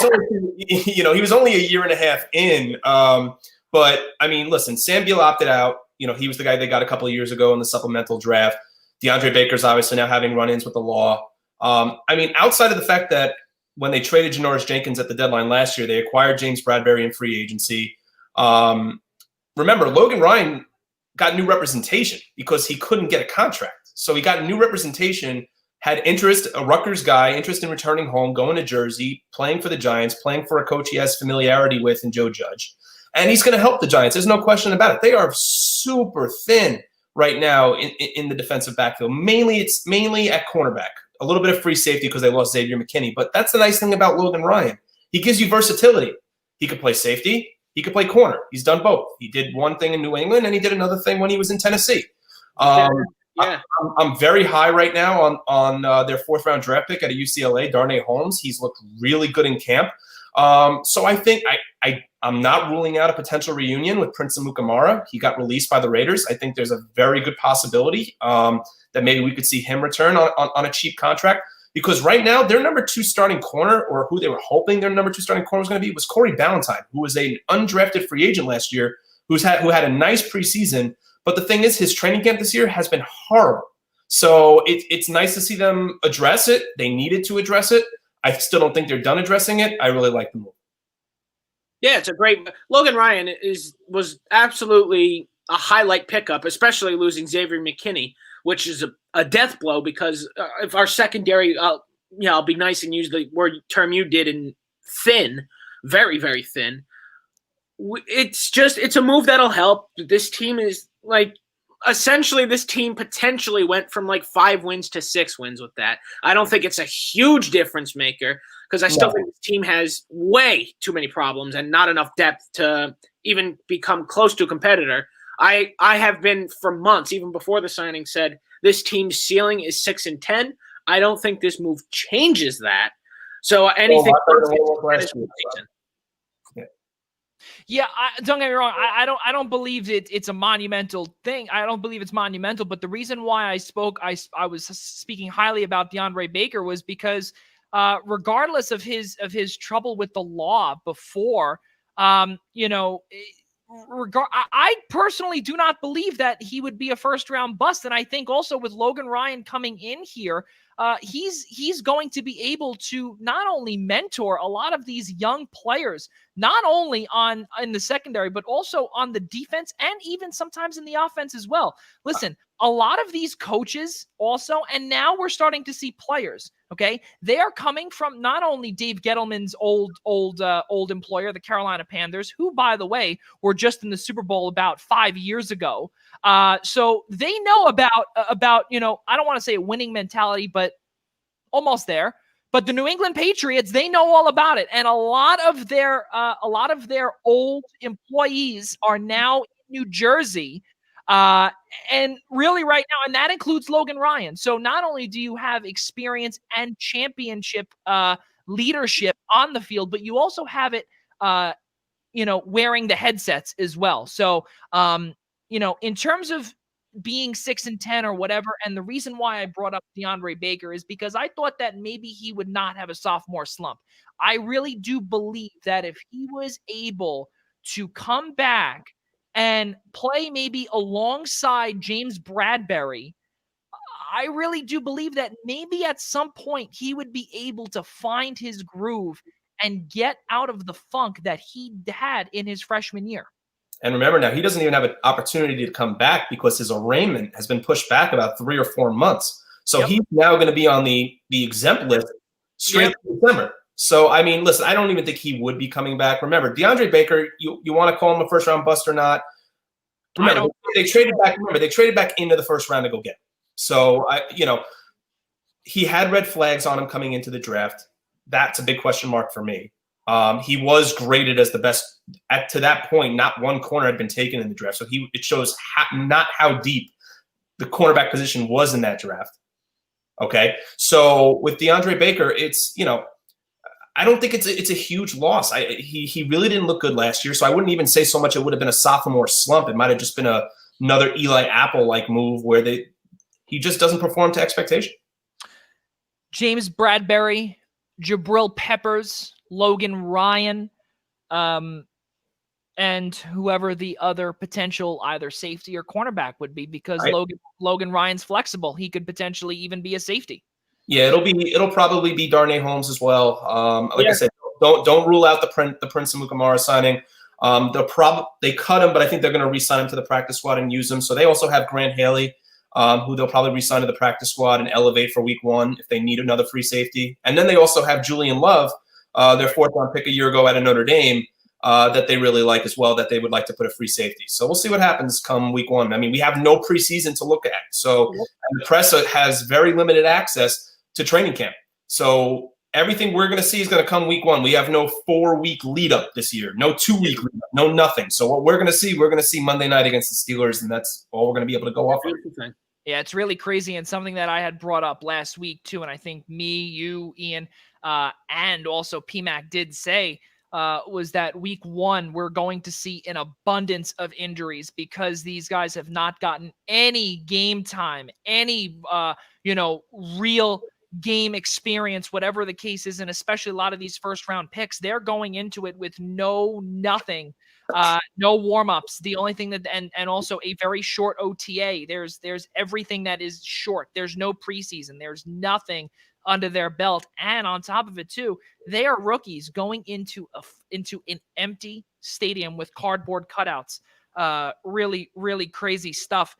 he was only a year and a half in. But I mean, listen, Sam Beal opted out. He was the guy they got a couple of years ago in the supplemental draft. DeAndre Baker's obviously now having run-ins with the law. I mean, outside of the fact that when they traded Janoris Jenkins at the deadline last year, they acquired James Bradbury in free agency. Remember, Logan Ryan got new representation because he couldn't get a contract. So he got new representation, had interest, a Rutgers guy, interest in returning home, going to Jersey, playing for the Giants, playing for a coach he has familiarity with in Joe Judge. And he's going to help the Giants. There's no question about it. They are super thin right now in the defensive backfield. It's mainly at cornerback. A little bit of free safety because they lost Xavier McKinney. But that's the nice thing about Logan Ryan. He gives you versatility. He could play safety. He could play corner. He's done both. He did one thing in New England, and he did another thing when he was in Tennessee. Yeah. I'm very high right now on their 4th-round draft pick out of UCLA, Darnay Holmes. He's looked really good in camp. So I think I'm not ruling out a potential reunion with Prince Amukamara. He got released by the Raiders. I think there's a very good possibility that maybe we could see him return on a cheap contract. Because right now, their number 2 starting corner, or who they were hoping their number 2 starting corner was going to be, was Corey Ballantyne, who was an undrafted free agent last year, who had a nice preseason. But the thing is, his training camp this year has been horrible. So it's nice to see them address it. They needed to address it. I still don't think they're done addressing it. I really like the move. Yeah, it's a great – Logan Ryan was absolutely a highlight pickup, especially losing Xavier McKinney, which is a death blow because if our secondary I'll be nice and use the term you did in thin, very, very thin. It's a move that'll help. This team is essentially this team potentially went from 5 wins to 6 wins with that. I don't think it's a huge difference maker because I still think this team has way too many problems and not enough depth to even become close to a competitor. I have been for months, even before the signing, said this team's ceiling is 6-10. I don't think this move changes that. So anything. Yeah, don't get me wrong. I don't believe it's a monumental thing. I don't believe it's monumental. But the reason why I was speaking highly about DeAndre Baker was because regardless of his trouble with the law before, I personally do not believe that he would be a first-round bust. And I think also with Logan Ryan coming in here, he's going to be able to not only mentor a lot of these young players, not only in the secondary, but also on the defense and even sometimes in the offense as well. Listen, a lot of these coaches also, and now we're starting to see players, okay? They are coming from not only Dave Gettleman's old employer, the Carolina Panthers, who, by the way, were just in the Super Bowl about 5 years ago. So they know about I don't want to say a winning mentality, but almost there. But the New England Patriots, they know all about it. And a lot of their old employees are now in New Jersey. And really right now, and that includes Logan Ryan. So not only do you have experience and championship leadership on the field, but you also have it, wearing the headsets as well. So, in terms of being 6-10 or whatever, and the reason why I brought up DeAndre Baker is because I thought that maybe he would not have a sophomore slump. I really do believe that if he was able to come back and play maybe alongside James Bradbury, I really do believe that maybe at some point he would be able to find his groove and get out of the funk that he had in his freshman year. And remember now, he doesn't even have an opportunity to come back because his arraignment has been pushed back about 3 or 4 months. So he's now going to be on the exempt list straight to December. So, I mean, listen, I don't even think he would be coming back. Remember, DeAndre Baker, you want to call him a first-round bust or not? Remember, they traded back into the first round to go get him. So, he had red flags on him coming into the draft. That's a big question mark for me. He was graded as the best to that point. Not one corner had been taken in the draft, so it shows not how deep the cornerback position was in that draft. Okay, so with DeAndre Baker, it's I don't think it's a huge loss. He really didn't look good last year, so I wouldn't even say so much it would have been a sophomore slump. It might have just been another Eli Apple-like move where he just doesn't perform to expectation. James Bradbury, Jabril Peppers, Logan Ryan, and whoever the other potential either safety or cornerback would be, because Logan Ryan's flexible. He could potentially even be a safety. Yeah, it'll probably be Darnay Holmes as well. Like I said, don't rule out the Prince of Mukamara signing. They cut him, but I think they're going to re-sign him to the practice squad and use him. So they also have Grant Haley, who they'll probably re-sign to the practice squad and elevate for week 1 if they need another free safety. And then they also have Julian Love, their 4th-round pick a year ago out of Notre Dame, that they really like as well, that they would like to put a free safety. So we'll see what happens come week 1. I mean, we have no preseason to look at. So the press has very limited access to training camp. So everything we're going to see is going to come week 1. We have no 4-week lead up this year, no 2-week lead up, no nothing. So what we're going to see Monday night against the Steelers, and that's all we're going to be able to go off of. Yeah, it's really crazy, and something that I had brought up last week too, and I think me, you, Ian, and also PMAC did say was that week 1 we're going to see an abundance of injuries because these guys have not gotten any game time, any real game experience, whatever the case is, and especially a lot of these first-round picks, they're going into it with nothing. No warm-ups. The only thing that and also a very short OTA. There's everything that is short. There's no preseason. There's nothing under their belt. And on top of it too, they are rookies going into an empty stadium with cardboard cutouts. Really, really crazy stuff.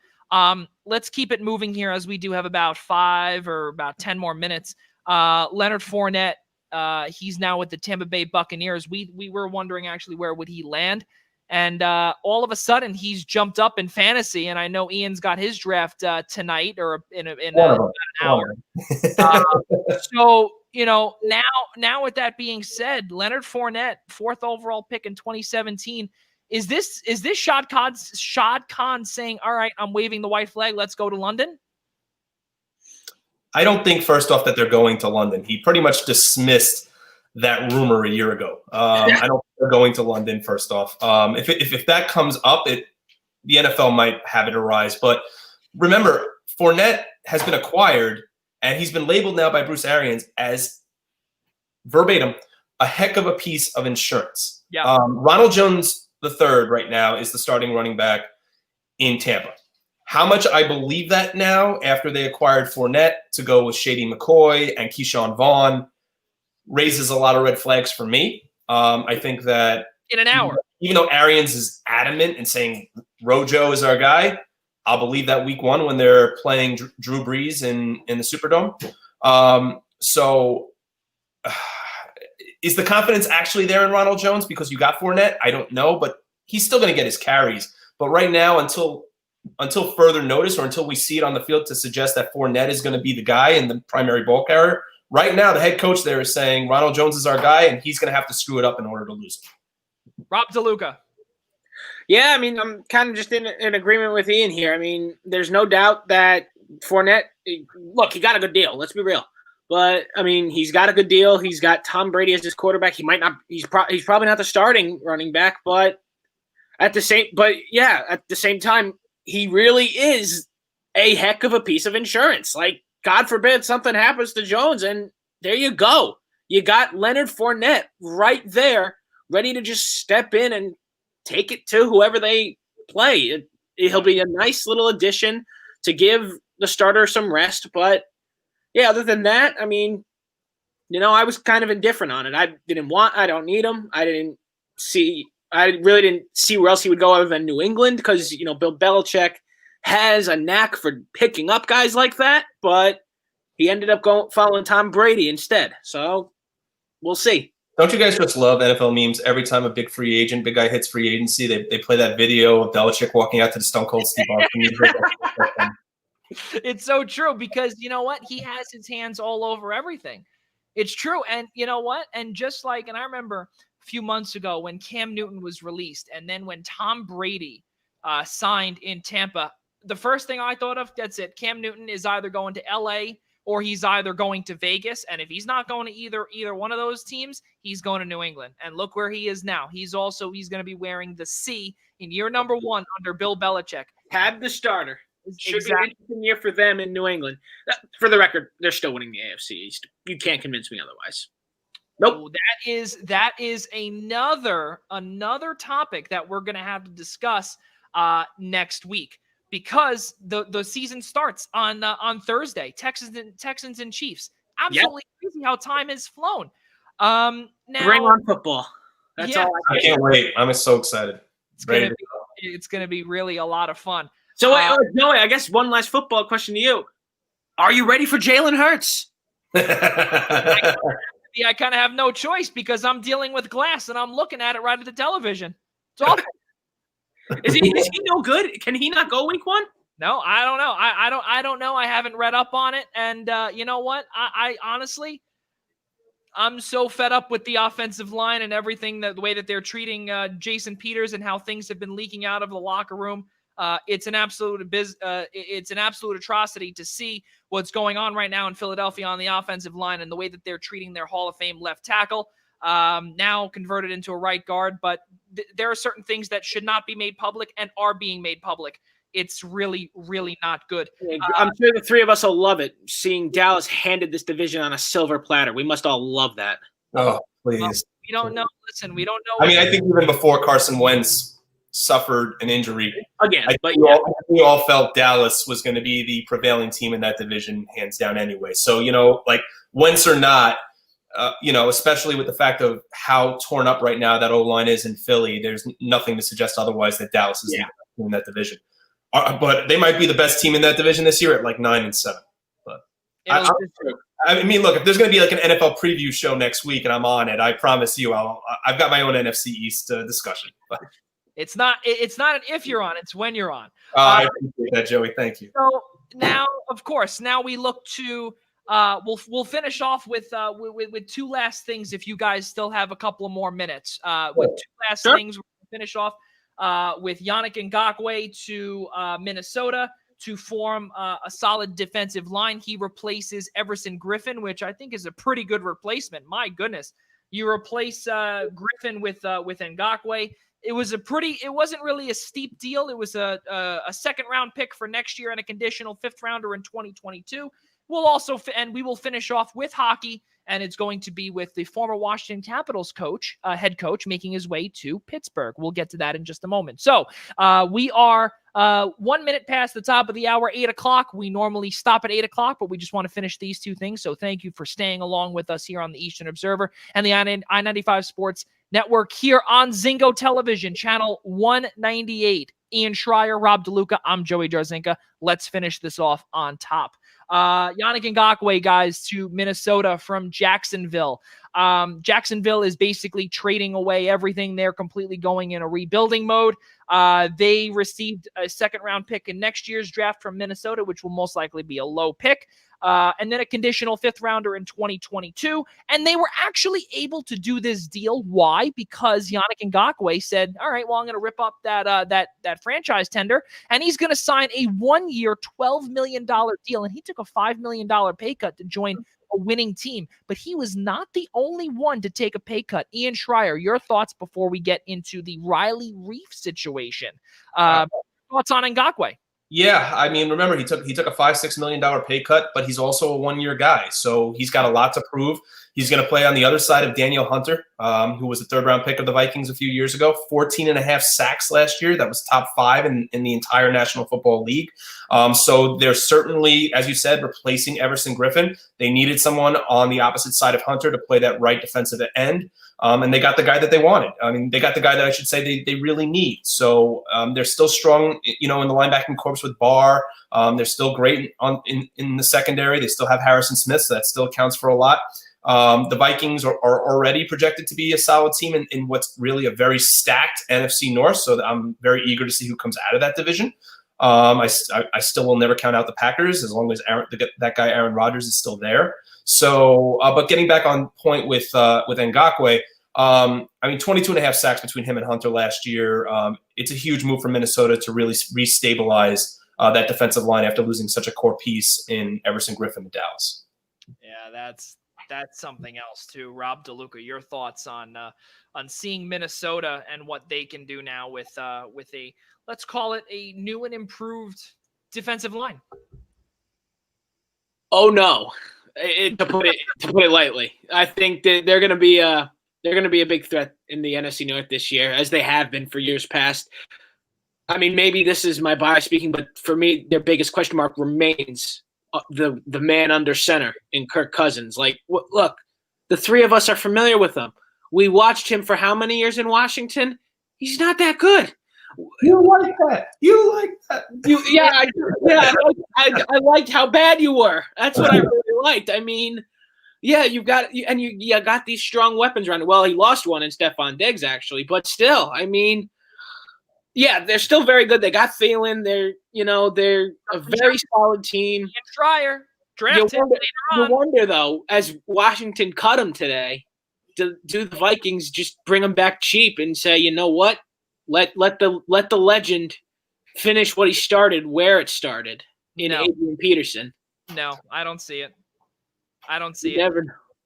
Let's keep it moving here as we do have about 5 or about 10 more minutes. Leonard Fournette, he's now with the Tampa Bay Buccaneers. We were wondering actually where would he land, and all of a sudden he's jumped up in fantasy. And I know Ian's got his draft tonight or in an hour. So now with that being said, Leonard Fournette, 4th overall pick in 2017. Is this Shad Khan saying, all right, I'm waving the white flag, let's go to London? I don't think, first off, that they're going to London. He pretty much dismissed that rumor a year ago. I don't think they're going to London, first off. If that comes up, the NFL might have it arise. But remember, Fournette has been acquired, and he's been labeled now by Bruce Arians as, verbatim, a heck of a piece of insurance. Yeah. Ronald Jones III right now is the starting running back in Tampa. How much I believe that now after they acquired Fournette to go with Shady McCoy and Keyshawn Vaughn raises a lot of red flags for me. I think that in an hour, even though Arians is adamant and saying Rojo is our guy, I'll believe that week 1 when they're playing Drew Brees in the Superdome. Is the confidence actually there in Ronald Jones because you got Fournette? I don't know, but he's still going to get his carries. But right now, until further notice or until we see it on the field to suggest that Fournette is going to be the guy and the primary ball carrier, right now the head coach there is saying Ronald Jones is our guy and he's going to have to screw it up in order to lose it. Rob DeLuca. Yeah, I mean, I'm kind of just in agreement with Ian here. I mean, there's no doubt that Fournette, look, he got a good deal. Let's be real. But I mean, he's got a good deal. He's got Tom Brady as his quarterback. He might not. He's probably not the starting running back, but at the same time, he really is a heck of a piece of insurance. Like, God forbid something happens to Jones, and there you go. You got Leonard Fournette right there, ready to just step in and take it to whoever they play. He'll be a nice little addition to give the starter some rest, but. Yeah, other than that, I mean, I was kind of indifferent on it. I don't need him. I really didn't see where else he would go other than New England because, Bill Belichick has a knack for picking up guys like that, but he ended up following Tom Brady instead. So we'll see. Don't you guys just love NFL memes? Every time a big guy hits free agency, they play that video of Belichick walking out to the Stone Cold Steve Austin. It's so true because you know what? He has his hands all over everything. It's true. And you know what? And I remember a few months ago when Cam Newton was released and then when Tom Brady signed in Tampa, the first thing I thought of, that's it. Cam Newton is either going to LA or he's either going to Vegas. And if he's not going to either one of those teams, he's going to New England. And look where he is now. He's going to be wearing the C in year number 1 under Bill Belichick. Had the starter. Should be an interesting year for them in New England. For the record, they're still winning the AFC East. You can't convince me otherwise. Nope. So that is another topic that we're going to have to discuss next week because the season starts on Thursday. Texans and Chiefs. Absolutely crazy how time has flown. Now bring on football. That's all. I can't wait. I'm so excited. It's gonna be really a lot of fun. So Joey, I guess one last football question to you: are you ready for Jalen Hurts? I kind of have no choice because I'm dealing with glass and I'm looking at it right at the television. It's awful. Is he no good? Can he not go week 1? No, I don't know. I don't know. I haven't read up on it. And you know what? I honestly, I'm so fed up with the offensive line and everything, the way that they're treating Jason Peters and how things have been leaking out of the locker room. It's an absolute atrocity to see what's going on right now in Philadelphia on the offensive line and the way that they're treating their Hall of Fame left tackle, now converted into a right guard. But there are certain things that should not be made public and are being made public. It's really, really not good. I'm sure the three of us will love it, seeing Dallas handed this division on a silver platter. We must all love that. Oh, please. We don't know. Listen, we don't know. I mean, I think even before Carson Wentz suffered an injury again, we all felt Dallas was going to be the prevailing team in that division, hands down anyway. So, like Wentz or not, especially with the fact of how torn up right now that O-line is in Philly, there's nothing to suggest otherwise that Dallas is in that division. But they might be the best team in that division this year at like 9-7. But I mean, look, if there's going to be like an NFL preview show next week and I'm on it, I promise you, I've got my own NFC East discussion. But it's not an if you're on, it's when you're on. I appreciate that, Joey. Thank you. So now, of course, we look to we'll finish off with two last things if you guys still have a couple of more minutes. With two last things, we're going to finish off with Yannick Ngakoue to Minnesota to form a solid defensive line. He replaces Everson Griffin, which I think is a pretty good replacement. My goodness, you replace Griffin with Ngakoue. It wasn't really a steep deal. It was a second round pick for next year and a conditional 5th rounder in 2022. We will finish off with hockey, and it's going to be with the former Washington Capitals head coach, making his way to Pittsburgh. We'll get to that in just a moment. So we are 1 minute past the top of the hour, 8 o'clock. We normally stop at 8 o'clock, but we just want to finish these two things. So thank you for staying along with us here on the Eastern Observer and the I-95 Sports Network here on Zingo Television, channel 198. Ian Schraier, Rob DeLuca, I'm Joey Jarzynka. Let's finish this off on top. Yannick Ngakoue, guys, to Minnesota from Jacksonville. Jacksonville is basically trading away everything. They're completely going in a rebuilding mode. They received a 2nd-round pick in next year's draft from Minnesota, which will most likely be a low pick. And then a conditional 5th rounder in 2022. And they were actually able to do this deal. Why? Because Yannick Ngakoue said, all right, well, I'm going to rip up that franchise tender, and he's going to sign a 1-year, $12 million deal. And he took a $5 million pay cut to join a winning team. But he was not the only one to take a pay cut. Ian Schraier, your thoughts before we get into the Riley Reef situation. Thoughts on Ngakoue? Yeah, I mean, remember, he took a $5-6 million pay cut, but he's also a 1-year guy, so he's got a lot to prove. He's going to play on the other side of Daniel Hunter, who was the 3rd-round pick of the Vikings a few years ago. 14.5 sacks last year. That was top 5 in the entire National Football League. So they're certainly, as you said, replacing Everson Griffin. They needed someone on the opposite side of Hunter to play that right defensive end. And they got the guy that they wanted. I mean, they got the guy that I should say they really need. So they're still strong, in the linebacking corps with Barr. They're still great in the secondary. They still have Harrison Smith, so that still counts for a lot. The Vikings are already projected to be a solid team in what's really a very stacked NFC North. So I'm very eager to see who comes out of that division. I still will never count out the Packers as long as that guy Aaron Rodgers is still there. So, but getting back on point with Ngakoue, I mean, 22.5 sacks between him and Hunter last year. It's a huge move for Minnesota to really restabilize that defensive line after losing such a core piece in Everson Griffin to Dallas. Yeah, that's something else too. Rob DeLuca, your thoughts on seeing Minnesota and what they can do now with a, let's call it, a new and improved defensive line. Oh no, to put it lightly, I think that they're going to be a big threat in the NFC North this year, as they have been for years past. I mean, maybe this is my bias speaking, but for me, their biggest question mark remains the man under center in Kirk Cousins. Like, look, the three of us are familiar with him. We watched him for how many years in Washington? He's not that good. You like that? You like that? I liked how bad you were. That's what I really liked. I mean, yeah, you got these strong weapons around it. Well, he lost one in Stephon Diggs, actually, but still, I mean, yeah, they're still very good. They got Thielen. They're a very solid team. Schraier drafted later on. You wonder though, as Washington cut him today, do the Vikings just bring him back cheap and say, you know what? Let the legend finish what he started where it started in Adrian Peterson. No, I don't see it. I don't see it.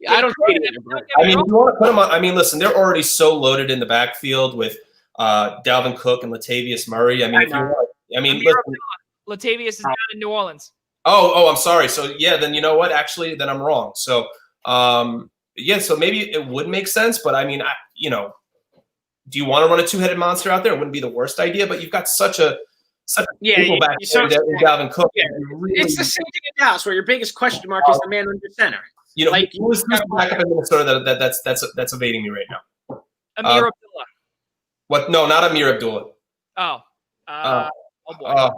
I don't see it. I mean, you want to put them on. I mean, listen, they're already so loaded in the backfield with Dalvin Cook and Latavius Murray. I mean, Latavius is down in New Orleans. Oh, I'm sorry. So yeah, then you know what? Actually, then I'm wrong. So so maybe it would make sense, but I mean, do you want to run a two-headed monster out there? It wouldn't be the worst idea, but you've got such a back Dalvin Cook. Yeah. It's the same thing in Dallas, where your biggest question mark is the man under center. Who's back up in Minnesota that's evading me right now? Amir Abdullah. What? No, not Amir Abdullah. Oh boy.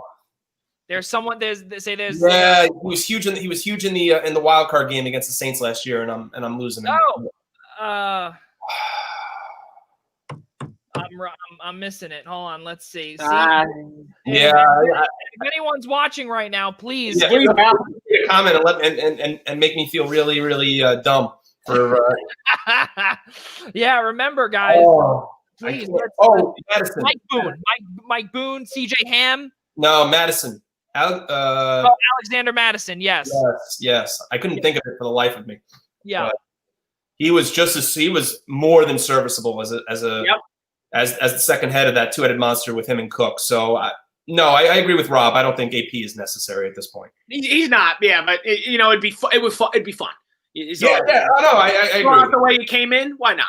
There's someone. There's. Yeah, he was huge in the wild card game against the Saints last year, and I'm losing him. I'm missing it. Hold on, let's see. If anyone's watching right now, please leave a comment and make me feel really, really dumb for. Yeah, remember, guys. Please. Madison. Mike Boone, CJ Ham. No, Madison. Alexander Madison. Yes. Yes. I couldn't think of it for the life of me. Yeah. He was more than serviceable as the second head of that two-headed monster with him and Cook. So I agree with Rob. I don't think AP is necessary at this point. He's not. Yeah, but it'd be fun. It'd be fun. I agree. The way he came in, why not?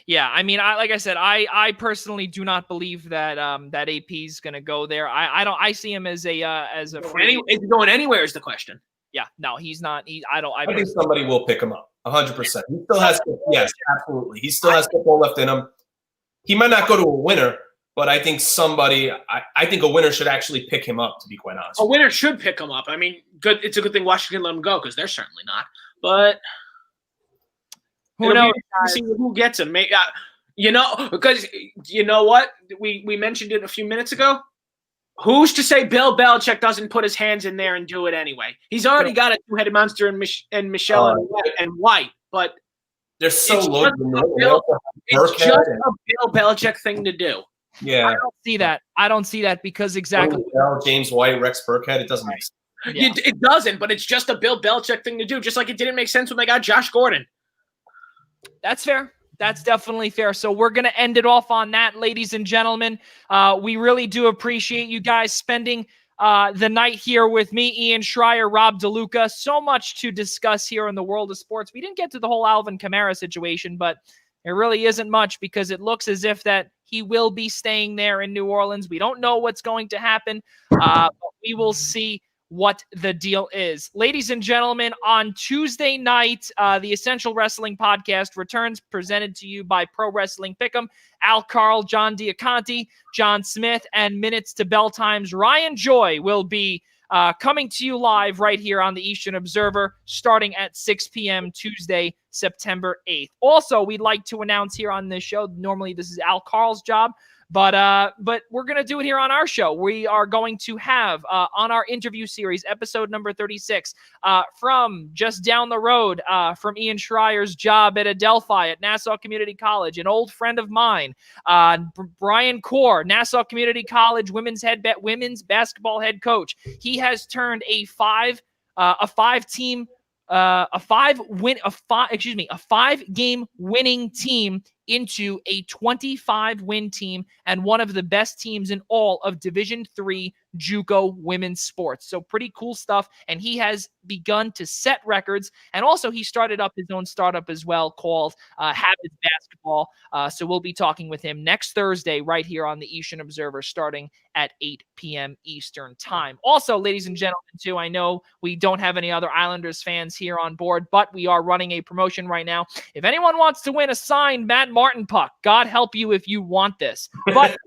Yeah, I mean, like I said, I personally do not believe that that AP is going to go there. I see him as a free. Is he going anywhere? Is the question. Yeah, no, he's not. I think somebody will pick him up 100%. He still has. Yes, absolutely. He still has football left in him. He might not go to a winner, but I think I think a winner should actually pick him up, to be quite honest. A winner should pick him up. I mean, good. It's a good thing Washington let him go because they're certainly not. But who knows? See who gets him. Because you know what? We mentioned it a few minutes ago. Who's to say Bill Belichick doesn't put his hands in there and do it anyway? He's already got a two-headed monster in Michelle and White, but they're so loaded. It's just a Bill Belichick thing to do. Yeah, I don't see that because exactly James White, Rex Burkhead. It doesn't make sense. Yeah. It doesn't, but it's just a Bill Belichick thing to do. Just like it didn't make sense when they got Josh Gordon. That's fair. That's definitely fair. So we're going to end it off on that, ladies and gentlemen. We really do appreciate you guys spending the night here with me, Ian Schraier, Rob DeLuca. So much to discuss here in the world of sports. We didn't get to the whole Alvin Kamara situation, but there really isn't much because it looks as if that he will be staying there in New Orleans. We don't know what's going to happen, but we will see what the deal is. Ladies and gentlemen, on Tuesday night, the Essential Wrestling Podcast returns, presented to you by Pro Wrestling Pick'em. Al Carl, John Diaconti, John Smith, and Minutes to Bell Times. Ryan Joy will be coming to you live right here on the Eastern Observer starting at 6 p.m. Tuesday, September 8th. Also, we'd like to announce here on this show, normally this is Al Carl's job, but we're going to do it here on our show. We are going to have on our interview series, episode number 36, from just down the road from Ian Schreier's job at Adelphi at Nassau Community College, an old friend of mine, Brian Core, Nassau Community College women's basketball head coach. He has turned a five-game winning team into a 25-win team and one of the best teams in all of Division III JUCO women's sports. So pretty cool stuff. And he has begun to set records. And also he started up his own startup as well called Habits Basketball. So we'll be talking with him next Thursday right here on the Eastern Observer starting at 8 p.m. Eastern time. Also, ladies and gentlemen, too, I know we don't have any other Islanders fans here on board, but we are running a promotion right now. If anyone wants to win a signed Matt Martin puck, God help you if you want this. But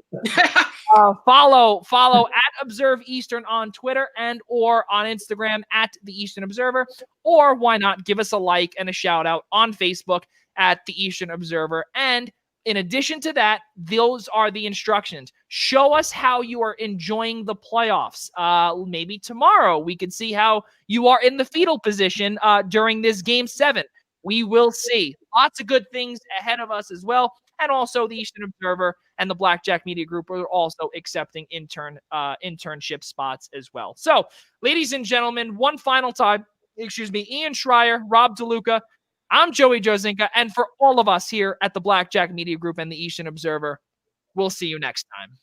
follow at Observe Eastern on Twitter and or on Instagram at the Eastern Observer, or why not give us a like and a shout out on Facebook at the Eastern Observer. And in addition to that, those are the instructions. Show us how you are enjoying the playoffs. Maybe tomorrow we could see how you are in the fetal position during this Game 7. We will see. Lots of good things ahead of us as well. And also the Eastern Observer and the Blackjack Media Group are also accepting internship spots as well. So, ladies and gentlemen, one final time, Ian Schraier, Rob DeLuca, I'm Joey Jarzynka, and for all of us here at the Blackjack Media Group and the Eastern Observer, we'll see you next time.